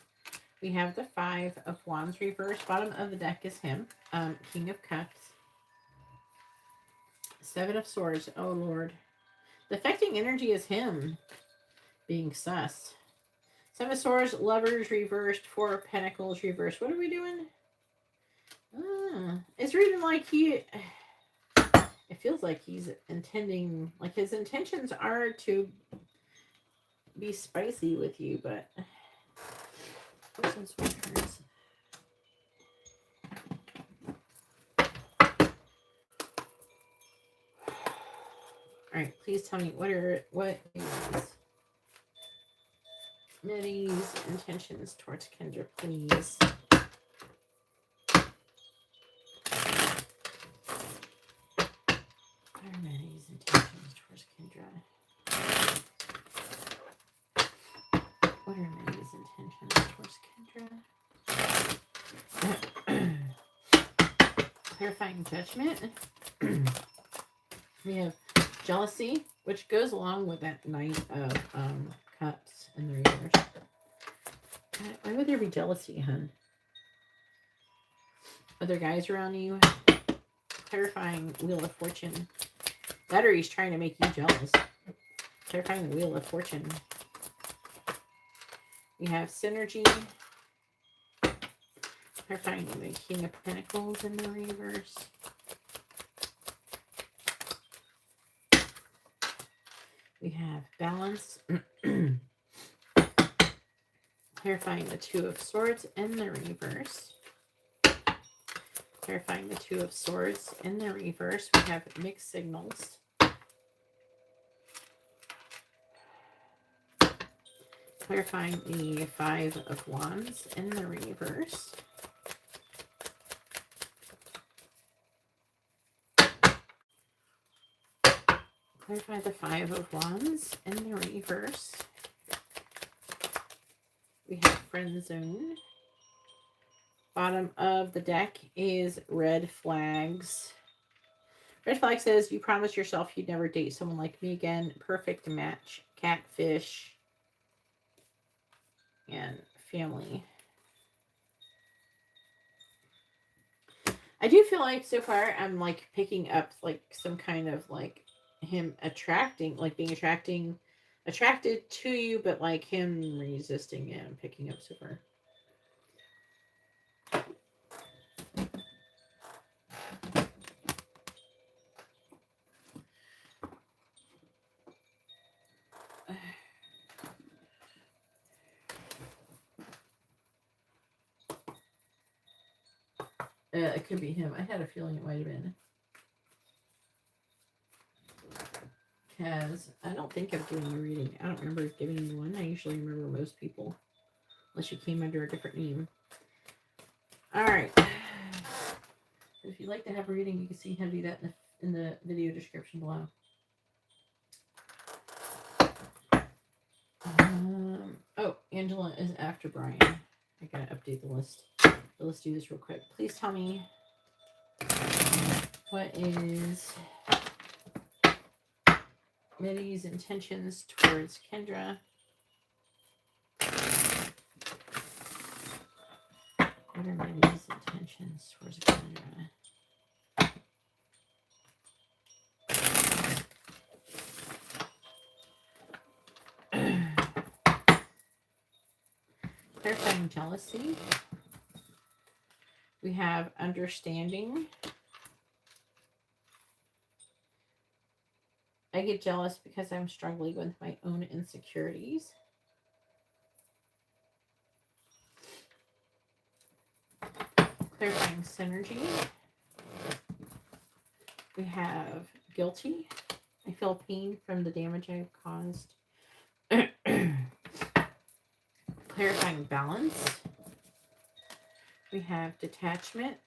We have the Five of Wands reverse. Bottom of the deck is him. King of Cups. Seven of Swords. Oh, Lord. The affecting energy is him being sus. Seven of Swords, Lovers reversed. Four of Pentacles reversed. What are we doing? It's reading like he... It feels like he's intending... Like his intentions are to be spicy with you, but... What's those returns? Alright, please tell me what is Maddy's intentions towards Kendra, please. What are Maddy's intentions towards Kendra? What are Maddy's intentions towards Kendra? Clarifying Judgment. We have Jealousy, which goes along with that Knight of Cups in the reverse. Why would there be jealousy, hun? Other guys around you? Clarifying Wheel of Fortune. That or he's trying to make you jealous. Clarifying the Wheel of Fortune. We have Synergy. Clarifying the King of Pentacles in the reverse. We have Balance. Clarifying the Two of Swords in the reverse. Clarifying the Two of Swords in the reverse. We have Mixed Signals. Clarifying the Five of Wands in the reverse. Clarify the Five of Wands in the reverse. We have Friend Zone. Bottom of the deck is Red Flags. Red Flag says, you promised yourself you'd never date someone like me again. Perfect match. Catfish. And family. I do feel like so far I'm like picking up like some kind of like him attracting, like being attracted to you, but like him resisting it. I'm picking up so far. It could be him. I had a feeling it might have been. because I don't think I've given you a reading. I don't remember giving you one. I usually remember most people, unless you came under a different name. All right. If you'd like to have a reading, you can see how to do that in the video description below. Oh, Angela is after Brian. I gotta update the list. So let's do this real quick. Please tell me what is Maddy's intentions towards Kendra. What are Maddy's intentions towards Kendra? Clarifying jealousy. We have understanding. I get jealous because I'm struggling with my own insecurities. Clarifying synergy. We have guilty. I feel pain from the damage I've caused. Clarifying balance. We have detachment.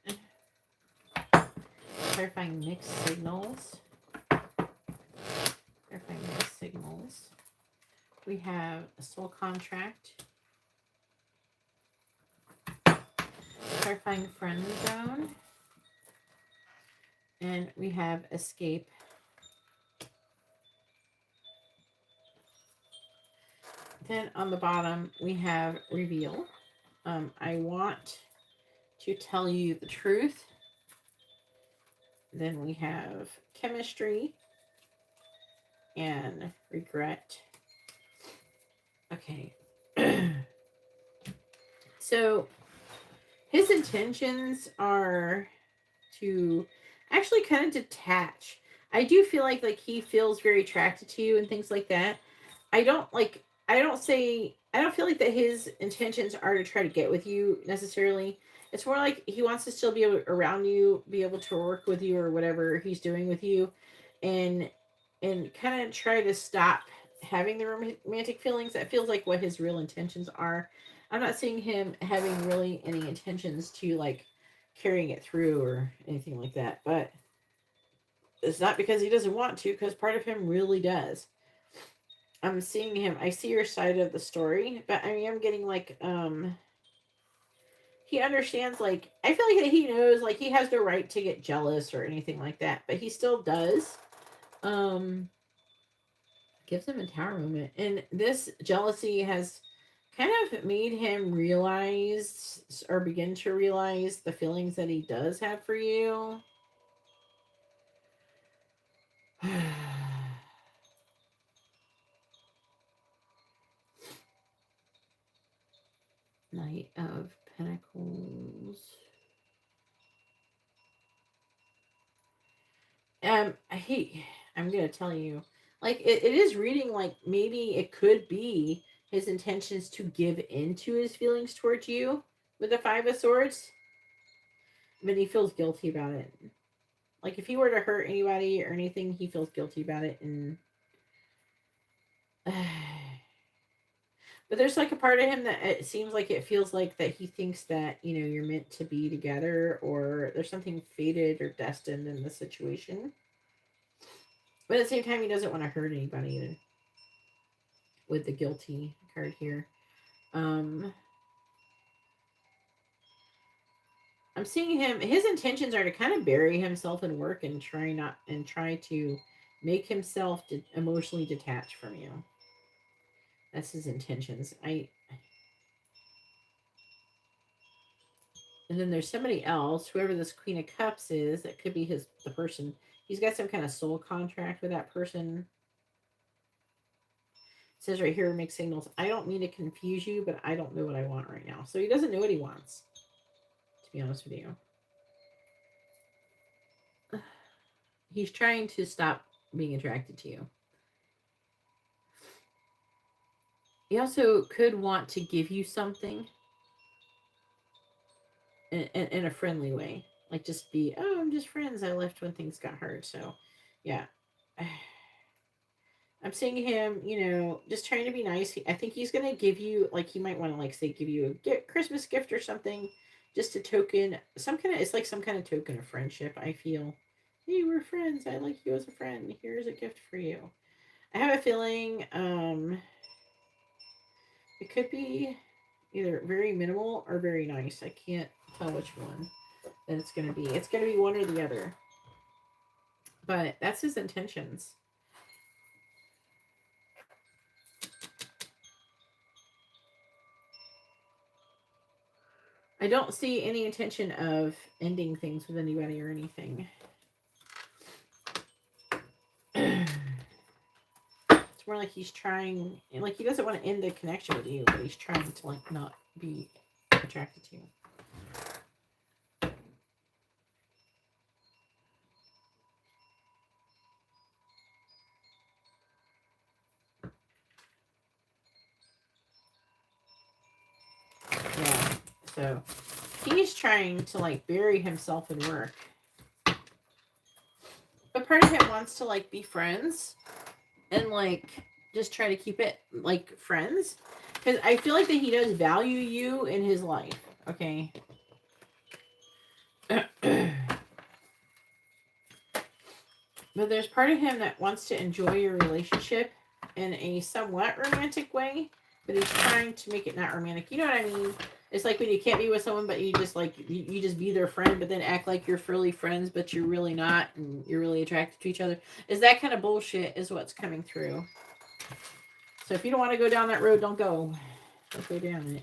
Clarifying mixed signals. Clarifying mixed signals. We have a soul contract. Clarifying friend zone. And we have escape. Then on the bottom, we have reveal. I want to tell you the truth. Then we have chemistry and regret. Okay. So his intentions are to actually kind of detach. I do feel like he feels very attracted to you and things like that. I don't feel like that his intentions are to try to get with you necessarily. It's more like he wants to still be around you, be able to work with you or whatever he's doing with you, and kind of try to stop having the romantic feelings. That feels like what his real intentions are. I'm not seeing him having really any intentions to like carrying it through or anything like that, but it's not because he doesn't want to, because part of him really does. I'm seeing him. I see your side of the story, but I am getting like, he understands, like, I feel like that he knows, like, he has the right to get jealous or anything like that, but he still does. Gives him a tower moment. And this jealousy has kind of made him realize or begin to realize the feelings that he does have for you. Knight of Pentacles. I'm gonna tell you, like, it is reading like maybe it could be his intentions to give into his feelings towards you with the Five of Swords, but he feels guilty about it. Like, if he were to hurt anybody or anything, he feels guilty about it. And but there's like a part of him that it seems like it feels like that he thinks that, you know, you're meant to be together, or there's something fated or destined in the situation. But at the same time, he doesn't want to hurt anybody either. With the guilty card here. I'm seeing him, his intentions are to kind of bury himself in work and try to make himself emotionally detached from you. That's his intentions. And then there's somebody else, whoever this Queen of Cups is, that could be the person. He's got some kind of soul contract with that person. It says right here, make signals. I don't mean to confuse you, but I don't know what I want right now. So he doesn't know what he wants, to be honest with you. He's trying to stop being attracted to you. He also could want to give you something in a friendly way. Like, just be, oh, I'm just friends. I left when things got hard. So, yeah. I'm seeing him, you know, just trying to be nice. I think he's gonna give you, like, he might want to, like, say, give you a Christmas gift or something, just a token, some kind of, it's like some kind of token of friendship. I feel, hey, we're friends. I like you as a friend. Here's a gift for you. I have a feeling, it could be either very minimal or very nice. I can't tell which one that it's gonna be. It's gonna be one or the other. But that's his intentions. I don't see any intention of ending things with anybody or anything. It's more like he's trying, like he doesn't want to end the connection with you, but he's trying to, like, not be attracted to you. Yeah, so he's trying to, like, bury himself in work. But part of him wants to, like, be friends and, like, just try to keep it, like, friends. Because I feel like that he does value you in his life, okay? But there's part of him that wants to enjoy your relationship in a somewhat romantic way, but he's trying to make it not romantic. You know what I mean? It's like when you can't be with someone, but you just, like, you just be their friend, but then act like you're really friends, but you're really not, and you're really attracted to each other. Is that kind of bullshit is what's coming through. So if you don't want to go down that road, don't go. Don't go down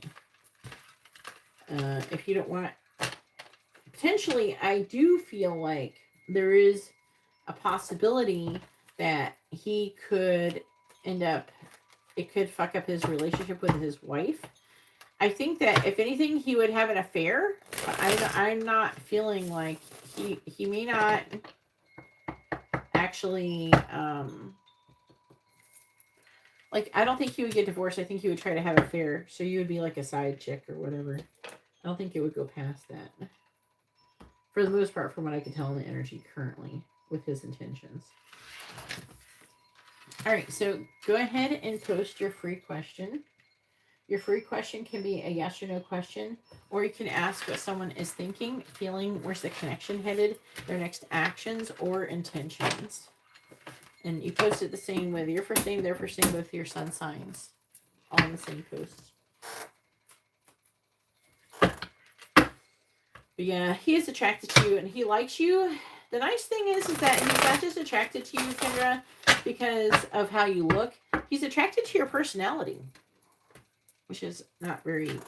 it. If you don't want, potentially, I do feel like there is a possibility that he could end up, it could fuck up his relationship with his wife. I think that if anything, he would have an affair. I'm not feeling like he may not actually, like, I don't think he would get divorced. I think he would try to have an affair. So you would be like a side chick or whatever. I don't think it would go past that. For the most part, from what I can tell in the energy currently with his intentions. All right, so go ahead and post your free question. Your free question can be a yes or no question, or you can ask what someone is thinking, feeling, where's the connection headed, their next actions or intentions. And you post it the same with your first name, their first name, both your sun signs, all in the same post. But yeah, he is attracted to you and he likes you. The nice thing is that he's not just attracted to you, Kendra, because of how you look. He's attracted to your personality, which is not very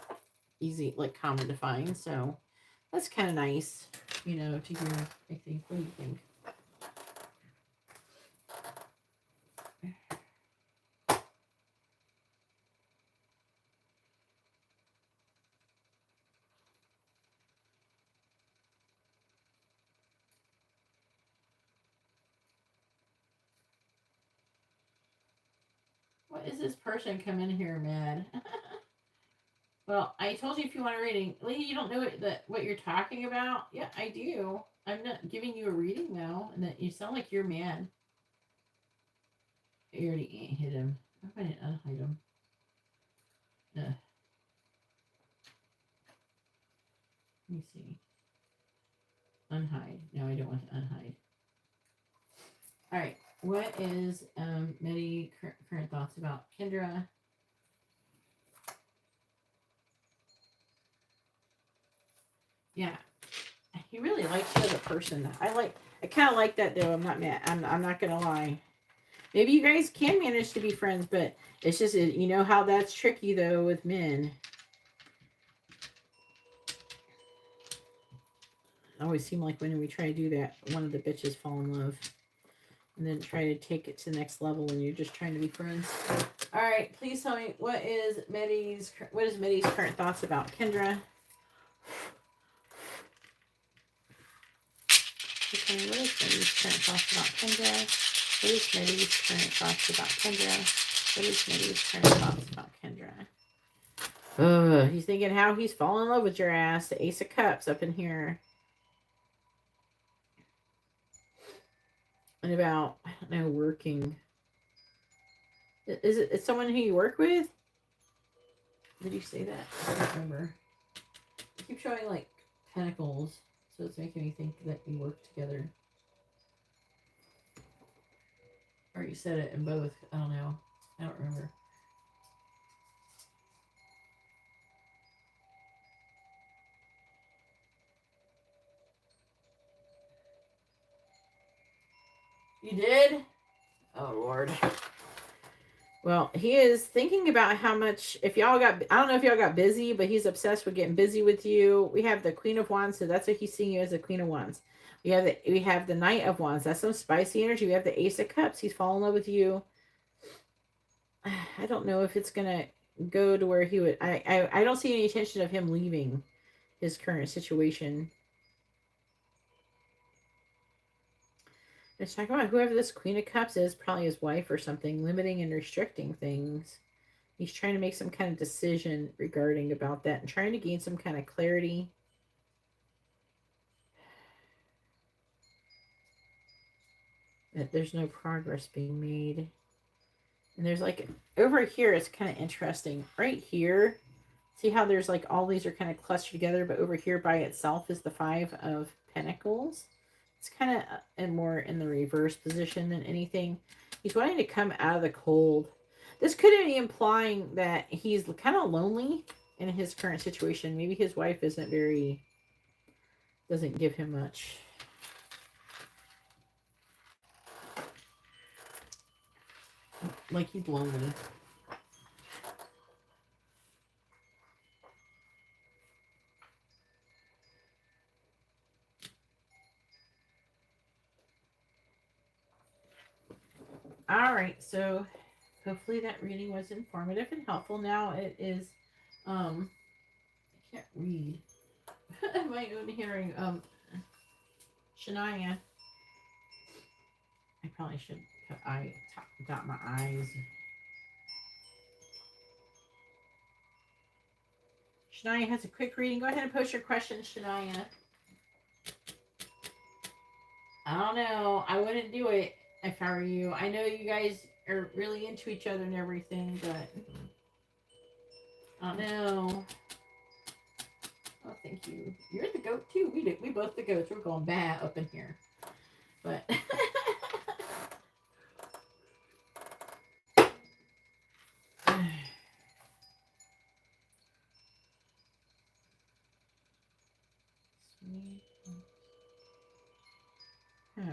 easy, like, common to find. So that's kind of nice, you know, to hear, I think. What do you think? What is this person come in here mad? Well, I told you if you want a reading. Lee, you don't know what you're talking about? Yeah, I do. I'm not giving you a reading now, and that you sound like you're mad. You already hit him. I didn't unhide him. Let me see. Unhide. No, I don't want to unhide. All right. What is Maddy current thoughts about Kendra? Yeah, he really likes you as a person. I kind of like that though. I'm not mad. I'm not gonna lie. Maybe you guys can manage to be friends, but it's just, you know how that's tricky though with men. It always seem like when we try to do that, one of the bitches fall in love, and then try to take it to the next level when you're just trying to be friends. All right, please tell me what is Maddy's current thoughts about Kendra? Okay, what is Maddy's current thoughts about Kendra? What is Maddy's current thoughts about Kendra? What is Maddy's current thoughts about Kendra? He's thinking how he's fallen in love with your ass. The Ace of Cups up in here. And about, I don't know, working. Is it someone who you work with? Did you say that? I don't remember. You keep showing like pentacles, so it's making me think that you work together. Or you said it in both. I don't know. I don't remember. You did? Oh, Lord. Well, he is thinking about how much, if y'all got, I don't know if y'all got busy, but he's obsessed with getting busy with you. We have the Queen of Wands, so that's what he's seeing you as the Queen of Wands. We have the Knight of Wands. That's some spicy energy. We have the Ace of Cups. He's fallen in love with you. I don't know if it's gonna go to where he would. I don't see any intention of him leaving his current situation. Let's talk about whoever this Queen of Cups is, probably his wife or something, limiting and restricting things. He's trying to make some kind of decision regarding about that and trying to gain some kind of clarity. That there's no progress being made. And there's like, over here, it's kind of interesting. Right here, see how there's like all these are kind of clustered together, but over here by itself is the Five of Pentacles. It's kind of more in the reverse position than anything. He's wanting to come out of the cold. This could be implying that he's kind of lonely in his current situation. Maybe his wife doesn't give him much. Like he's lonely. All right, so hopefully that reading was informative and helpful. Now it is, I can't read my own hearing. Shania. I probably should dot my I's. Shania has a quick reading. Go ahead and post your questions, Shania. I don't know. I wouldn't do it if I were you. I know you guys are really into each other and everything, but I don't know. Oh, thank you. You're the goat too. We both the goats. We're going bad up in here. But huh.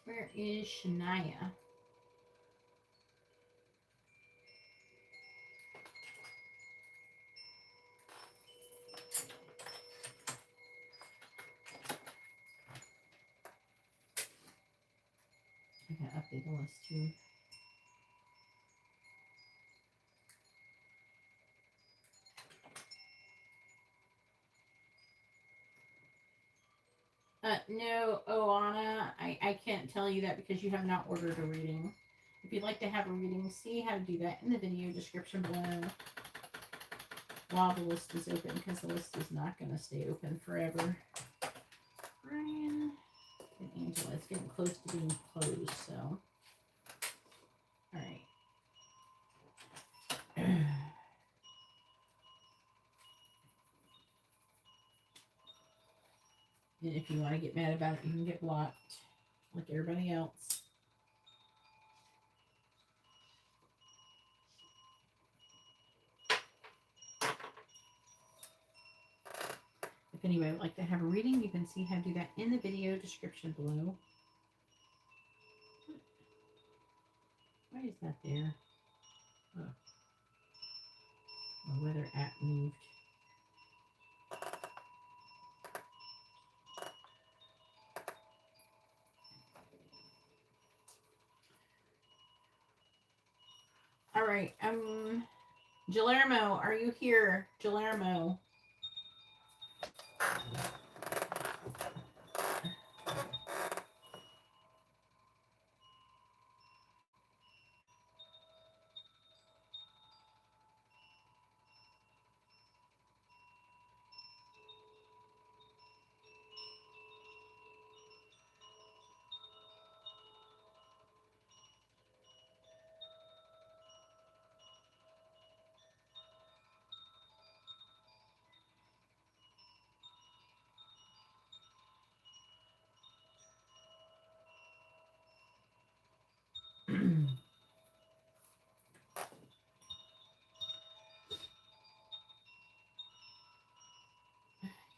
Where is Shania? I gotta update the list too. No, Oana, I can't tell you that because you have not ordered a reading. If you'd like to have a reading, see how to do that in the video description below while the list is open, because the list is not going to stay open forever. Brian and Angela, it's getting close to being closed, so. Alright. And if you want to get mad about it, you can get blocked like everybody else. If anybody would like to have a reading, you can see how to do that in the video description below. Why is that there? Oh. My weather app moved. All right. Gilermo, are you here? Gilermo.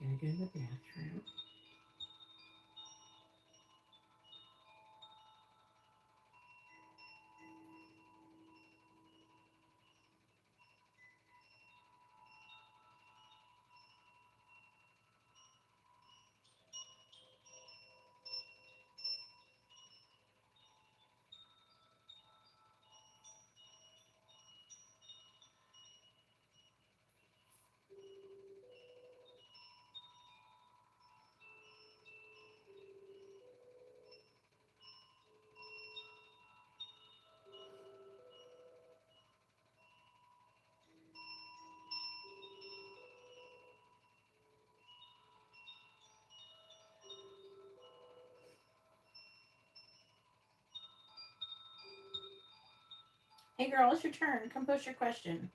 Gotta go to the bathroom. Hey girl, it's your turn. Come post your question.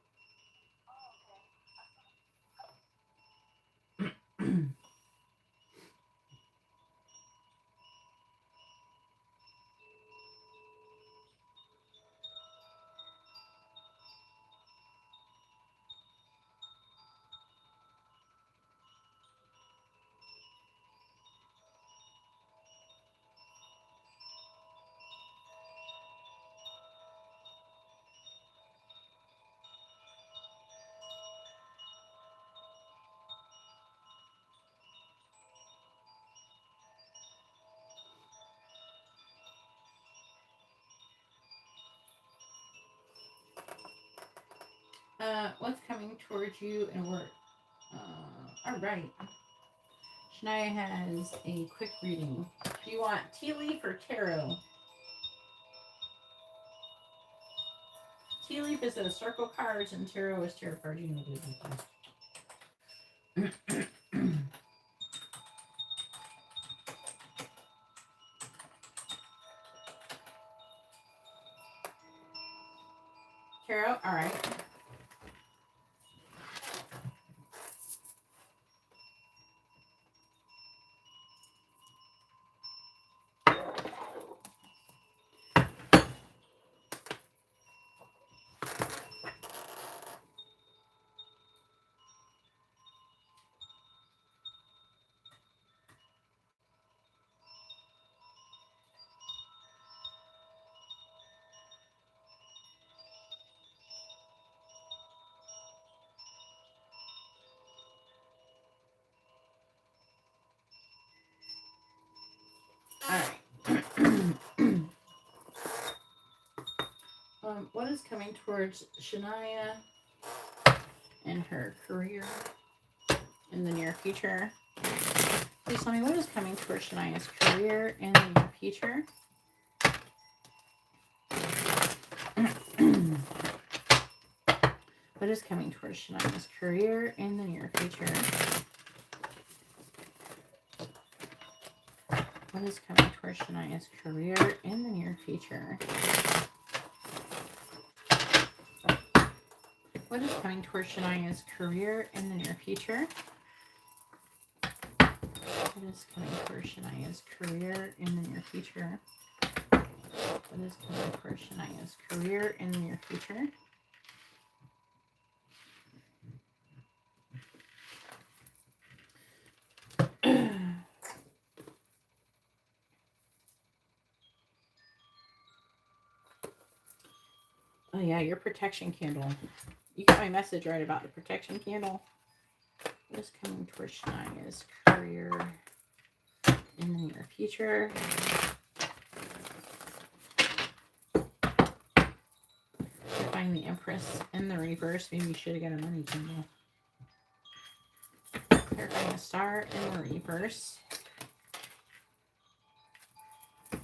What's coming towards you and work? All right. Shania has a quick reading. Do you want tea leaf or tarot? Tea leaf is a circle cards and tarot is tarot cards. You know this. Tarot, all right. All right. What is coming towards Shania and her career in the near future? Please tell me what is coming towards Shania's career in the near future. What is coming towards Shania's career in the near future? What is coming towards Shania's career in the near future? What is coming towards Shania's career in the near future? What is coming towards Shania's career in the near future? What is coming towards Shania's career in the near future? Oh yeah, your protection candle. You got my message right about the protection candle. What is coming towards Shania's career in the near future? Clarifying the Empress in the reverse. Maybe you should have got a money candle. Clarifying the Star in the reverse.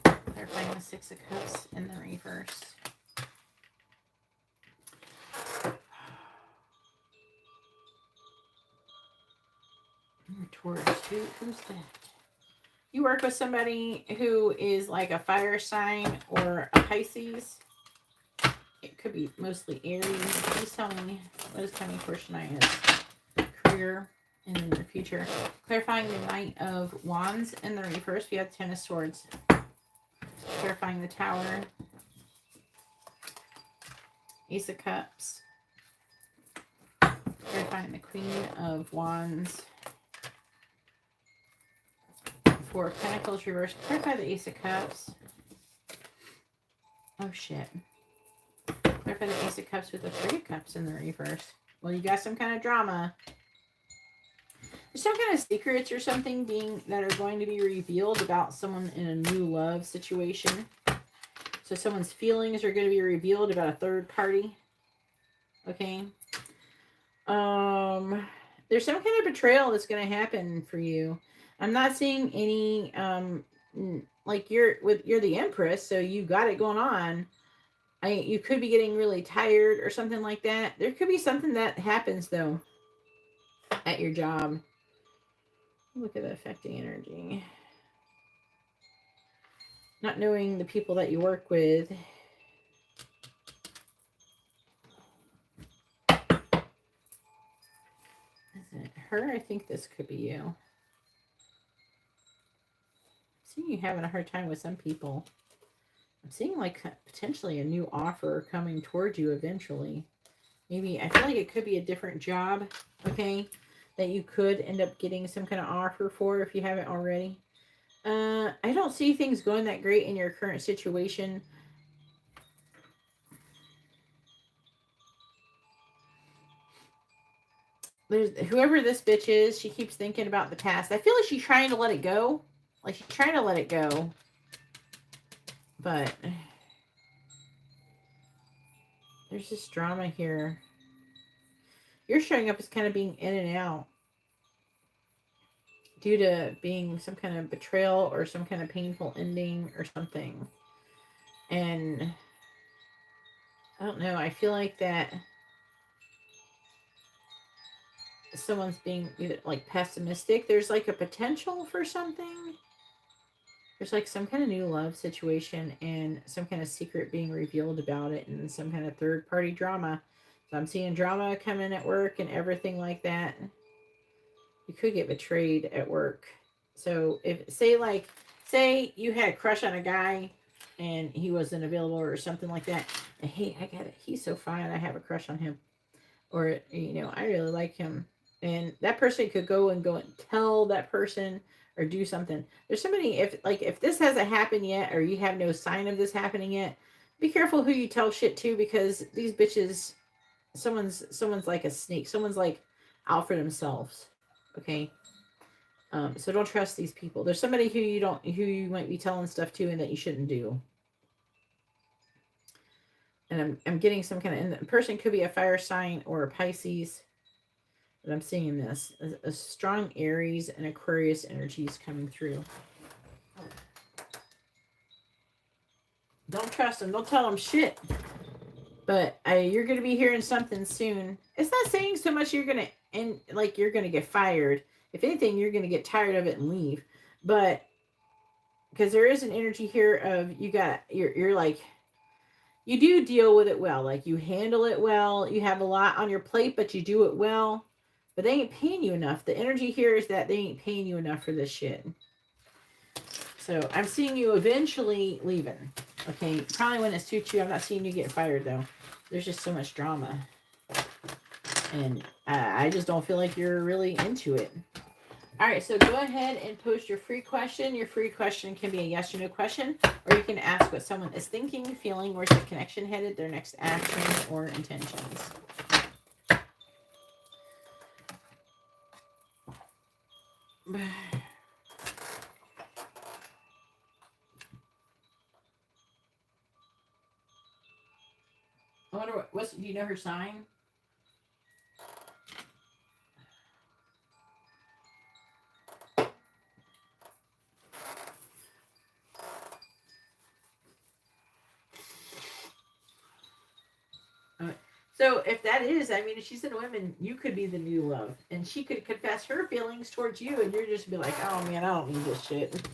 Clarifying the Six of Cups in the reverse. Taurus. Who's that? You work with somebody who is like a fire sign or a Pisces. It could be mostly Aries. Please tell me what is coming for Shania's career and in the future. Clarifying the Knight of Wands in the reverse. We have Ten of Swords. Clarifying the Tower. Ace of Cups. Clarifying the Queen of Wands. Four of Pentacles reverse. Clarify the Ace of Cups. Oh shit. Clarify the Ace of Cups with the Three of Cups in the reverse. Well, you got some kind of drama. There's some kind of secrets or something that are going to be revealed about someone in a new love situation. So someone's feelings are going to be revealed about a third party. Okay. There's some kind of betrayal that's going to happen for you. I'm not seeing any, like you're the Empress, so you got it going on. You could be getting really tired or something like that. There could be something that happens though at your job. Look at the affecting energy. Not knowing the people that you work with. Is it her? I think this could be you. I'm seeing you having a hard time with some people. I'm seeing like potentially a new offer coming towards you eventually. Maybe, I feel like it could be a different job, okay, that you could end up getting some kind of offer for if you haven't already. I don't see things going that great in your current situation. There's whoever this bitch is, she keeps thinking about the past. I feel like she's trying to let it go. Like she's trying to let it go. But there's this drama here. You're showing up as kind of being in and out due to being some kind of betrayal or some kind of painful ending or something. And I don't know. I feel like that someone's being either like pessimistic. There's like a potential for something. There's like some kind of new love situation and some kind of secret being revealed about it and some kind of third party drama. So I'm seeing drama coming at work and everything like that. You could get betrayed at work. So if say you had a crush on a guy and he wasn't available or something like that. And, hey, I got it. He's so fine. I have a crush on him. Or, you know, I really like him. And that person could go and tell that person or do something. There's somebody, if this hasn't happened yet, or you have no sign of this happening yet, be careful who you tell shit to, because these bitches, someone's like a snake. Someone's like out for themselves. Okay. So don't trust these people. There's somebody who you might be telling stuff to and that you shouldn't do. And I'm getting some kind of, and the person could be a fire sign or a Pisces. But I'm seeing this. A strong Aries and Aquarius energies coming through. Don't trust them. Don't tell them shit. But you're going to be hearing something soon. It's not saying so much you're going to get fired. If anything, you're going to get tired of it and leave. But because there is an energy here of you're like, you do deal with it well. Like you handle it well. You have a lot on your plate, but you do it well. But they ain't paying you enough. The energy here is that they ain't paying you enough for this shit. So I'm seeing you eventually leaving. Okay, probably when it suits you. I'm not seeing you get fired though. There's just so much drama. And I just don't feel like you're really into it. All right, so go ahead and post your free question. Your free question can be a yes or no question, or you can ask what someone is thinking, feeling, where's the connection headed, their next action or intentions. wonder what's, do you know her sign? So if that is, I mean, if she's in women, you could be the new love, and she could confess her feelings towards you, and you're just be like, oh man, I don't need this shit.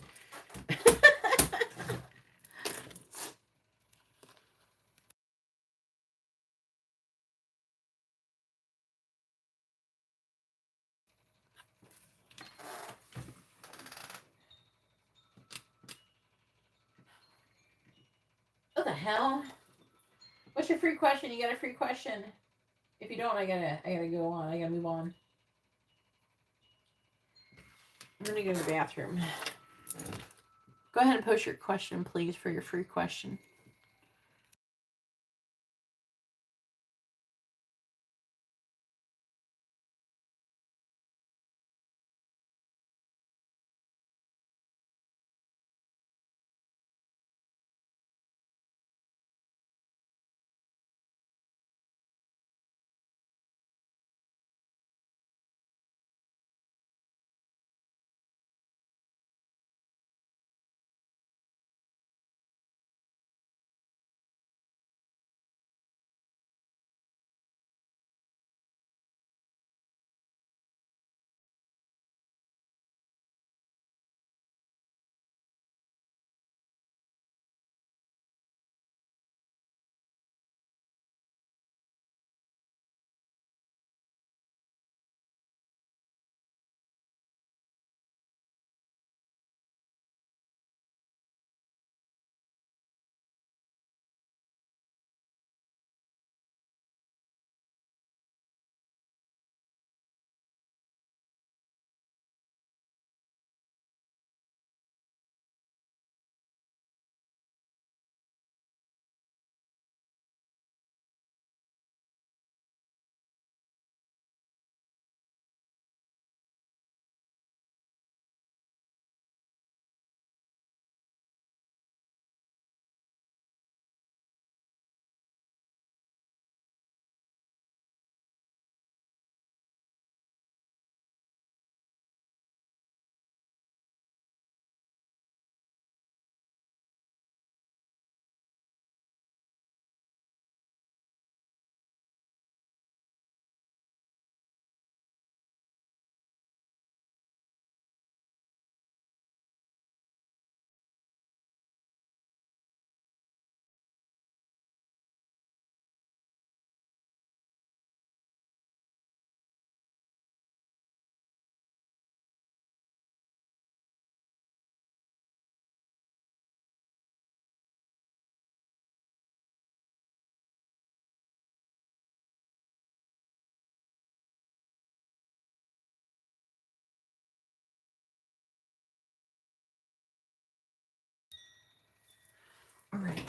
What the hell? What's your free question? You got a free question? If you don't, I gotta go on. I gotta move on. I'm gonna go to the bathroom. Go ahead and post your question, please, for your free question. All right.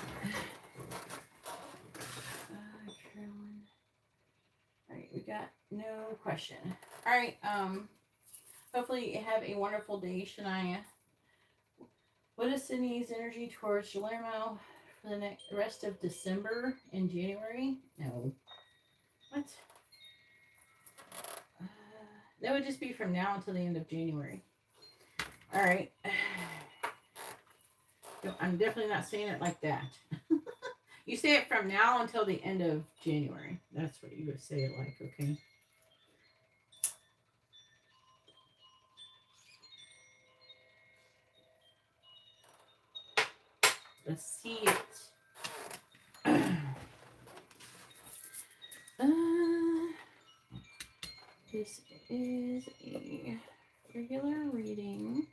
All right, we got no question. All right. Hopefully you have a wonderful day, Shania. What is Sydney's energy towards Shalmo for the rest of December and January? No. What? That would just be from now until the end of January. All right. I'm definitely not saying it like that. You say it from now until the end of January. That's what you would say it like, okay? Let's see it. This is a regular reading.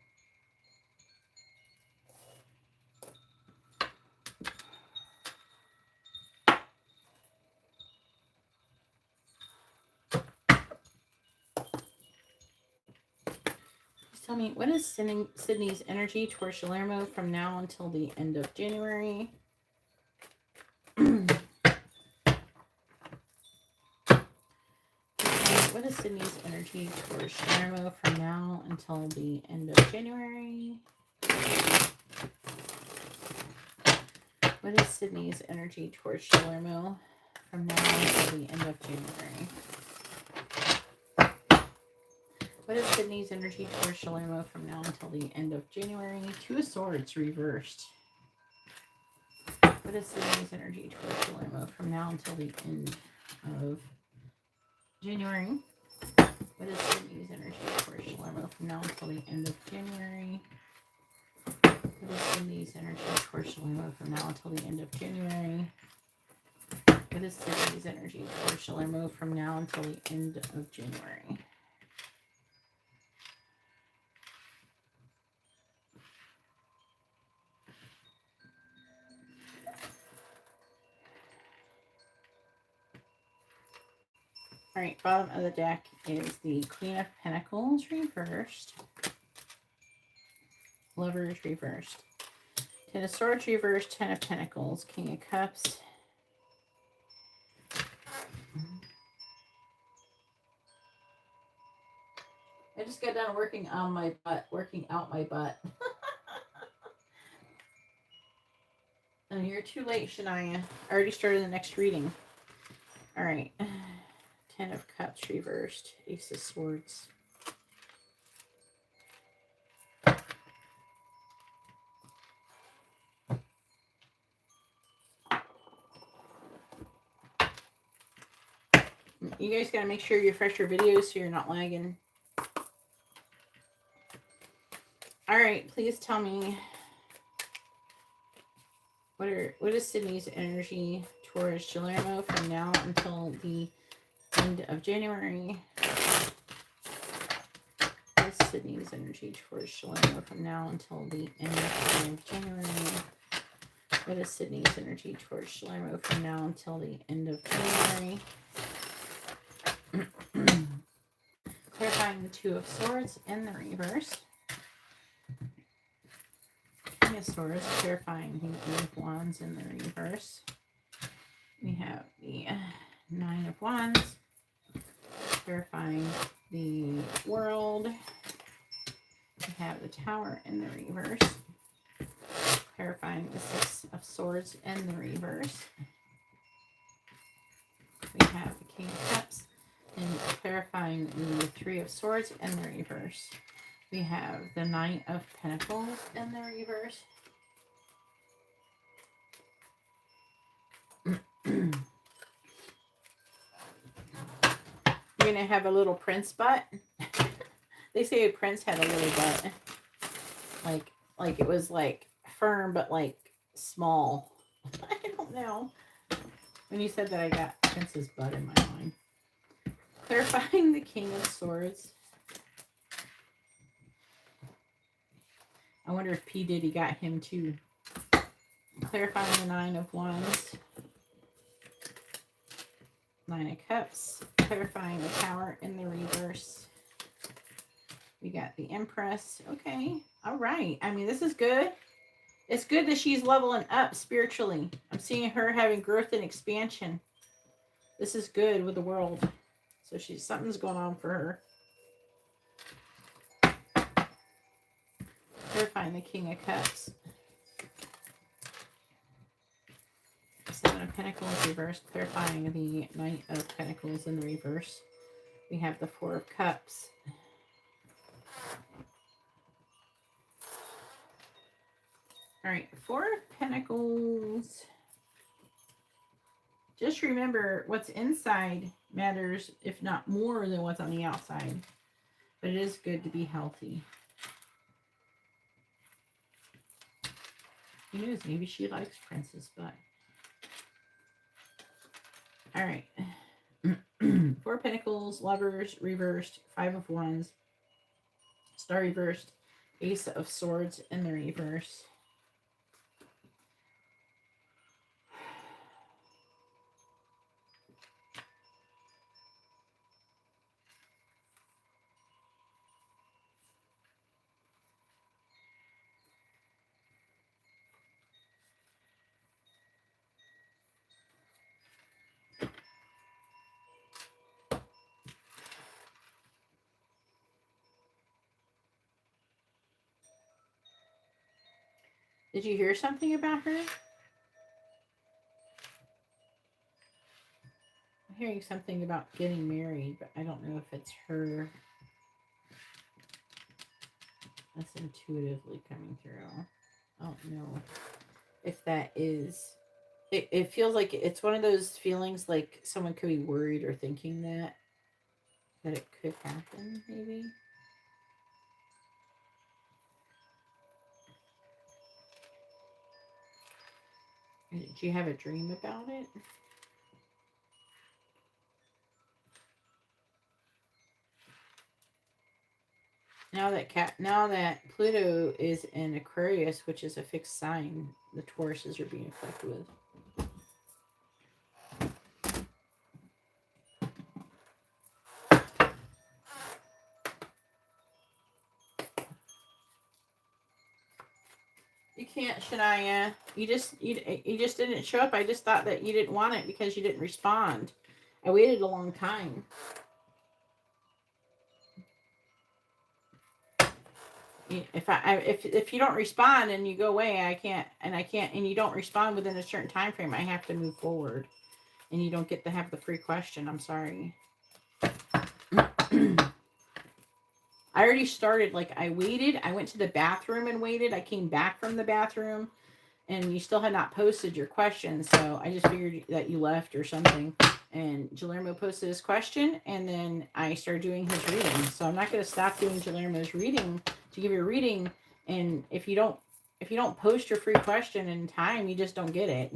Tell me, what is Sydney's energy towards Shalmo from now until the end of January? What is Sydney's energy towards Shalmo from now until the end of January? What is Sydney's energy towards Shalmo from now until the end of January? What is Sydney's energy towards Shalmo from now until the end of January? Two of Swords reversed. What is Sydney's energy towards Shalmo from now until the end of January? What is Sydney's energy towards Shalmo from now until the end of January? What is Sydney's energy towards Shalmo from now until the end of January? What is Sydney's energy towards Shalmo from now until the end of January? All right, bottom of the deck is the Queen of Pentacles reversed. Lovers reversed. Ten of Swords reversed. Ten of Pentacles. King of Cups. I just got done working on my butt, working out my butt. And you're too late, Shania. I already started the next reading. All right. Ten of Cups reversed. Ace of Swords. You guys got to make sure you refresh your videos so you're not lagging. All right, please tell me what is Sydney's energy towards Shalmo from now until the end of January? What is Sydney's energy towards Shalmo from now until the end of January? What is Sydney's energy towards Shalmo from now until the end of January? Clarifying the Two of Swords in the reverse. King of Swords, clarifying the Eight of Wands in the reverse. We have the Nine of Wands, clarifying the World. We have the Tower in the reverse, clarifying the Six of Swords in the reverse. We have the King of Cups, and clarifying the Three of Swords in the reverse. We have the Knight of Pentacles in the reverse. You're going to have a little prince butt. They say a prince had a little butt. Like it was like firm, but like small. I don't know. When you said that, I got prince's butt in my mind. Clarifying the King of Swords. I wonder if P. Diddy got him too. Clarifying the Nine of Wands. Nine of Cups. Clarifying the Tower in the reverse. We got the Empress. Okay. All right. I mean, this is good. It's good that she's leveling up spiritually. I'm seeing her having growth and expansion. This is good with the world. So something's going on for her. Clarifying the King of Cups. Seven of Pentacles reversed. Clarifying the Knight of Pentacles in the reverse. We have the Four of Cups. All right, Four of Pentacles. Just remember what's inside matters, if not more than what's on the outside. But it is good to be healthy. Who knows? Maybe she likes Princess Butt. All right. Four of Pentacles, Lovers, reversed. Five of Wands, Star reversed. Ace of Swords in the reverse. Did you hear something about her? hearing something about getting married, but I don't know if it's her. That's intuitively coming through. I don't know if that is. It feels like it's one of those feelings like someone could be worried or thinking that it could happen, maybe. Did you have a dream about it? Now that Pluto is in Aquarius, which is a fixed sign, the Tauruses are being fucked with. You can't, Shania. You just didn't show up. I just thought that you didn't want it because you didn't respond. I waited a long time. If you don't respond and you go away, I can't, and you don't respond within a certain time frame, I have to move forward, and you don't get to have the free question. I'm sorry. I already started. Like, I waited. I went to the bathroom and waited. I came back from the bathroom, and you still had not posted your question, so I just figured that you left or something. And Guillermo posted his question, and then I started doing his reading. So I'm not going to stop doing Guillermo's reading to give you a reading. And if you don't post your free question in time, you just don't get it.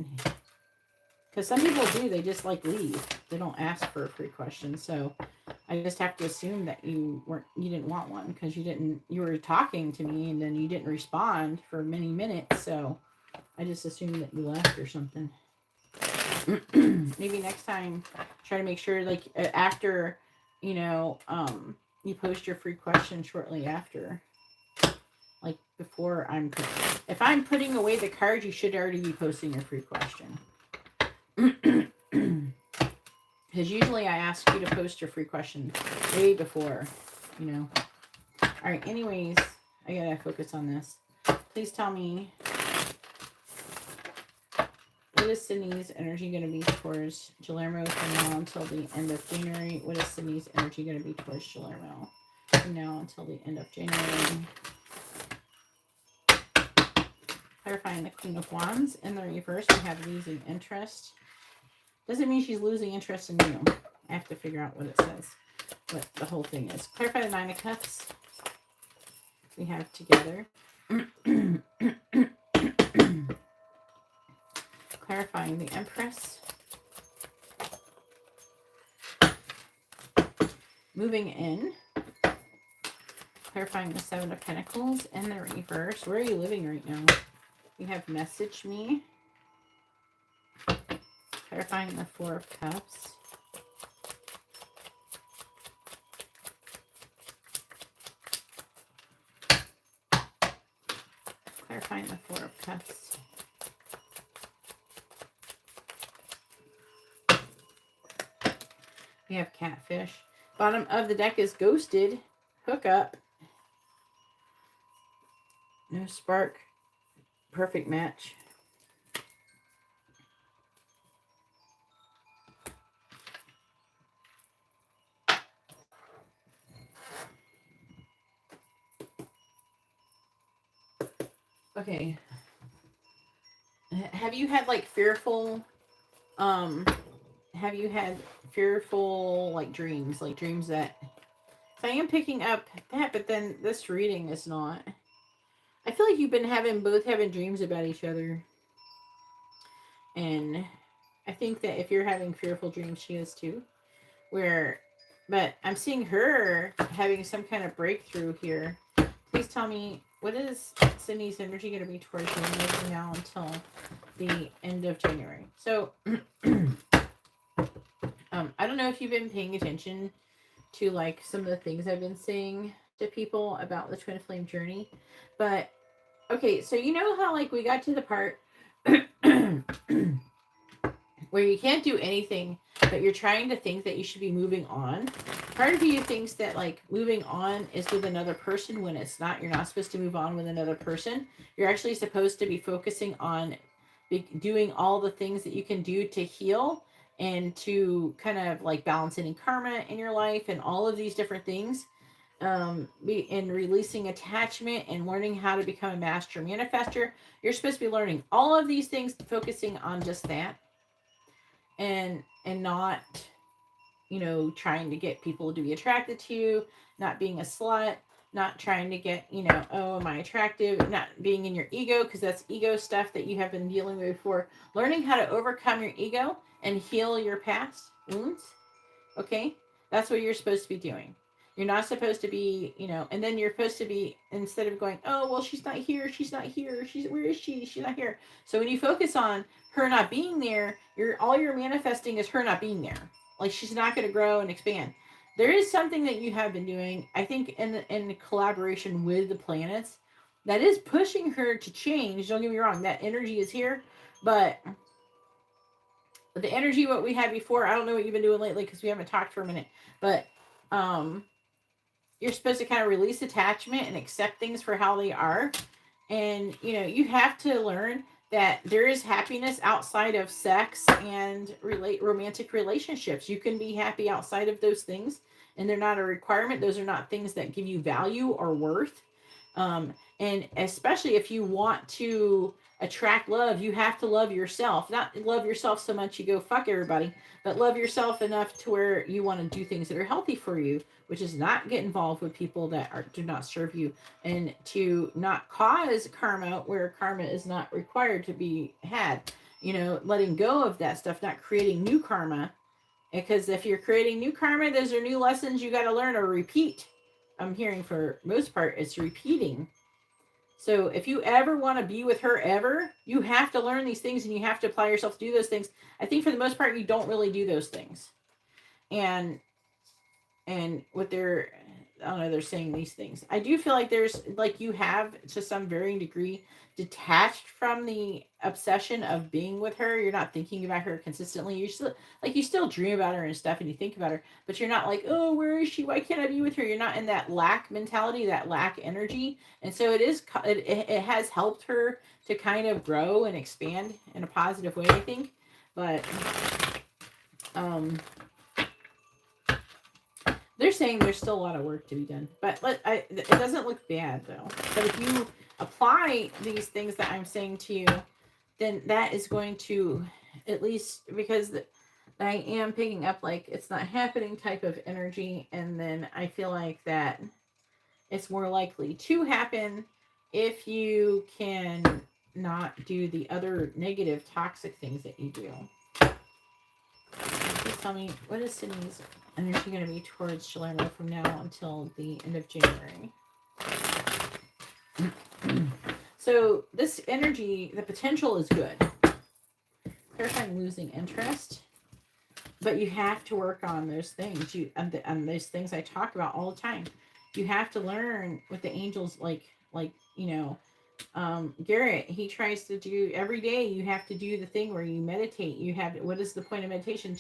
Because some people do, they just like leave. They don't ask for a free question. So I just have to assume that you didn't want one because you were talking to me and then you didn't respond for many minutes. So I just assumed that you left or something. Maybe next time try to make sure, like, after you post your free question shortly after, like before if I'm putting away the cards, you should already be posting your free question. Because usually I ask you to post your free question way before, all right, anyways, I gotta focus on this. Please tell me, what is Sydney's energy going to be towards Guillermo from now until the end of January? What is Sydney's energy going to be towards Guillermo from now until the end of January? Clarifying the Queen of Wands. In the reverse, we have losing interest. Doesn't mean she's losing interest in you. I have to figure out what it says, what the whole thing is. Clarify the Nine of Cups. We have together. Clarifying the Empress. Moving in. Clarifying the Seven of Pentacles in the reverse. Where are you living right now? We have Message Me. Clarifying the Four of Cups. Clarifying the Four of Cups. We have Catfish. Bottom of the deck is Ghosted. Hookup. No spark. Perfect match. Okay. Have you had like fearful like dreams, that I am picking up that, but then this reading is not. I feel like you've been both having dreams about each other. And I think that if you're having fearful dreams, she is too. But I'm seeing her having some kind of breakthrough here. Please tell me, what is Sydney's energy going to be towards you from now until the end of January? So, I don't know if you've been paying attention to like some of the things I've been saying to people about the twin flame journey, but okay, so you know how like we got to the part where you can't do anything, but you're trying to think that you should be moving on. Part of you thinks that like moving on is with another person when it's not. You're not supposed to move on with another person. You're actually supposed to be focusing on doing all the things that you can do to heal and to kind of like balance any karma in your life and all of these different things. In releasing attachment and learning how to become a master manifester. You're supposed to be learning all of these things, focusing on just that, and not, you know, trying to get people to be attracted to you, not being a slut, not trying to get, you know, oh, am I attractive, not being in your ego, because that's ego stuff that you have been dealing with before. Learning how to overcome your ego and heal your past wounds. Okay, that's what you're supposed to be doing. You're not supposed to be, you know, and then you're supposed to be, instead of going, oh, well, she's not here, she's not here, where is she? She's not here. So when you focus on her not being there, all you're manifesting is her not being there. Like, she's not going to grow and expand. There is something that you have been doing, I think, in collaboration with the planets, that is pushing her to change. Don't get me wrong, that energy is here, but the energy what we had before, I don't know what you've been doing lately because we haven't talked for a minute, but you're supposed to kind of release attachment and accept things for how they are. And, you know, you have to learn that there is happiness outside of sex and romantic relationships. You can be happy outside of those things, and they're not a requirement. Those are not things that give you value or worth. And especially if you want to attract love, you have to love yourself. Not love yourself so much you go fuck everybody, but love yourself enough to where you want to do things that are healthy for you, which is not get involved with people that do not serve you, and to not cause karma where karma is not required to be had. You know, letting go of that stuff, not creating new karma. Because if you're creating new karma, those are new lessons you got to learn or repeat. I'm hearing for most part, it's repeating. So if you ever want to be with her ever, you have to learn these things and you have to apply yourself to do those things. I think for the most part, you don't really do those things. And what they're, I don't know, they're saying these things. I do feel like there's, like, you have to some varying degree detached from the obsession of being with her. You're not thinking about her consistently. You're still, like, you still dream about her and stuff and you think about her, but you're not like, oh, where is she? Why can't I be with her? You're not in that lack mentality, that lack energy. And so it has helped her to kind of grow and expand in a positive way, I think. But, they're saying there's still a lot of work to be done, but it doesn't look bad though. But if you apply these things that I'm saying to you, then that is going to, at least, because I am picking up like it's not happening type of energy, and then I feel like that it's more likely to happen if you can not do the other negative toxic things that you do. Please tell me, what is Sydney's energy going to be towards Shalmo from now until the end of January? So this energy, the potential is good. Clarifying losing interest, but you have to work on those things. On those things I talk about all the time. You have to learn with the angels, like you know. Garrett, he tries to do every day. You have to do the thing where you meditate. You have, what is the point of meditation?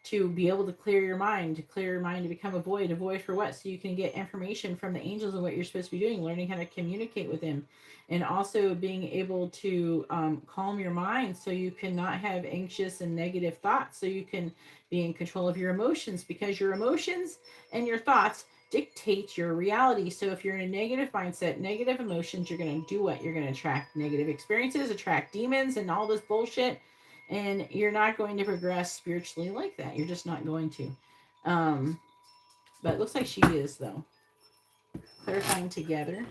To be able to clear your mind, to become a void for what? So you can get information from the angels of what you're supposed to be doing, learning how to communicate with them, and also being able to calm your mind so you cannot have anxious and negative thoughts, so you can be in control of your emotions, because your emotions and your thoughts dictate your reality. So if you're in a negative mindset, negative emotions, you're going to do what? You're going to attract negative experiences, attract demons and all this bullshit, and you're not going to progress spiritually like that. You're just not going to. But it looks like she is, though. Clarifying together.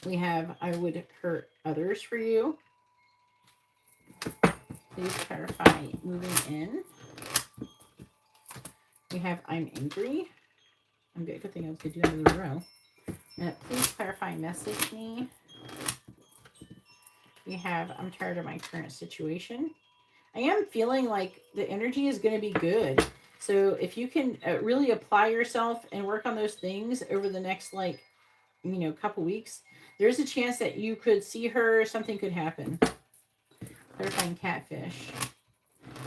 We have, I would hurt others for you. Please clarify moving in. We have, I'm angry. I'm good. Good thing I was going to do that in a row. Please clarify, message me. We have, I'm tired of my current situation. I am feeling like the energy is going to be good. So if you can really apply yourself and work on those things over the next, like, you know, couple weeks, there's a chance that you could see her, something could happen. Clarifying catfish.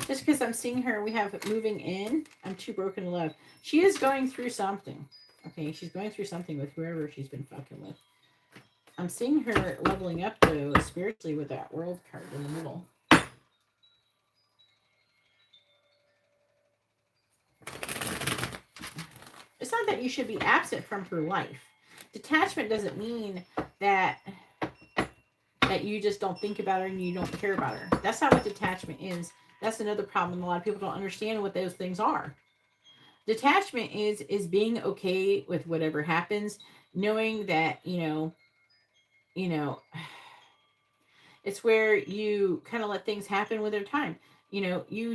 Just because I'm seeing her, we have moving in. I'm too broken to love. She is going through something. Okay, she's going through something with whoever she's been fucking with. I'm seeing her leveling up, though, spiritually with that world card in the middle. you should be absent from her life. Detachment doesn't mean that you just don't think about her and you don't care about her. That's not what detachment is. That's another problem. A lot of people don't understand what those things are. Detachment is being okay with whatever happens, knowing that, it's where you kind of let things happen with their time. You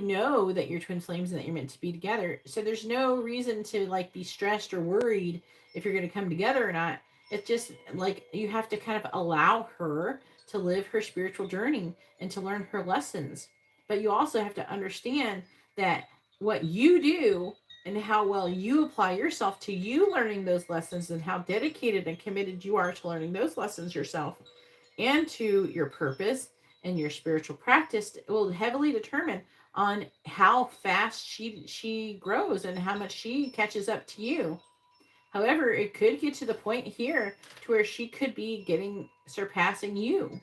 know that you're twin flames and that you're meant to be together. So there's no reason to like be stressed or worried if you're going to come together or not. It's just like you have to kind of allow her to live her spiritual journey and to learn her lessons. But you also have to understand that what you do and how well you apply yourself to you learning those lessons and how dedicated and committed you are to learning those lessons yourself and to your purpose and your spiritual practice will heavily determine on how fast she grows and how much she catches up to you. However, it could get to the point here to where she could be surpassing you.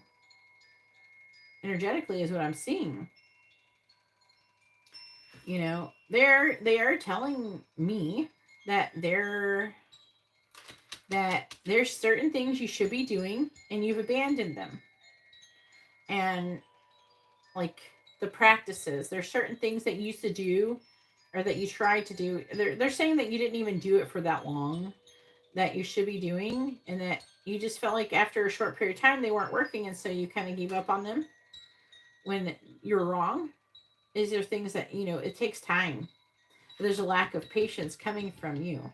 Energetically is what I'm seeing. They are telling me that there's certain things you should be doing and you've abandoned them. And like the practices, there's certain things that you used to do or that you tried to do. They're saying that you didn't even do it for that long that you should be doing, and that you just felt like after a short period of time they weren't working, and so you kind of gave up on them when you're wrong. Is there things that, it takes time. There's a lack of patience coming from you.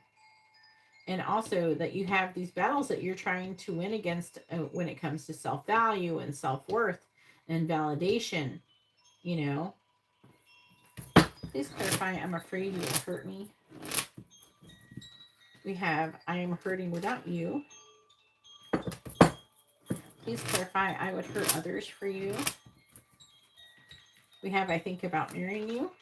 And also that you have these battles that you're trying to win against when it comes to self-value and self-worth and validation, Please clarify, I'm afraid you will hurt me. We have, I am hurting without you. Please clarify, I would hurt others for you. We have, I think about marrying you.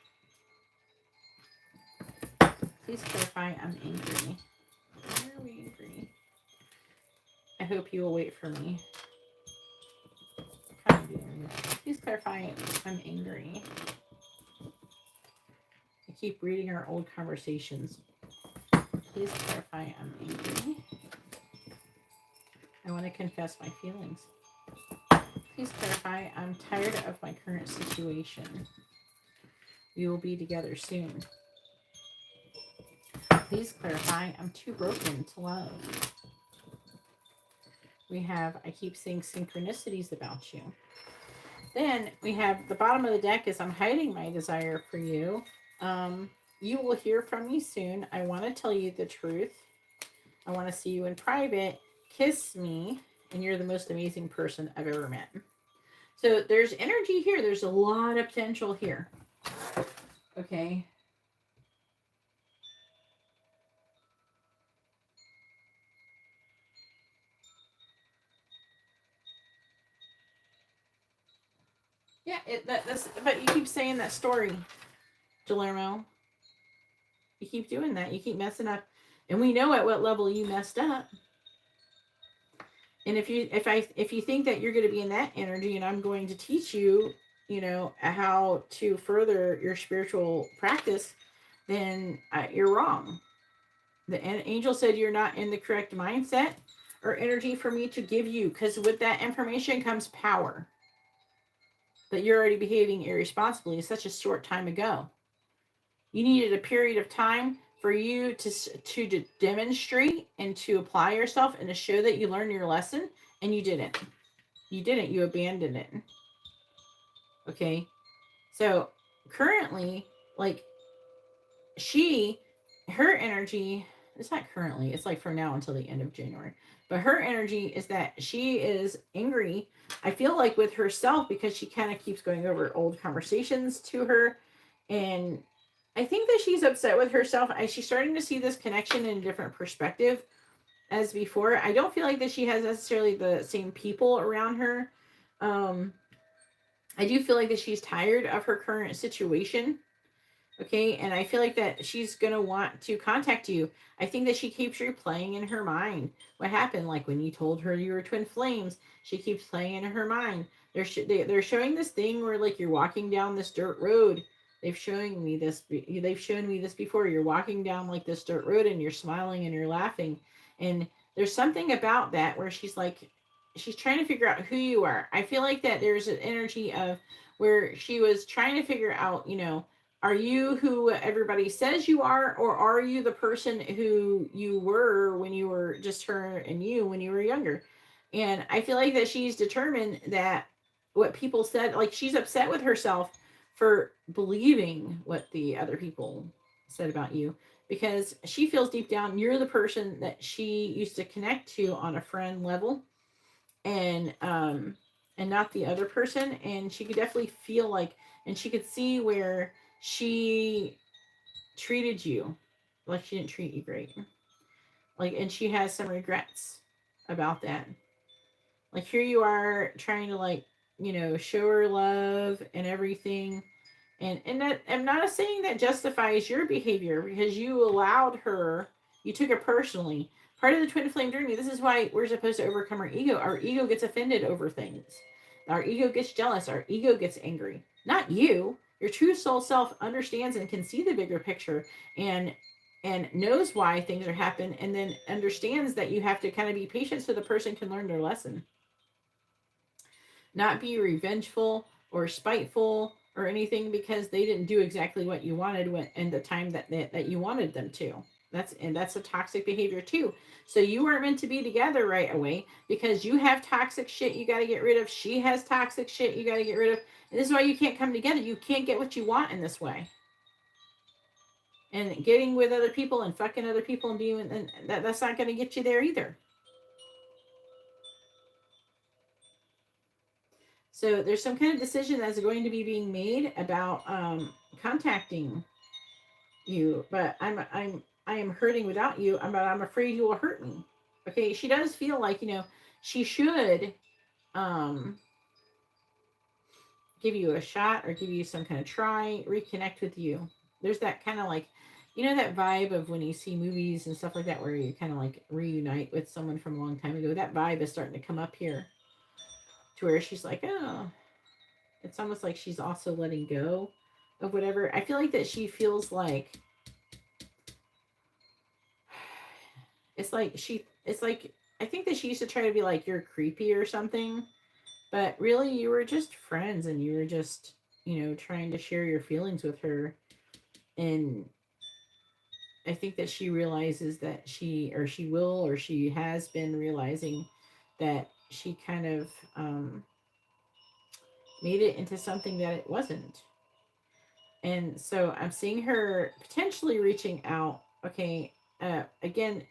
Please clarify, I'm angry. Why are we angry? I hope you will wait for me. Please clarify, I'm angry. I keep reading our old conversations. Please clarify, I'm angry. I want to confess my feelings. Please clarify, I'm tired of my current situation. We will be together soon. Please clarify, I'm too broken to love. We have, I keep seeing synchronicities about you. Then we have the bottom of the deck is I'm hiding my desire for you. You will hear from me soon. I want to tell you the truth. I want to see you in private. Kiss me. And you're the most amazing person I've ever met. So there's energy here. There's a lot of potential here. Okay. Yeah, that's. But you keep saying that story, Guillermo. You keep doing that. You keep messing up, and we know at what level you messed up. And if you think that you're going to be in that energy, and I'm going to teach you, how to further your spiritual practice, then you're wrong. The angel said you're not in the correct mindset or energy for me to give you, because with that information comes power. That you're already behaving irresponsibly in such a short time ago. You needed a period of time for you to demonstrate and to apply yourself and to show that you learned your lesson, and you didn't. You abandoned it. Okay? So currently, like her energy, it's not currently, it's like from now until the end of January. But her energy is that she is angry, I feel like, with herself, because she kind of keeps going over old conversations to her. And I think that she's upset with herself. She's starting to see this connection in a different perspective as before. I don't feel like that she has necessarily the same people around her. I do feel like that she's tired of her current situation. Okay, and I feel like that she's going to want to contact you. I think that she keeps replaying in her mind what happened, like when you told her you were twin flames. She keeps playing in her mind. They're showing this thing where, like, you're walking down this dirt road, They've shown me this. They've shown me this before. You're walking down like this dirt road and you're smiling and you're laughing. And there's something about that where she's like, she's trying to figure out who you are. I feel like that there's an energy of where she was trying to figure out, you know, are you who everybody says you are, or are you the person who you were when you were just her and you when you were younger? And I feel like that she's determined that what people said, like she's upset with herself for believing what the other people said about you, because she feels deep down you're the person that she used to connect to on a friend level, and not the other person. And she could definitely feel like, and she could see where she treated you like she didn't treat you great, like, and she has some regrets about that. Like here you are trying to, like, you know, show her love and everything, and that, I'm not saying that justifies your behavior, because you allowed her, you took it personally. Part of the twin flame journey, this is why we're supposed to overcome our ego. Our ego gets offended over things. Our ego gets jealous. Our ego gets angry. Not you. Your true soul self understands and can see the bigger picture, and knows why things are happening, and then understands that you have to kind of be patient so the person can learn their lesson. Not be revengeful or spiteful or anything because they didn't do exactly what you wanted when in the time that you wanted them to. That's a toxic behavior too. So you weren't meant to be together right away because you have toxic shit you got to get rid of. She has toxic shit you got to get rid of. And this is why you can't come together. You can't get what you want in this way. And getting with other people and fucking other people and being, and that's not going to get you there either. So there's some kind of decision that's going to be being made about contacting you, but I am hurting without you. I'm afraid you will hurt me. Okay, she does feel like, you know, she should um, give you a shot or give you some kind of try, reconnect with you. There's that kind of like, you know, that vibe of when you see movies and stuff like that where you kind of like reunite with someone from a long time ago. That vibe is starting to come up here to where she's like, oh, it's almost like she's also letting go of whatever. I feel like that she feels like it's like I think that she used to try to be like, you're creepy or something, but really you were just friends and you were just, you know, trying to share your feelings with her. And I think that she realizes that she will, or she has been realizing that she kind of made it into something that it wasn't. And so I'm seeing her potentially reaching out. Okay, again,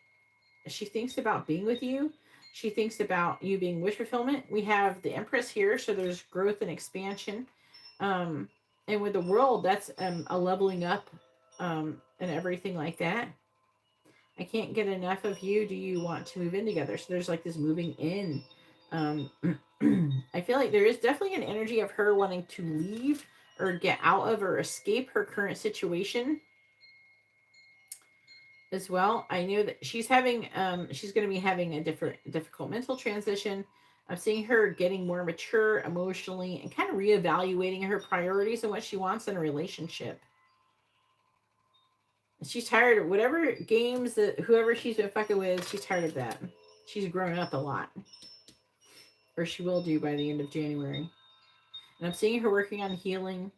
she thinks about being with you. She thinks about you being wish fulfillment. We have the Empress here, so there's growth and expansion. And with the world, that's a leveling up and everything like that. I can't get enough of you. Do you want to move in together? So there's like this moving in. I feel like there is definitely an energy of her wanting to leave or get out of or escape her current situation as well. I know that she's having she's going to be having a difficult mental transition. I'm seeing her getting more mature emotionally and kind of reevaluating her priorities and what she wants in a relationship. She's tired of whatever games that whoever she's been fucking with, she's tired of that. She's grown up a lot. Or she will do by the end of January. And I'm seeing her working on healing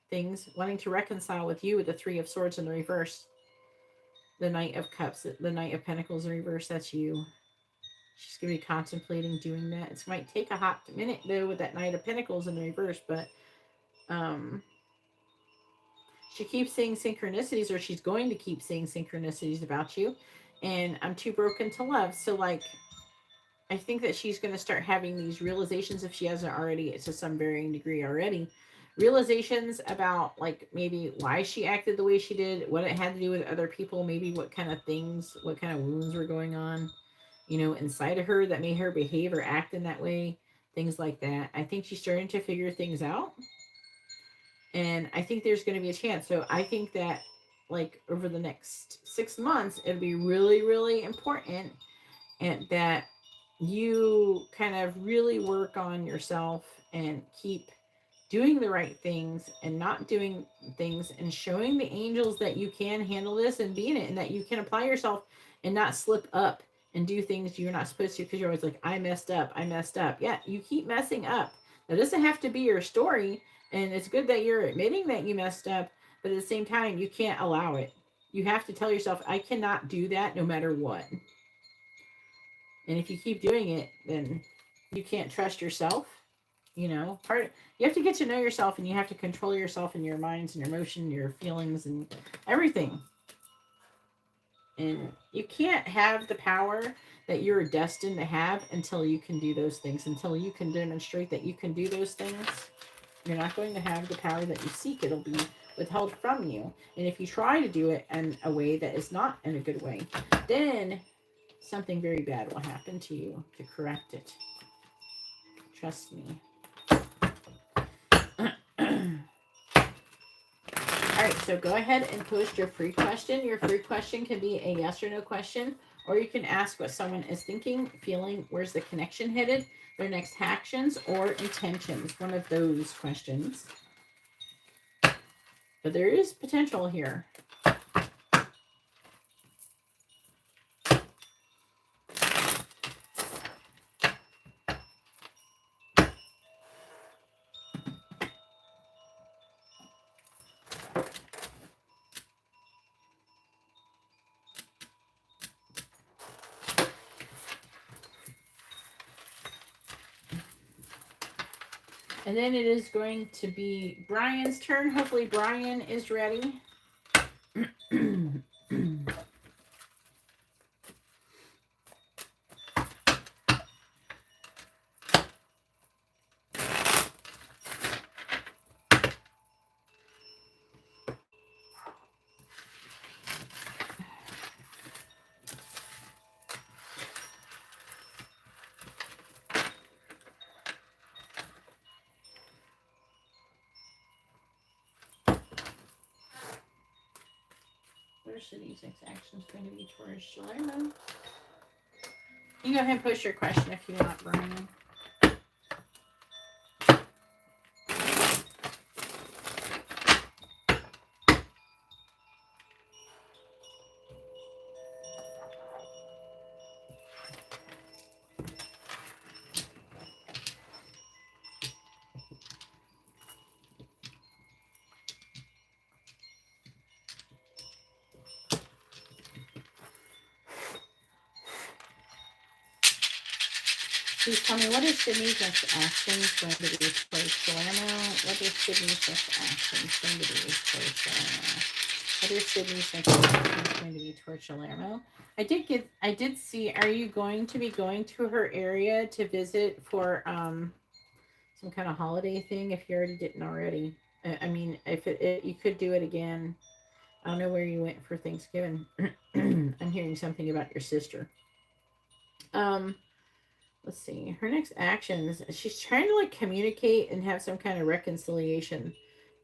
things, wanting to reconcile with you with the Three of Swords in the reverse. The Knight of Cups, the Knight of Pentacles in reverse, that's you. She's going to be contemplating doing that. It might take a hot minute, though, with that Knight of Pentacles in the reverse, but she keeps seeing synchronicities, or she's going to keep seeing synchronicities about you. And I'm too broken to love. So, like, I think that she's going to start having these realizations, if she hasn't already, to some varying degree already. Realizations about, like, maybe why she acted the way she did, what it had to do with other people, maybe what kind of things, what kind of wounds were going on, you know, inside of her that made her behave or act in that way, things like that. I think she's starting to figure things out. And I think there's going to be a chance. So I think that, like, over the next 6 months, it'll be really, really important and that you kind of really work on yourself and keep doing the right things and not doing things, and showing the angels that you can handle this and be in it, and that you can apply yourself and not slip up and do things you're not supposed to, because you're always like, I messed up, I messed up. Yeah, you keep messing up. That doesn't have to be your story, and it's good that you're admitting that you messed up, but at the same time, you can't allow it. You have to tell yourself, I cannot do that no matter what. And if you keep doing it, then you can't trust yourself. You know, you have to get to know yourself, and you have to control yourself and your minds and your emotion, your feelings and everything. And you can't have the power that you're destined to have until you can do those things, until you can demonstrate that you can do those things. You're not going to have the power that you seek. It'll be withheld from you. And if you try to do it in a way that is not in a good way, then something very bad will happen to you to correct it. Trust me. Alright, so go ahead and post your free question. Your free question can be a yes or no question, or you can ask what someone is thinking, feeling, where's the connection headed, their next actions, or intentions. One of those questions. But there is potential here. And then it is going to be Brian's turn. Hopefully Brian is ready. Where's Sydney's next action is going to be towards Shalmo. You go ahead and post your question if you want, Brian. Please tell me, what is Sydney's next action going to be towards Shalmo? What is Sydney's next action going to be towards Shalmo? What is Sydney's next action going to be towards Shalmo? I did see, are you going to be going to her area to visit for some kind of holiday thing if you already didn't already? I mean, if you could do it again. I don't know where you went for Thanksgiving. I'm hearing something about your sister. Let's see. Her next actions. She's trying to like communicate and have some kind of reconciliation.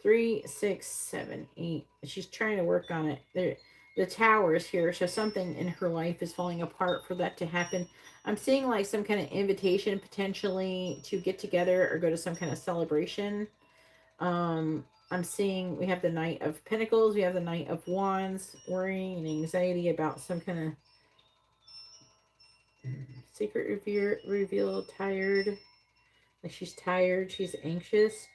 3, 6, 7, 8. She's trying to work on it. The towers here. So something in her life is falling apart for that to happen. I'm seeing like some kind of invitation potentially to get together or go to some kind of celebration. I'm seeing we have the Knight of Pentacles. We have the Knight of Wands. Worrying and anxiety about some kind of secret reveal, tired. Like she's tired, she's anxious.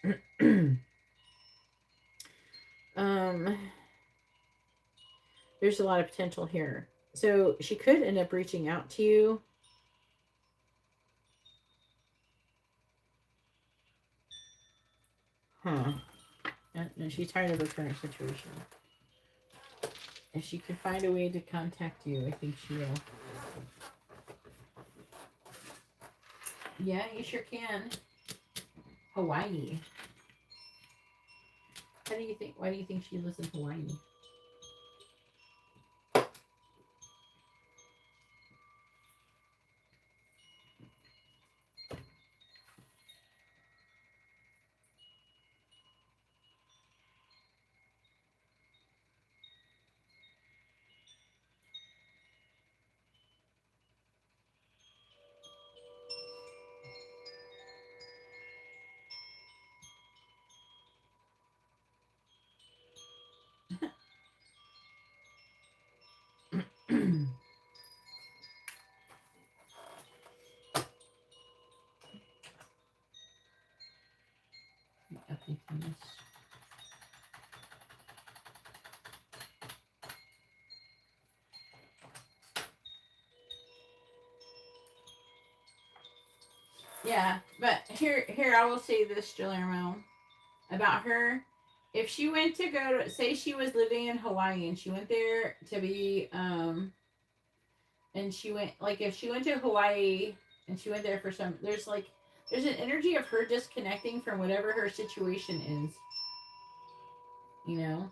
There's a lot of potential here. So she could end up reaching out to you. Huh. No, she's tired of her current situation. If she can find a way to contact you, I think she will. Yeah, you sure can. Hawaii. Why do you think she lives in Hawaii? happy things. Yeah, but here I will say this, Guillermo, about her. If she went to go to, say she was living in Hawaii and she went there to be, and she went, like, if she went to Hawaii and she went there for some, there's an energy of her disconnecting from whatever her situation is, you know?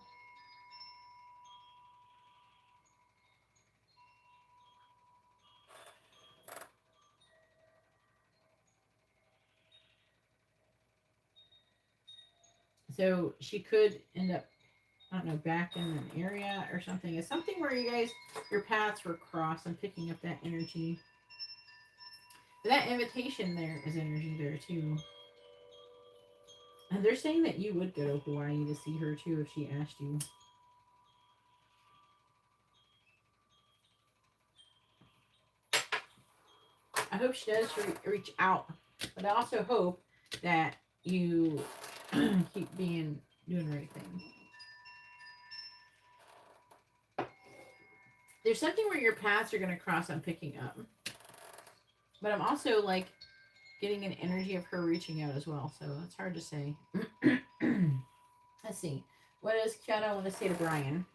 So she could end up, I don't know, back in an area or something. It's something where you guys, your paths were crossed. I'm picking up that energy. But that invitation there is energy there too. And they're saying that you would go to Hawaii to see her too if she asked you. I hope she does reach out. But I also hope that you keep doing the right thing. There's something where your paths are going to cross, I'm picking up. But I'm also like getting an energy of her reaching out as well. So it's hard to say. Let's see. What does Kiana want to say to Brian?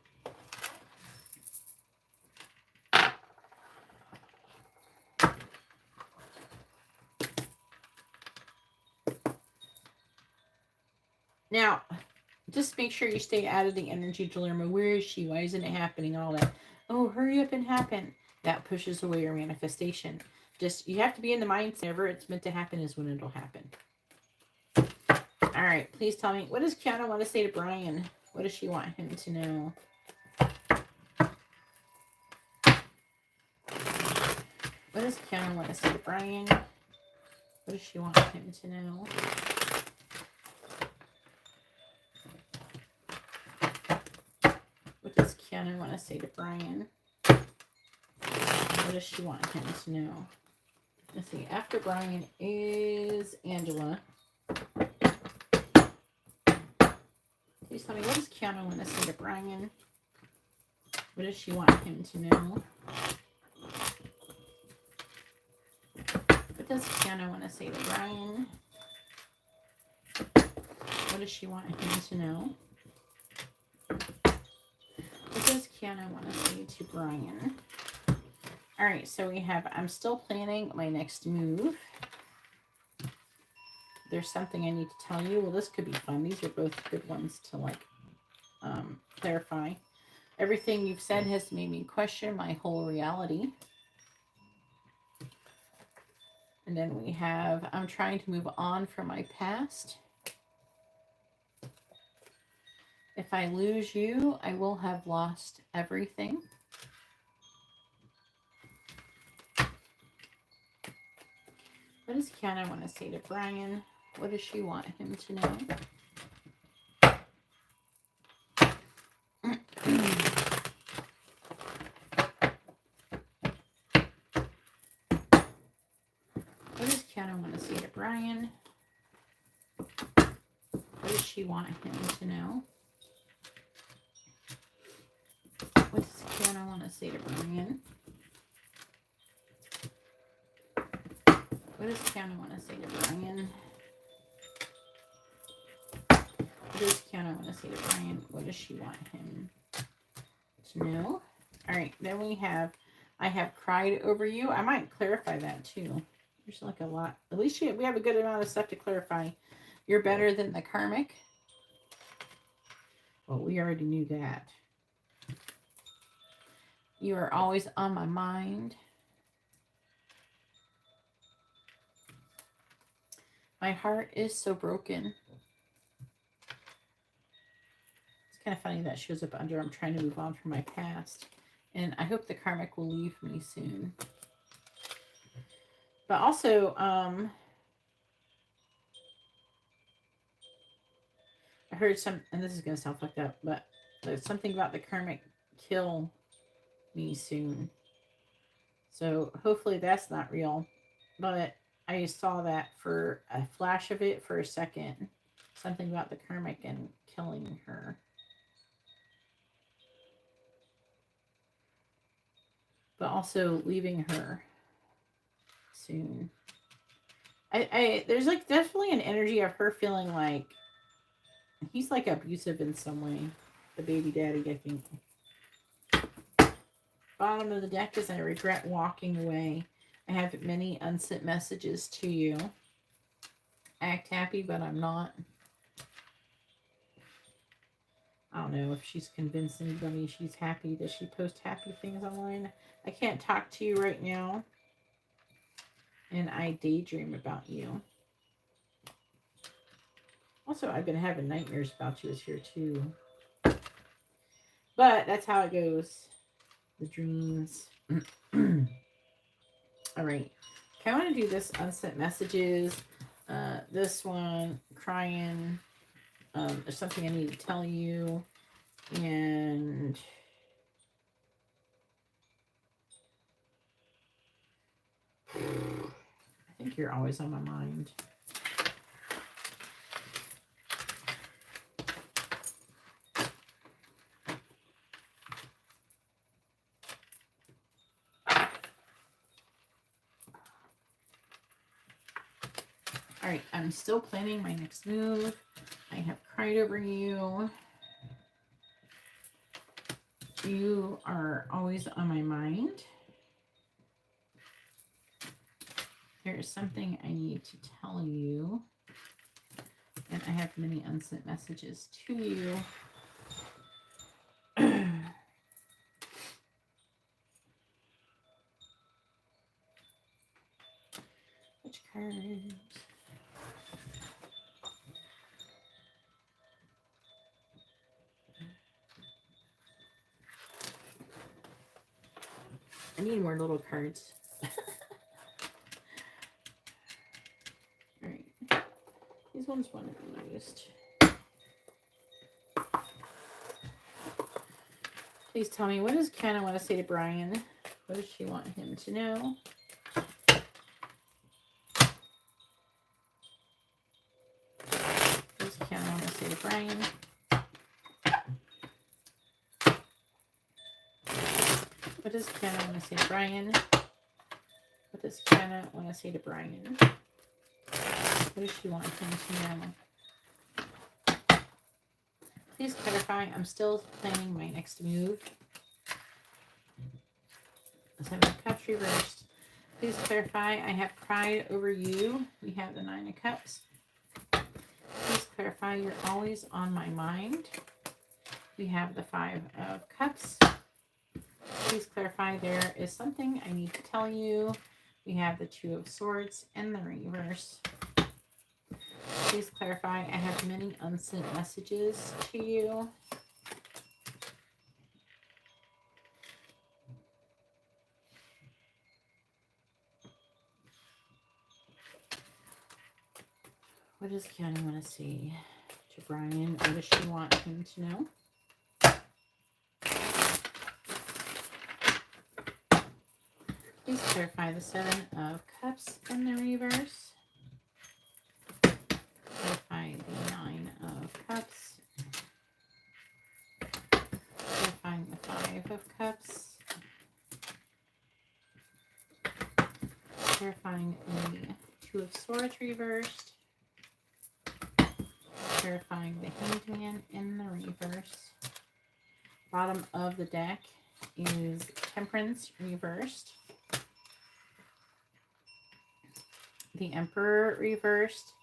Now, just make sure you stay out of the energy, Guillermo. Where is she? Why isn't it happening? All that. Oh, hurry up and happen. That pushes away your manifestation. Just, you have to be in the mindset. Whenever it's meant to happen is when it'll happen. All right, please tell me. What does Kiana want to say to Brian? What does she want him to know? What does Kiana want to say to Brian? What does she want him to know? What does Kiana want to say to Brian? What does she want him to know? Let's see. After Brian is Angela. Please tell me, what does Kiana want to say to Brian? What does she want him to know? What does Kiana want to say to Brian? What does she want him to know? What does Kiana want to say to Brian? All right, so we have, I'm still planning my next move. There's something I need to tell you. Well, this could be fun. These are both good ones to like clarify. Everything you've said has made me question my whole reality. And then we have, I'm trying to move on from my past. If I lose you, I will have lost everything. What does Kiana want to say to Brian? What does she want him to know? What does Kiana want to say to Brian? What does she want him to know? What does Kiana want to say to Brian? What does Kiana want to say to Brian? What does Kiana want to say to Brian? What does she want him to know? All right, then we have, I have cried over you. I might clarify that too. There's like a lot. At least we have a good amount of stuff to clarify. You're better than the karmic. Well, we already knew that. You are always on my mind. My heart is so broken. It's kind of funny that shows up under I'm trying to move on from my past. And I hope the karmic will leave me soon. But also, I heard some, and this is going to sound fucked up, but there's something about the karmic kill me soon. So hopefully that's not real. But I saw that for a flash of it for a second. something about the karmic and killing her. But also leaving her soon. There's like definitely an energy of her feeling like he's like abusive in some way. The baby daddy, I think. Bottom of the deck is I regret walking away. I have many unsent messages to you. Act happy, but I'm not. I don't know if she's convinced anybody she's happy. Does she post happy things online? I can't talk to you right now. And I daydream about you. Also, I've been having nightmares about you is here too. But that's how it goes. The dreams. All right. Okay, I want to do this unsent messages. This one, crying. There's something I need to tell you. And I think you're always on my mind. All right, I'm still planning my next move. I have cried over you. You are always on my mind. There is something I need to tell you. And I have many unsent messages to you. Which cards? I need more little cards. Alright. These ones want to be used. Please tell me, what does Kendra want to say to Brian? What does she want him to know? What does Kendra want to say to Brian? What does Kendra want to say to Brian? What does Kendra want to say to Brian? What does she want him to know? Please clarify. I'm still planning my next move. Seven of Cups reversed. Please clarify. I have cried over you. We have the Nine of Cups. Please clarify. You're always on my mind. We have the Five of Cups. Please clarify. There is something I need to tell you. We have the Two of Swords and the reverse. Please clarify. I have many unsent messages to you. What does Kiana want to say to Brian? What does she want him to know? Please clarify the Seven of Cups in the reverse. Clarify the Nine of Cups. Clarifying the Five of Cups. Clarifying the Two of Swords reversed. Clarifying the Hanged Man in the reverse. Bottom of the deck is Temperance reversed. The Emperor reversed.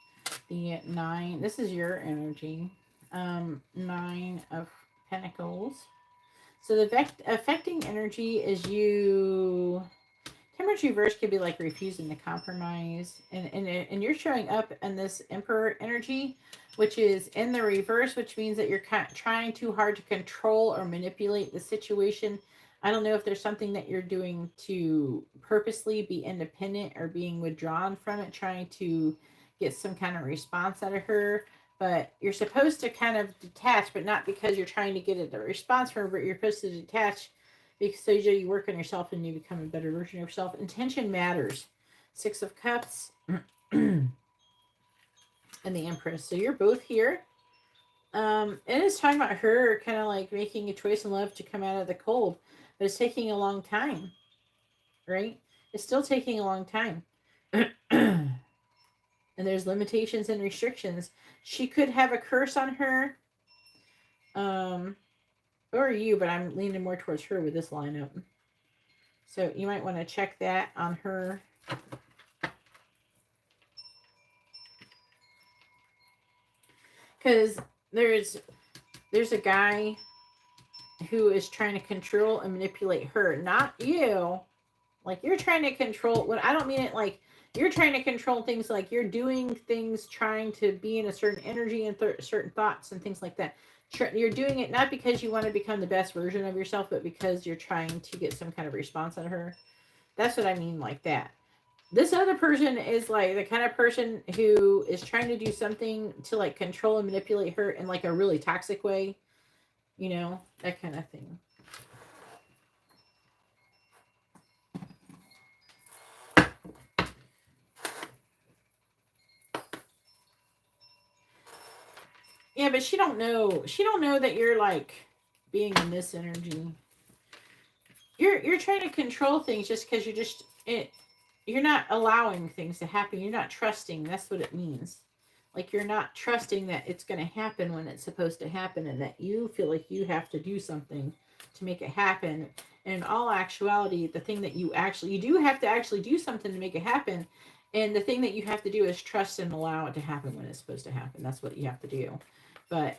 The Nine, this is your energy. Nine of Pentacles. So the affecting energy is you. Temperance reverse could be like refusing to compromise. And you're showing up in this Emperor energy, which is in the reverse, which means that you're trying too hard to control or manipulate the situation. I don't know if there's something that you're doing to purposely be independent or being withdrawn from it, trying to get some kind of response out of her. But you're supposed to kind of detach, but not because you're trying to get a response from her, but you're supposed to detach because so you work on yourself and you become a better version of yourself. Intention matters. Six of Cups. and the Empress. So you're both here. It is talking about her kind of like making a choice in love to come out of the cold, but it's taking a long time, right? It's still taking a long time. And there's limitations and restrictions. She could have a curse on her, or you, but I'm leaning more towards her with this lineup. So you might want to check that on her. Because there's a guy who is trying to control and manipulate her, not you. Like, you're trying to control, what I don't mean it like you're trying to control things, like you're doing things trying to be in a certain energy and certain thoughts and things like that. You're doing it not because you want to become the best version of yourself, but because you're trying to get some kind of response out of her. That's what I mean, like that. This other person is like the kind of person who is trying to do something to like control and manipulate her in like a really toxic way. You know, that kind of thing. Yeah, but she don't know. She don't know that you're like being in this energy. You're trying to control things just because you're not allowing things to happen. You're not trusting. That's what it means. Like, you're not trusting that it's going to happen when it's supposed to happen, and that you feel like you have to do something to make it happen. And in all actuality, the thing that you do have to actually do something to make it happen. And the thing that you have to do is trust and allow it to happen when it's supposed to happen. That's what you have to do. But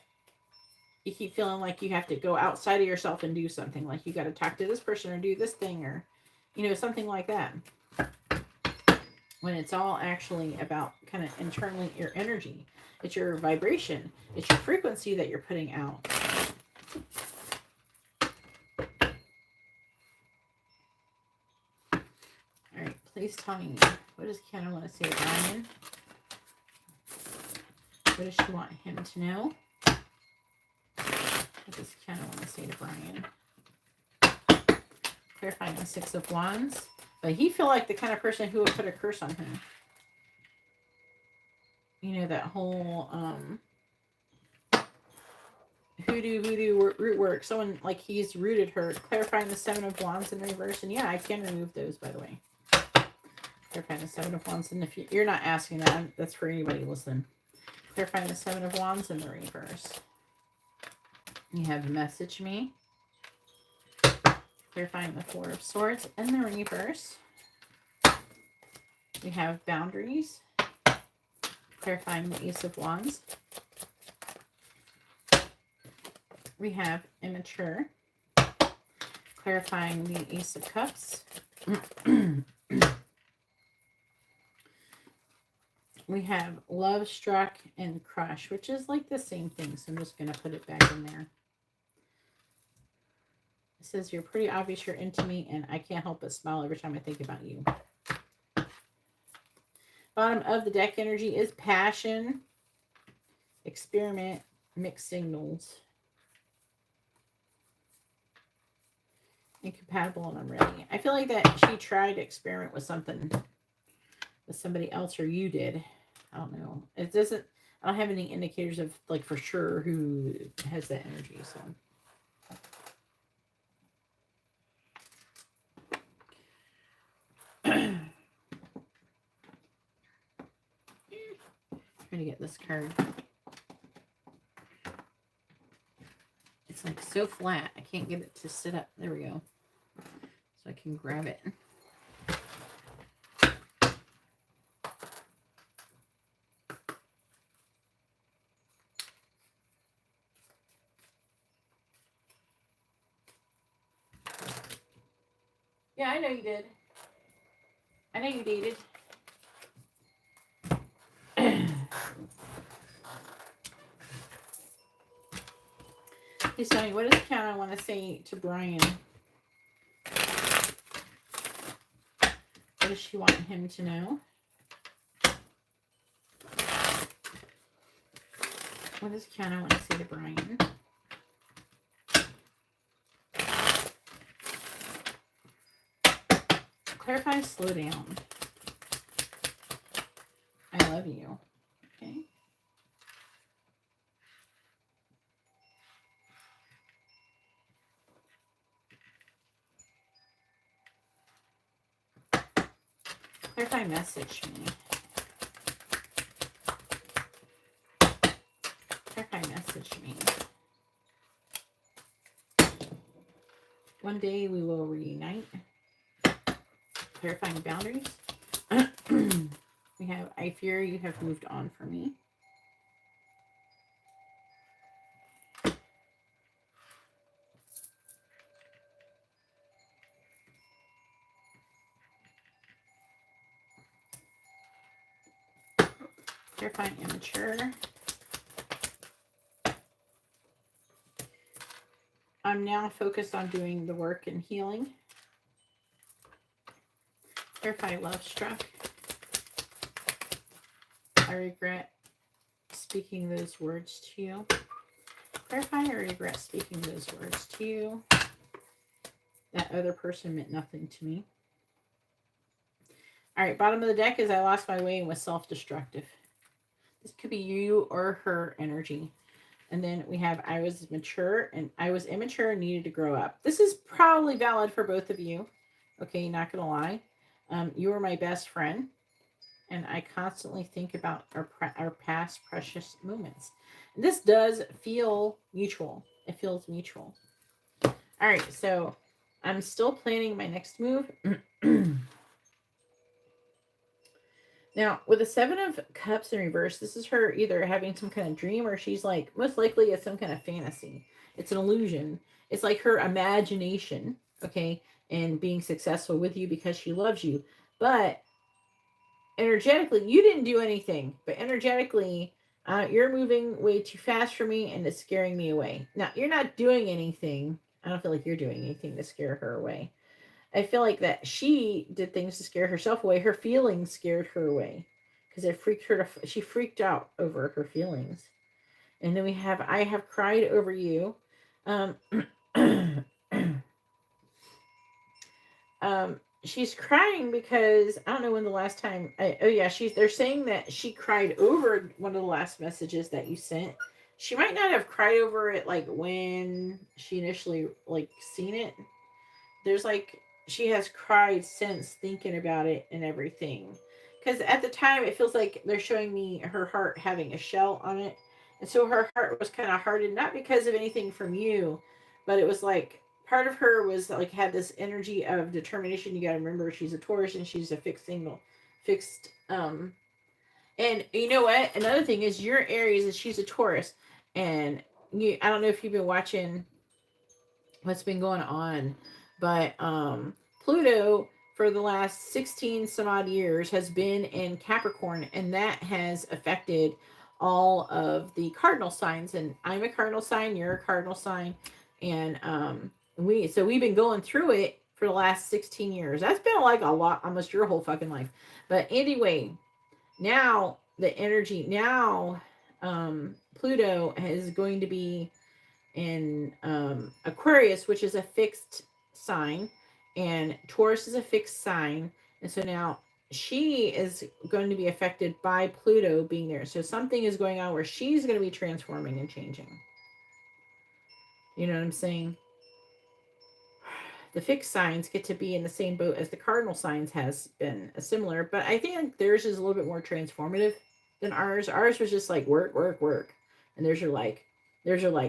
you keep feeling like you have to go outside of yourself and do something. Like, you got to talk to this person or do this thing, or, you know, something like that. When it's all actually about kind of internally your energy. It's your vibration. It's your frequency that you're putting out. All right, please tell me, what does Kendra want to say to Brian? What does she want him to know? What does Kendra want to say to Brian? Clarifying the Six of Wands. But he feel like the kind of person who would put a curse on him. You know, that whole voodoo root work. Someone, like, he's rooted her. Clarifying the Seven of Wands in reverse. And yeah, I can remove those, by the way. Clarifying the Seven of Wands. And if you're not asking that, that's for anybody listening. Clarifying the Seven of Wands in the reverse. You have Message Me. Clarifying the Four of Swords in the reverse. We have Boundaries. Clarifying the Ace of Wands. We have Immature. Clarifying the Ace of Cups. We have Love Struck and Crush, which is like the same thing, so I'm just going to put it back in there. It says, you're pretty obvious you're into me, and I can't help but smile every time I think about you. Bottom of the deck energy is Passion, Experiment, Mixed Signals, Incompatible, and I'm ready. I feel like that she tried to experiment with something with somebody else, or you did. I don't know. It doesn't, I don't have any indicators of, like, for sure who has that energy, so. Trying to get this card. It's like so flat. I can't get it to sit up. There we go. So I can grab it. Yeah, I know you did. I know you dated. Please tell me, what does Kiana want to say to Brian? What does she want him to know? What does Kiana want to say to Brian? Clarify, slow down. I love you. Okay. Clarify message me. Clarify message me. One day we will reunite. Clarifying boundaries. We have, I fear you have moved on from me. Clarifying immature. I'm now focused on doing the work and healing. Clarify love struck. I regret speaking those words to you. Clarify, I regret speaking those words to you. That other person meant nothing to me. All right, bottom of the deck is I lost my way and was self-destructive. This could be you or her energy. And then we have I was immature and needed to grow up. This is probably valid for both of you. Okay, not gonna lie. You are my best friend, and I constantly think about our past precious moments. And this does feel mutual. It feels mutual. All right, so I'm still planning my next move. Now, with the Seven of Cups in reverse, this is her either having some kind of dream or she's like, most likely it's some kind of fantasy. It's an illusion. It's like her imagination, okay, and being successful with you because she loves you. But energetically, you didn't do anything. But energetically, you're moving way too fast for me and it's scaring me away. Now, you're not doing anything. I don't feel like you're doing anything to scare her away. I feel like that she did things to scare herself away. Her feelings scared her away because it freaked her. She freaked out over her feelings. And then we have, I have cried over you. She's crying because I don't know when the last time. They're saying that she cried over one of the last messages that you sent. She might not have cried over it like when she initially like seen it. There's like, she has cried since thinking about it and everything. Because at the time, it feels like they're showing me her heart having a shell on it. And so her heart was kind of hardened, not because of anything from you, but it was like part of her was like had this energy of determination. You got to remember she's a Taurus and she's a fixed. And you know what? Another thing is your Aries is she's a Taurus. And I don't know if you've been watching what's been going on, but Pluto for the last 16 some odd years has been in Capricorn, and that has affected all of the cardinal signs. And I'm a cardinal sign, you're a cardinal sign, and we've been going through it for the last 16 years. That's been like a lot, almost your whole fucking life. But anyway, now the energy Pluto is going to be in Aquarius, which is a fixed sign, and Taurus is a fixed sign. And so now she is going to be affected by Pluto being there. So something is going on where she's going to be transforming and changing. You know what I'm saying? The fixed signs get to be in the same boat as the cardinal signs has been similar, but I think theirs is a little bit more transformative than ours. Ours was just like work, work, work. And there's your like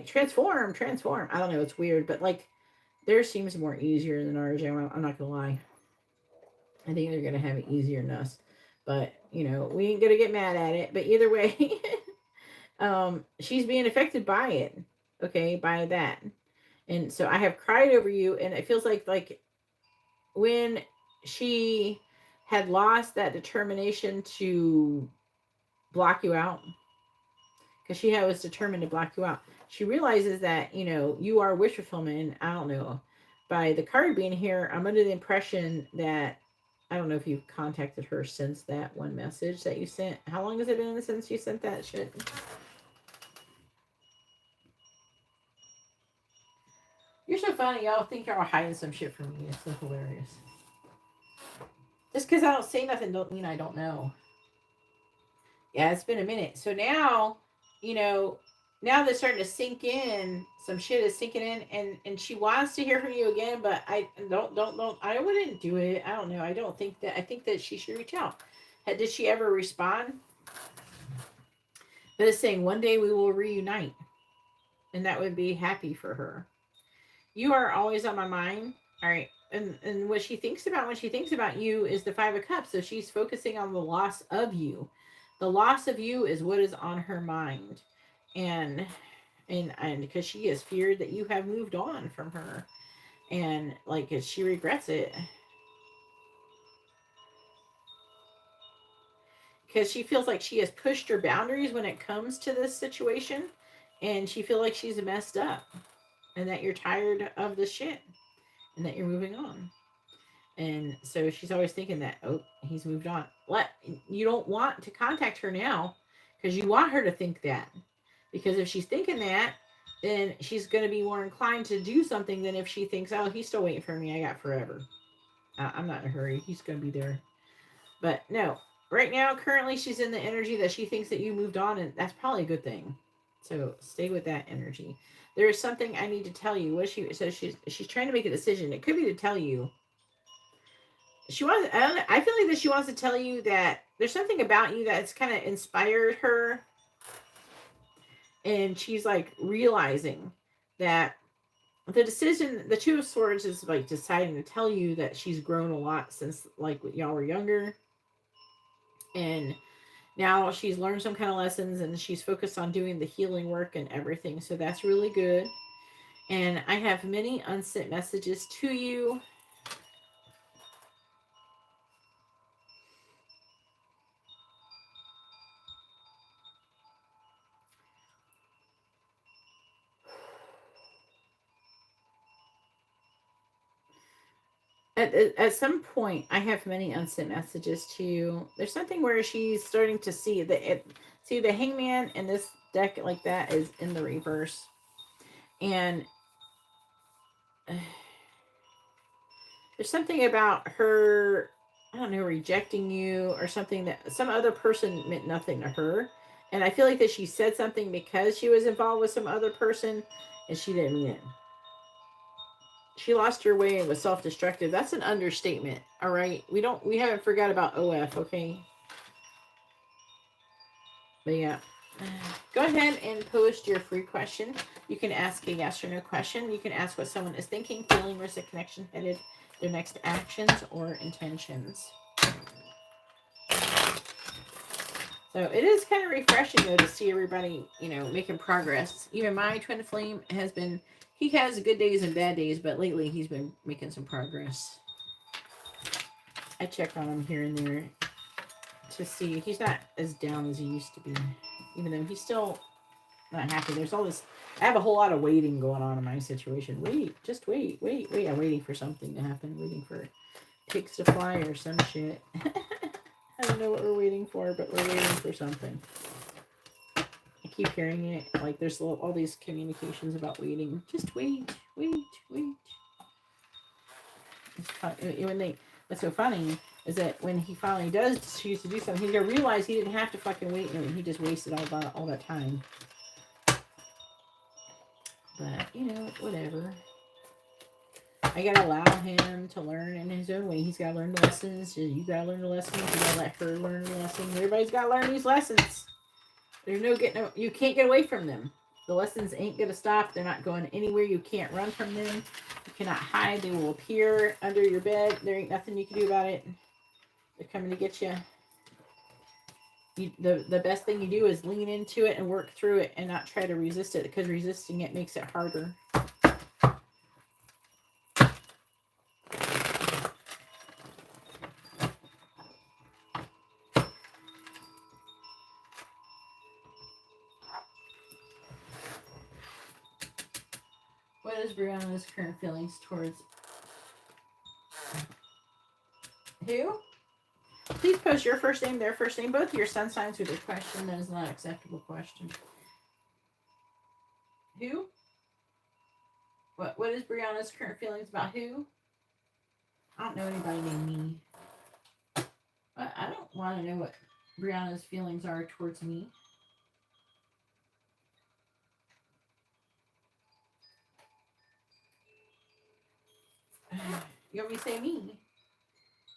transform. I don't know, it's weird, but like theirs seems more easier than ours. I'm not gonna lie. I think they're gonna have it easier than us, but you know, we ain't gonna get mad at it. But either way, she's being affected by it. Okay, by that. And so I have cried over you, and it feels like when she had lost that determination to block you out, because she was determined to block you out. She realizes that, you know, you are wish fulfillment. And I don't know, by the card being here, I'm under the impression that, I don't know if you've contacted her since that one message that you sent. How long has it been since you sent that shit? You're so funny. Y'all think y'all hiding some shit from me. It's so hilarious. Just because I don't say nothing don't mean I don't know. Yeah, it's been a minute. So now, you know, now that's starting to sink in. Some shit is sinking in, and she wants to hear from you again, but I don't. I wouldn't do it. I don't know. I don't think that. I think that she should reach out. Did she ever respond? But it's saying one day we will reunite, and that would be happy for her. You are always on my mind. All right. And what she thinks about when she thinks about you is the 5 of Cups. So she's focusing on the loss of you. The loss of you is what is on her mind. And because she has feared that you have moved on from her. And like she regrets it. Because she feels like she has pushed her boundaries when it comes to this situation. And she feels like she's messed up. And that you're tired of the shit. And that you're moving on. And so she's always thinking that, oh, he's moved on. You don't want to contact her now because you want her to think that. Because if she's thinking that, then she's going to be more inclined to do something than if she thinks, oh, he's still waiting for me. I got forever. I'm not in a hurry. He's going to be there. But no, right now, currently, she's in the energy that she thinks that you moved on, and that's probably a good thing. So stay with that energy. There is something I need to tell you. She's trying to make a decision. It could be to tell you. She wants. I feel like that she wants to tell you that there's something about you that's kind of inspired her, and she's like realizing that the decision, the 2 of Swords, is like deciding to tell you that she's grown a lot since like y'all were younger, and now she's learned some kind of lessons, and she's focused on doing the healing work and everything. So that's really good. And I have many unsent messages to you. At some point, I have many unsent messages to you. There's something where she's starting to see see the Hangman in this deck like that is in the reverse, and there's something about her, I don't know, rejecting you or something, that some other person meant nothing to her, and I feel like that she said something because she was involved with some other person, and she didn't mean it. She lost her way and was self-destructive. That's an understatement. All right. We haven't forgot about OF, okay? But yeah. Go ahead and post your free question. You can ask a yes or no question. You can ask what someone is thinking, feeling, where's the connection headed, their next actions or intentions. So it is kind of refreshing though to see everybody, making progress. Even my twin flame he has good days and bad days, but lately he's been making some progress. I check on him here and there to see. He's not as down as he used to be, even though he's still not happy. There's all this. I have a whole lot of waiting going on in my situation. Just wait. I'm waiting for something to happen. Waiting for pigs to fly or some shit. I don't know what we're waiting for, but we're waiting for something. I keep hearing it. Like there's all these communications about waiting. Just wait. It's fun. What's so funny is that when he finally does choose to do something, he's gonna realize he didn't have to fucking wait, and he just wasted all that time. But whatever. I gotta allow him to learn in his own way. He's gotta learn the lessons. You gotta learn the lessons. You gotta let her learn the lessons. Everybody's gotta learn these lessons. There's you can't get away from them. The lessons ain't gonna stop. They're not going anywhere. You can't run from them. You cannot hide. They will appear under your bed. There ain't nothing you can do about it. They're coming to get you. The best thing you do is lean into it and work through it and not try to resist it, because resisting it makes it harder. What is Brianna's current feelings towards who? Please post your first name, their first name, both your sun signs with a question. That is not an acceptable question. Who? What is Brianna's current feelings about who? I don't know anybody named me. But I don't want to know what Brianna's feelings are towards me. You want me to say me?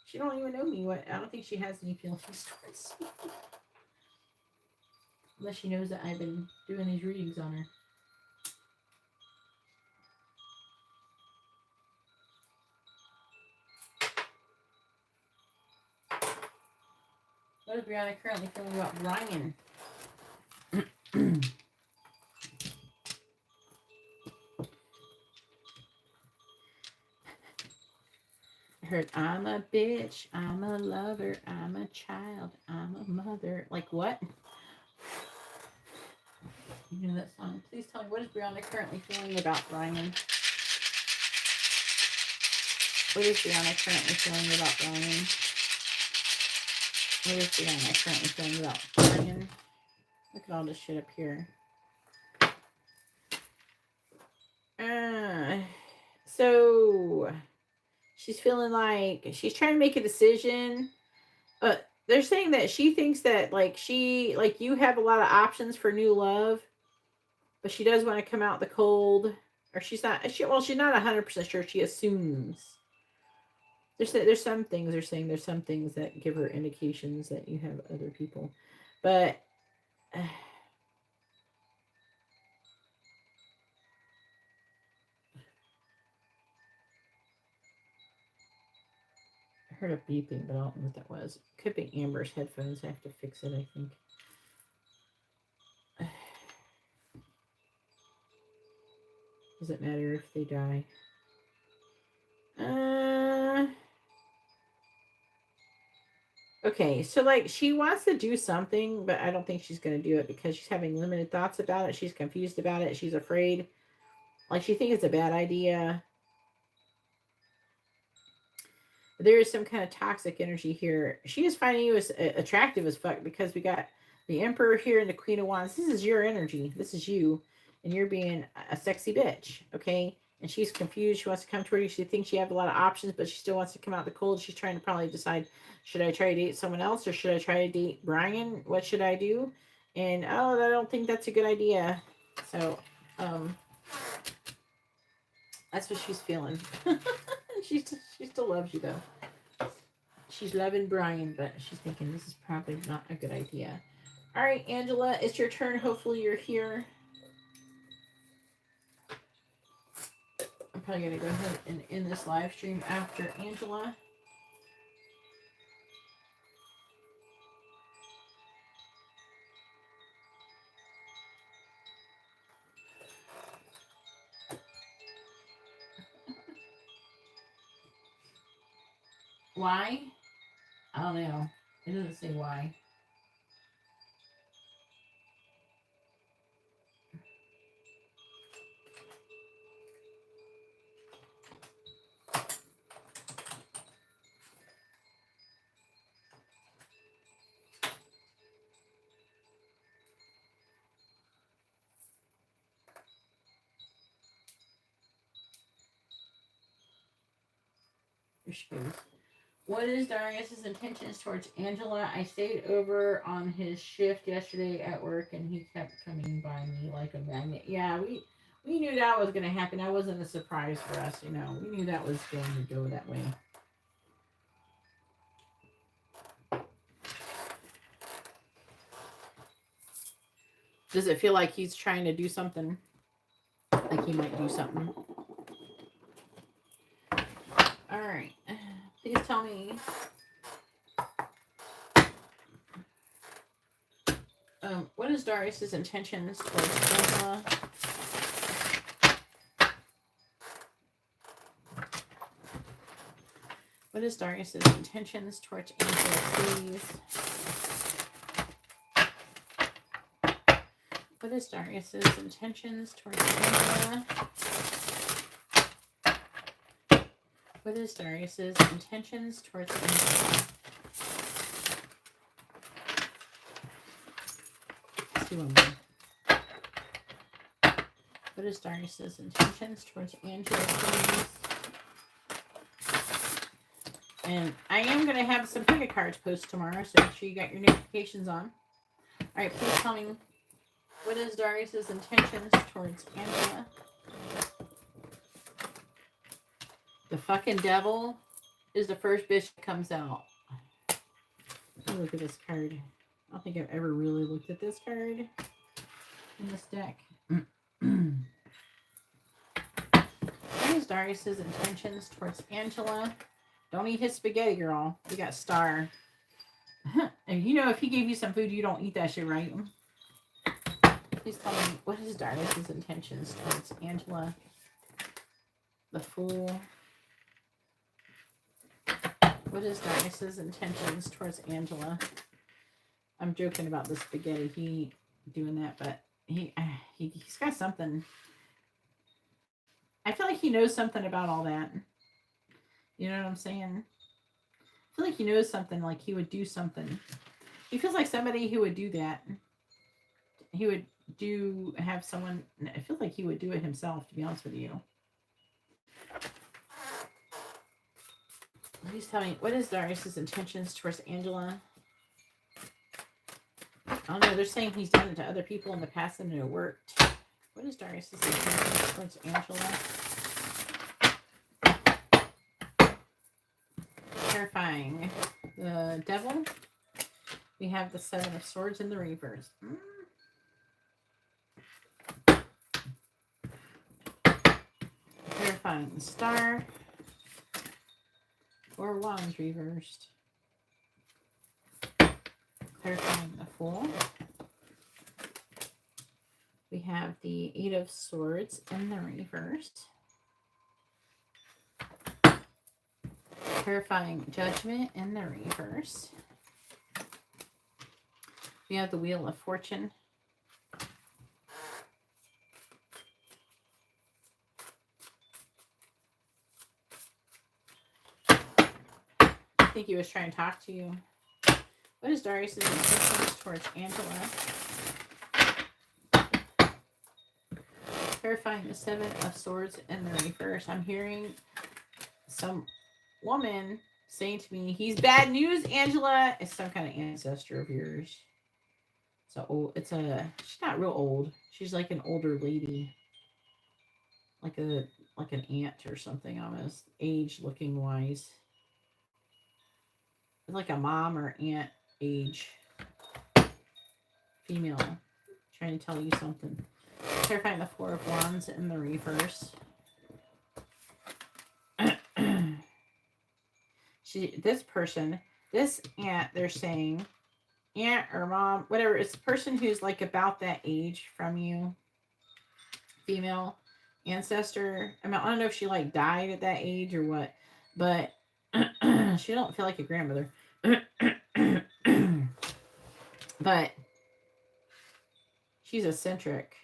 She don't even know me. What? I don't think she has any feelings towards me. Unless she knows that I've been doing these readings on her. What is Brianna currently feeling about Brian? I heard, I'm a bitch, I'm a lover, I'm a child, I'm a mother. Like what? You know that song? Please tell me, what is Brianna currently feeling about Brian? What is Brianna currently feeling about Brian? What is Brianna currently feeling about Brian? Look at all this shit up here. So she's feeling like she's trying to make a decision. They're saying that she thinks that like you have a lot of options for new love, but she does want to come out the cold. Or she's not 100% sure. She assumes. There's some things they're saying. There's some things that give her indications that you have other people, but I heard a beeping, but I don't know what that was. Could be Amber's headphones. I have to fix it, I think. Does it matter if they die? Okay, so like she wants to do something, but I don't think she's going to do it because she's having limited thoughts about it. She's confused about it. She's afraid. Like she thinks it's a bad idea. But there is some kind of toxic energy here. She is finding you as attractive as fuck because we got the Emperor here and the Queen of Wands. This is your energy. This is you. And you're being a sexy bitch. Okay? And she's confused. She wants to come toward you. She thinks she has a lot of options, but she still wants to come out the cold. She's trying to probably decide, should I try to date someone else or should I try to date Brian? What should I do? And, oh, I don't think that's a good idea. So, that's what she's feeling. She still loves you, though. She's loving Brian, but she's thinking this is probably not a good idea. All right, Angela, it's your turn. Hopefully you're here. I'm probably going to go ahead and end this live stream after Angela. Why? I don't know. It doesn't say why. Here she goes. What is Darius's intentions towards Angela? I stayed over on his shift yesterday at work, and he kept coming by me like a magnet. Yeah, we knew that was going to happen. That wasn't a surprise for us, you know. We knew that was going to go that way. Does it feel like he's trying to do something? Like he might do something? All right. Please tell me. What is Darius's intentions towards Angela? What is Darius's intentions towards Angela, please? What is Darius's intentions towards Angela? What is Darius's intentions towards Angela? Let's do one more. What is Darius's intentions towards Angela, please? And I am going to have some pick cards post tomorrow, so make sure you got your notifications on. All right, please tell me, what is Darius's intentions towards Angela? The fucking devil is the first bitch that comes out. Let me look at this card. I don't think I've ever really looked at this card in this deck. What is Darius's intentions towards Angela? Don't eat his spaghetti, girl. We got Star. And you know, if he gave you some food, you don't eat that shit, right? Please tell me, what is Darius's intentions towards Angela? The Fool. What is Darius's intentions towards Angela? I'm joking about the spaghetti. He doing that, but he's got something. I feel like he knows something about all that. You know what I'm saying? I feel like he knows something, like he would do something. He feels like somebody who would do that. He would have someone, I feel like he would do it himself, to be honest with you. Please tell me, what is Darius's intentions towards Angela? I don't know, they're saying he's done it to other people in the past and it worked. What is Darius's intentions towards Angela? Terrifying. The Devil. We have the Seven of Swords in the reverse. Terrifying. The Star. Four of Wands reversed. Clarifying the Fool. We have the Eight of Swords in the reverse. Clarifying Judgment in the reverse. We have the Wheel of Fortune. I think he was trying to talk to you. What is Darius's intentions towards Angela? Clarifying the Seven of Swords in the reverse. I'm hearing some woman saying to me, he's bad news, Angela. It's some kind of ancestor of yours. So she's not real old. She's like an older lady. Like an aunt or something almost. Age looking wise. Like a mom or aunt age. Female. Trying to tell you something. Clarifying the Four of Wands in the reverse. This aunt, they're saying, aunt or mom, whatever, it's a person who's like about that age from you. Female ancestor. I mean, I don't know if she like died at that age or what, but she don't feel like a grandmother. But she's eccentric.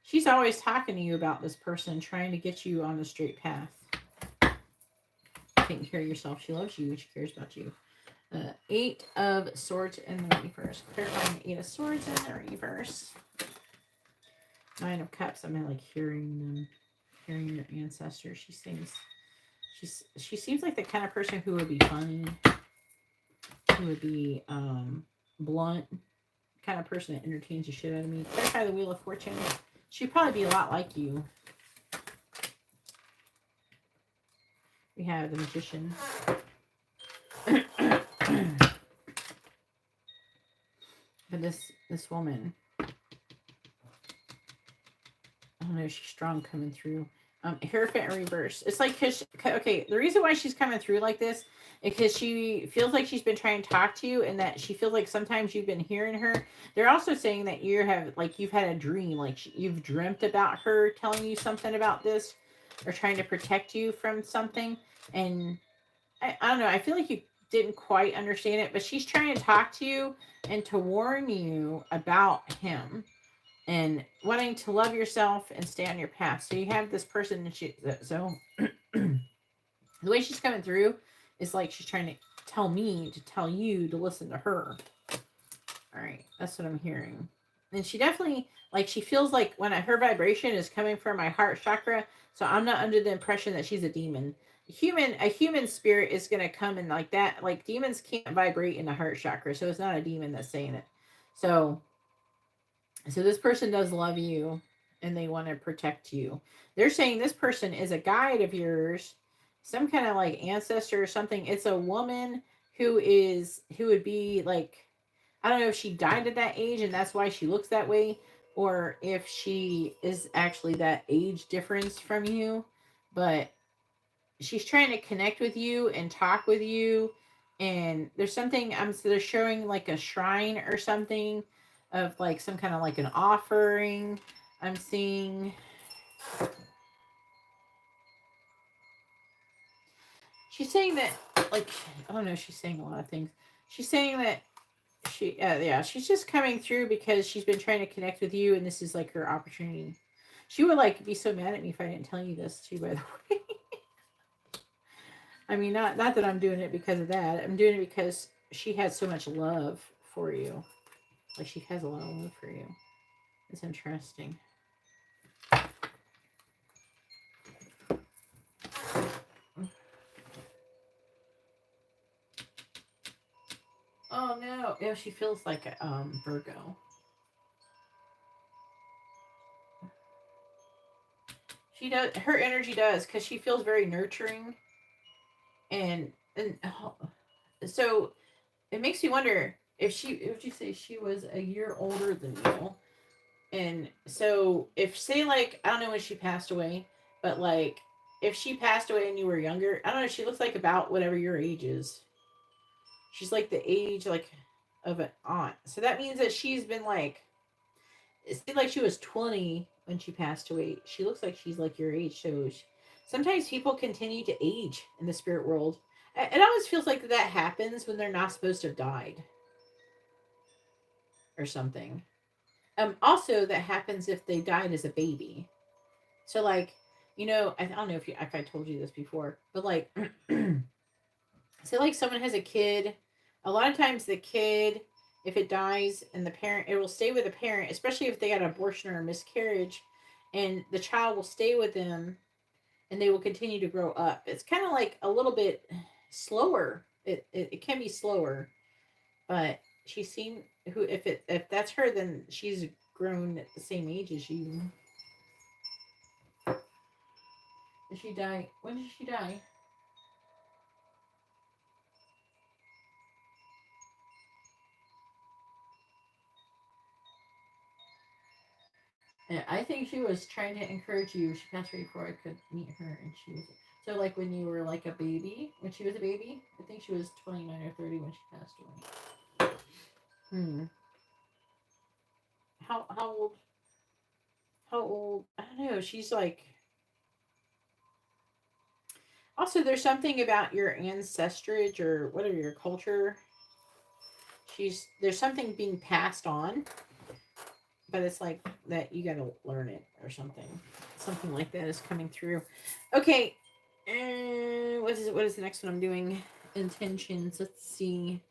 She's always talking to you about this person, trying to get you on the straight path. Taking care of yourself. She loves you. She cares about you. Eight of Swords in the reverse. Clarifying the Eight of Swords in the reverse. Nine of Cups. I'm like hearing them. Hearing your ancestors. She seems like the kind of person who would be funny. Who would be blunt. Kind of person that entertains the shit out of me. Clarify the Wheel of Fortune. She'd probably be a lot like you. We have the Magician. But this woman, I don't know, she's strong coming through. Hierophant in reverse. It's like, okay, the reason why she's coming through like this is because she feels like she's been trying to talk to you, and that she feels like sometimes you've been hearing her. They're also saying that you've had a dream, like you've dreamt about her telling you something about this, or trying to protect you from something. And I don't know, I feel like you didn't quite understand it, but she's trying to talk to you and to warn you about him. And wanting to love yourself and stay on your path. So you have this person, and so the way she's coming through is like she's trying to tell me to tell you to listen to her. All right, that's what I'm hearing. And she definitely, like, she feels like when her vibration is coming from my heart chakra. So I'm not under the impression that she's a demon. A human spirit is going to come in like that. Like, demons can't vibrate in the heart chakra. So it's not a demon that's saying it. So this person does love you. and they want to protect you. They're saying this person is a guide of yours, some kind of like ancestor or something. It's a woman who would be like, I don't know if she died at that age and that's why she looks that way, or if she is actually that age difference from you, but she's trying to connect with you and talk with you. And there's something so they're showing like a shrine or something of like some kind of like an offering. I'm seeing she's saying that, like, I don't know, she's saying a lot of things. She's saying that yeah, she's just coming through because she's been trying to connect with you, and this is like her opportunity. She would like be so mad at me if I didn't tell you this too, by the way. I mean, not that I'm doing it because of that. I'm doing it because she has so much love for you. Like, she has a lot of love for you. It's interesting. Oh no! Yeah, she feels like a Virgo. She does. Her energy does, because she feels very nurturing, and so it makes me wonder if you say she was a year older than you, and so if, say, like, I don't know when she passed away, but like if she passed away and you were younger, I don't know. She looks like about whatever your age is. She's like the age like of an aunt. So that means that she's been like, it seemed like she was 20 when she passed away. She looks like she's like your age. So sometimes people continue to age in the spirit world. It always feels like that happens when they're not supposed to have died or something. Also, that happens if they died as a baby. So, like, I don't know if I told you this before, but like, say like someone has a kid. A lot of times, the kid, if it dies and the parent, it will stay with the parent, especially if they got an abortion or a miscarriage, and the child will stay with them, and they will continue to grow up. It's kind of like a little bit slower. It can be slower, but she seemed, who if that's her, then she's grown at the same age as you. Did she die? When did she die? And I think she was trying to encourage you. She passed away before I could meet her, and she was so, like, when you were like a baby, when she was a baby. I think she was 29 or 30 when she passed away. Hmm. How old? How old? I don't know. She's like. Also, there's something about your ancestrage or whatever your culture. There's something being passed on, but it's like that you got to learn it or something. Something like that is coming through. Okay, what is it? What is the next one I'm doing? Intentions. Let's see.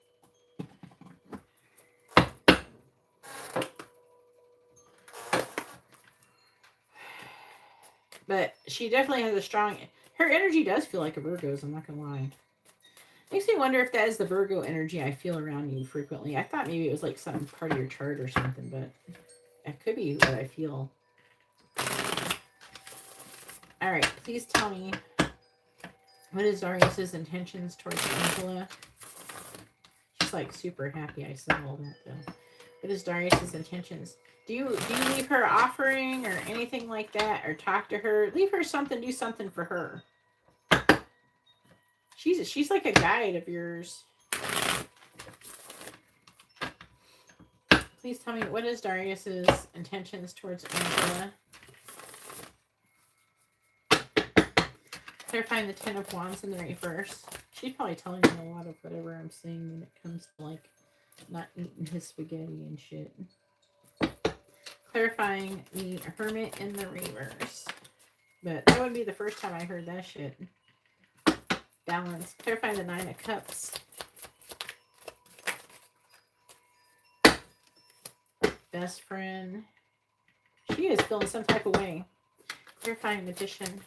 But she definitely has a strong. Her energy does feel like a Virgo's. I'm not gonna lie. Makes me wonder if that is the Virgo energy I feel around you frequently. I thought maybe it was like some part of your chart or something, but it could be what I feel. All right, please tell me, what is Darius's intentions towards Angela? She's like super happy I said all that though. What is Darius's intentions? Do you leave her offering or anything like that, or talk to her? Leave her something. Do something for her. She's like a guide of yours. Please tell me, what is Darius's intentions towards Angela? Clarifying the Ten of Wands in the reverse. She's probably telling me a lot of whatever I'm saying when it comes to like not eating his spaghetti and shit. Clarifying the Hermit in the reverse. But that would be the first time I heard that shit. Balance. Clarifying the Nine of Cups. Best friend. She is feeling some type of way. Clarifying Magician.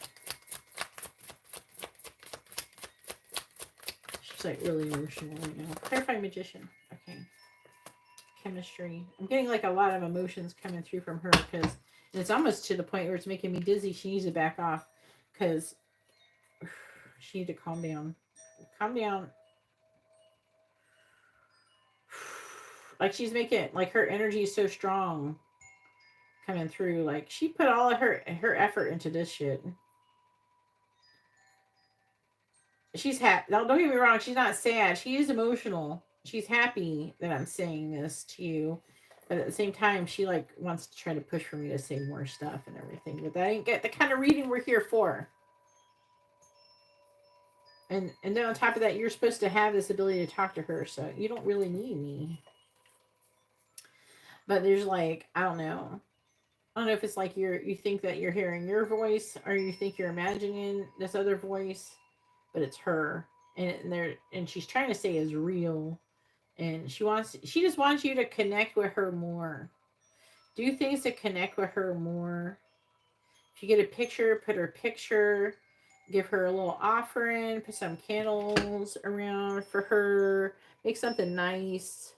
She's like really emotional right now. Clarifying Magician. Okay. Chemistry. I'm getting like a lot of emotions coming through from her because And it's almost to the point where it's making me dizzy. She needs to back off because she needs to calm down. Calm down. Like she's making, like her energy is so strong coming through. Like she put all of her effort into this shit. She's happy. Don't get me wrong. She's not sad. She is emotional. She's happy that I'm saying this to you. But at the same time, she like wants to try to push for me to say more stuff and everything. But that ain't get the kind of reading we're here for. And then on top of that, you're supposed to have this ability to talk to her, so you don't really need me. But there's like, I don't know. I don't know if it's like you think that you're hearing your voice or you think you're imagining this other voice, but it's her. And she's trying to say is real. And she just wants you to connect with her more. Do things to connect with her more. If you get a picture, put her picture. Give her a little offering. Put some candles around for her. Make something nice.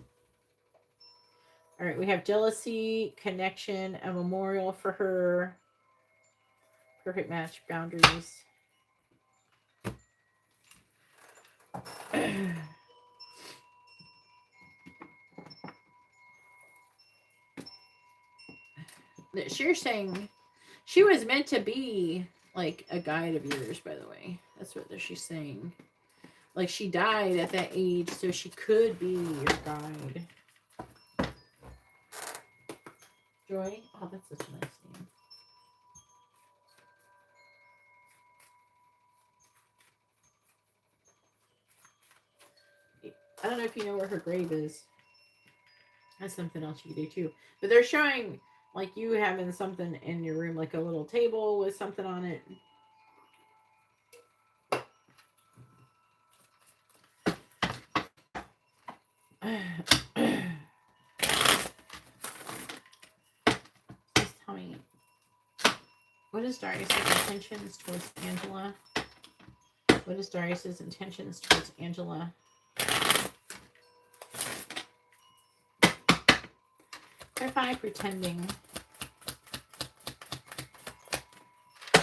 All right, we have jealousy, connection, a memorial for her. Perfect match, boundaries. She's saying she was meant to be like a guide of yours, by the way. That's what she's saying. Like she died at that age, so she could be your guide. Joy? Oh, that's such a nice name. I don't know if you know where her grave is. That's something else you can do too. But they're showing like you having something in your room, like a little table with something on it. Please tell me, what is Darius' intentions towards Angela? What is Darius' intentions towards Angela? Clarify pretending.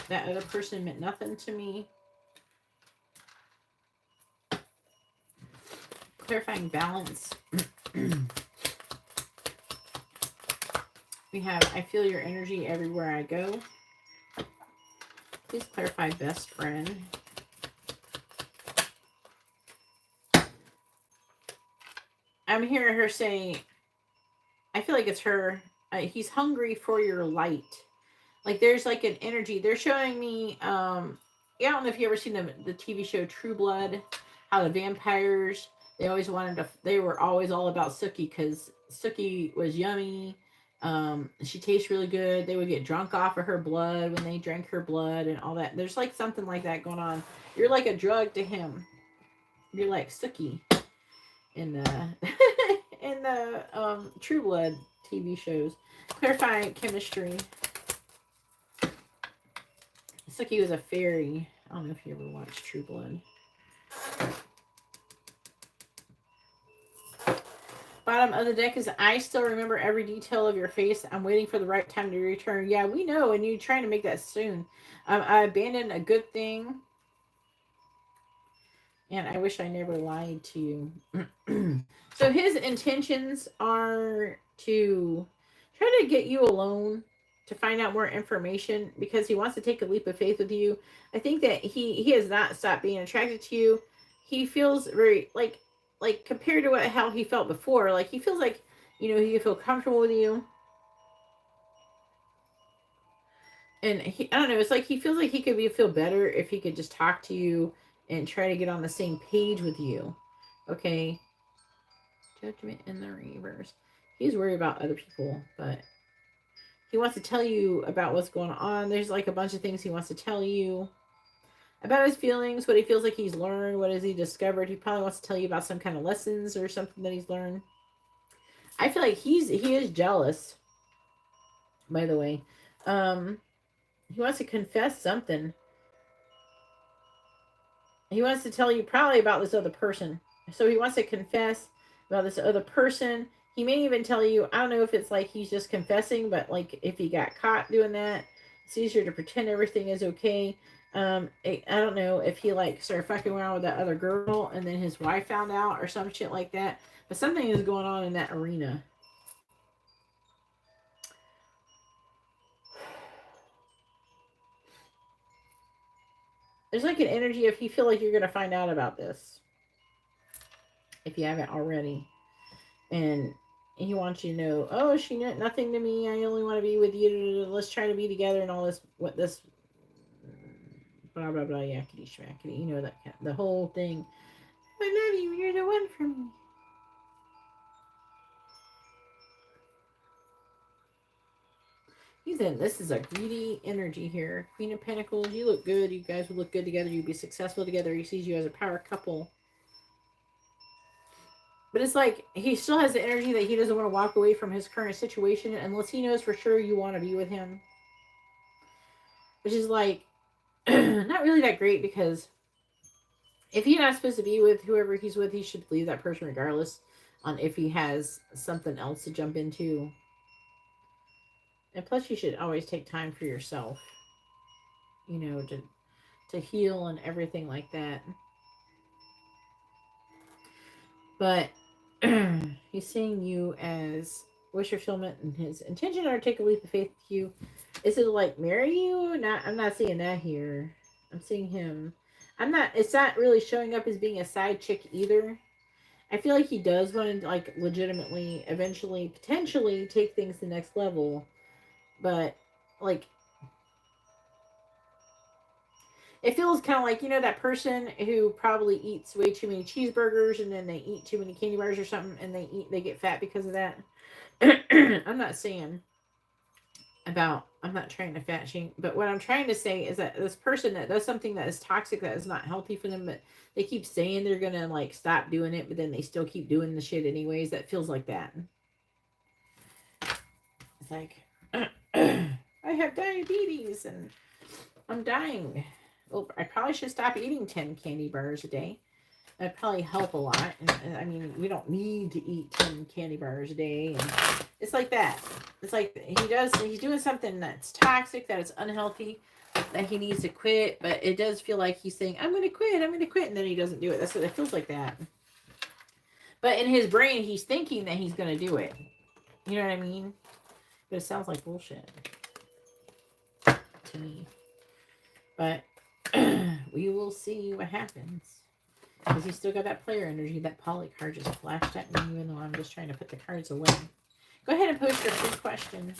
That other person meant nothing to me. Clarifying balance. We have, I feel your energy everywhere I go. Please clarify best friend. I'm hearing her say, I feel like it's her. He's hungry for your light. Like there's like an energy. They're showing me, yeah, I don't know if you ever seen the TV show True Blood, how the vampires, they always wanted to, they were always all about Sookie because Sookie was yummy. She tastes really good. They would get drunk off of her blood when they drank her blood and all that. There's like something like that going on. You're like a drug to him. You're like Sookie in the in the True Blood TV shows. Clarifying chemistry. Sookie was a fairy. I don't know if you ever watched True Blood. Bottom of the deck is, I still remember every detail of your face. I'm waiting for the right time to return. Yeah, we know, and you're trying to make that soon. I abandoned a good thing. And I wish I never lied to you. So his intentions are to try to get you alone to find out more information because he wants to take a leap of faith with you. I think that he has not stopped being attracted to you. He feels very like compared to how he felt before, like he feels like, you know, he can feel comfortable with you. And I don't know, it's like he feels like he could feel better if he could just talk to you and try to get on the same page with you. Okay. Judgment in the reverse. He's worried about other people, but he wants to tell you about what's going on. There's like a bunch of things he wants to tell you about his feelings, what he feels like he's learned, what has he discovered. He probably wants to tell you about some kind of lessons or something that he's learned. I feel like he is jealous, by the way. He wants to confess something. He wants to tell you probably about this other person. So he wants to confess about this other person. He may even tell you, I don't know if it's like he's just confessing, but like if he got caught doing that, it's easier to pretend everything is okay. I don't know if he like started fucking around with that other girl and then his wife found out or some shit like that. But something is going on in that arena. There's like an energy of you feel like you're going to find out about this if you haven't already. And he wants you to know, oh, she meant nothing to me. I only want to be with you. Let's try to be together and all this, what this, blah, blah, blah, yakety schmackety. You know, that the whole thing. I love you. You're the one for me. He's in. This is a greedy energy here. Queen of Pentacles. You look good. You guys would look good together. You'd be successful together. He sees you as a power couple. But it's like he still has the energy that he doesn't want to walk away from his current situation unless he knows for sure you want to be with him. Which is like not really that great, because if he's not supposed to be with whoever he's with, he should leave that person regardless on if he has something else to jump into. And plus, you should always take time for yourself, you know, to heal and everything like that. But he's seeing you as wish fulfillment, and his intention are to take a leap of faith with you. Is it like marry you? Not, I'm not seeing that here. I'm seeing him. It's not really showing up as being a side chick either. I feel like he does want to like legitimately, eventually, potentially take things to the next level. But like, it feels kind of like, you know, that person who probably eats way too many cheeseburgers and then they eat too many candy bars or something and they get fat because of that. I'm not saying about, I'm not trying to fat shame, but what I'm trying to say is that this person that does something that is toxic, that is not healthy for them, but they keep saying they're gonna like stop doing it, but then they still keep doing the shit anyways. That feels like that. It's like I have diabetes and I'm dying. Oh, I probably should stop eating 10 candy bars a day. That'd probably help a lot. And I mean, we don't need to eat 10 candy bars a day. And it's like that. It's like he's doing something that's toxic, that is unhealthy, that he needs to quit. But it does feel like he's saying, I'm going to quit. And then he doesn't do it. That's what it feels like that. But in his brain, he's thinking that he's going to do it. You know what I mean? But it sounds like bullshit to me. But we will see what happens. Because he's still got that player energy. That poly card just flashed at me, even though I'm just trying to put the cards away. Go ahead and post your free question.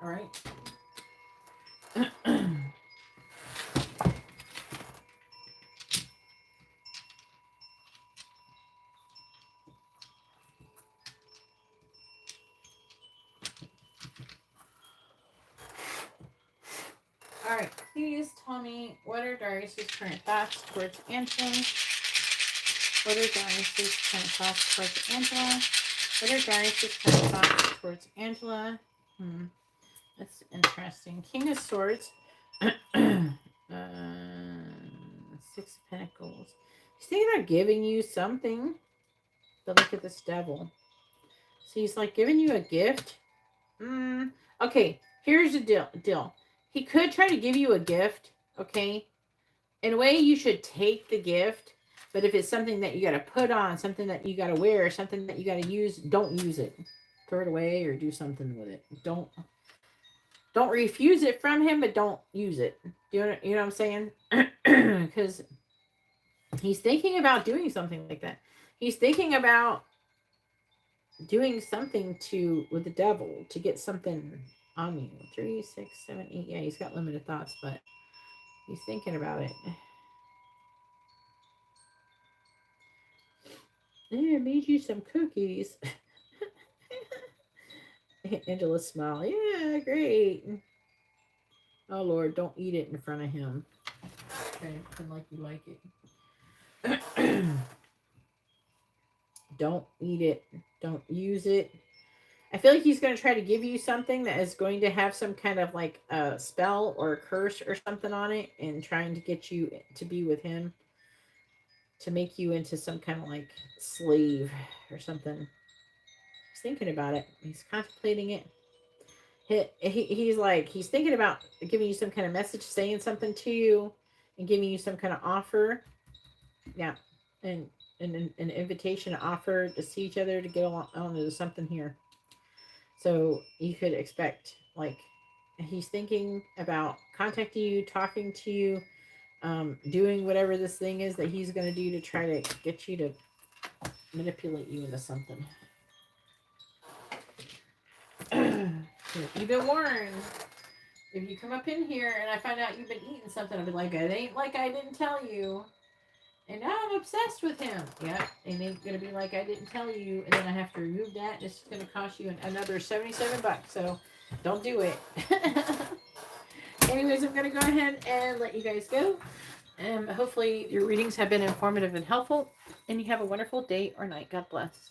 All right. All right. Please tell me, what are Darius's current thoughts towards Angela? What are Darius's current thoughts towards Angela? What are Darius's current thoughts towards Angela? That's interesting. King of Swords. 6 of Pentacles. He's thinking about giving you something. But look at this Devil. So he's like giving you a gift. Okay, here's the deal. He could try to give you a gift, okay? In a way, you should take the gift. But if it's something that you got to put on, something that you got to wear, something that you got to use, don't use it. Throw it away or do something with it. Don't refuse it from him, but don't use it. You know what I'm saying? Because he's thinking about doing something like that. He's thinking about doing something with the devil to get something on you. 3, 6, 7, 8. Yeah, he's got limited thoughts, but he's thinking about it. Yeah, I made you some cookies. Angela smile. Yeah, great. Oh Lord, don't eat it in front of him. Okay, pretend like you like it. Don't eat it. Don't use it. I feel like he's going to try to give you something that is going to have some kind of like a spell or a curse or something on it, and trying to get you to be with him, to make you into some kind of like slave or something. He's thinking about it. He's contemplating it. He's thinking about giving you some kind of message, saying something to you, and giving you some kind of offer. Yeah, and an invitation, an offer to see each other, to get along. I don't know, there's something here. So you could expect, like, he's thinking about contacting you, talking to you, doing whatever this thing is that he's going to do to try to get you to manipulate you into something. You've been warned. If you come up in here and I find out you've been eating something, I'll be like, it ain't like I didn't tell you. And now I'm obsessed with him. Yeah, and it's going to be like I didn't tell you, and then I have to remove that. It's going to cost you another $77. So don't do it. Anyways, I'm going to go ahead and let you guys go. Hopefully your readings have been informative and helpful, and you have a wonderful day or night. God bless.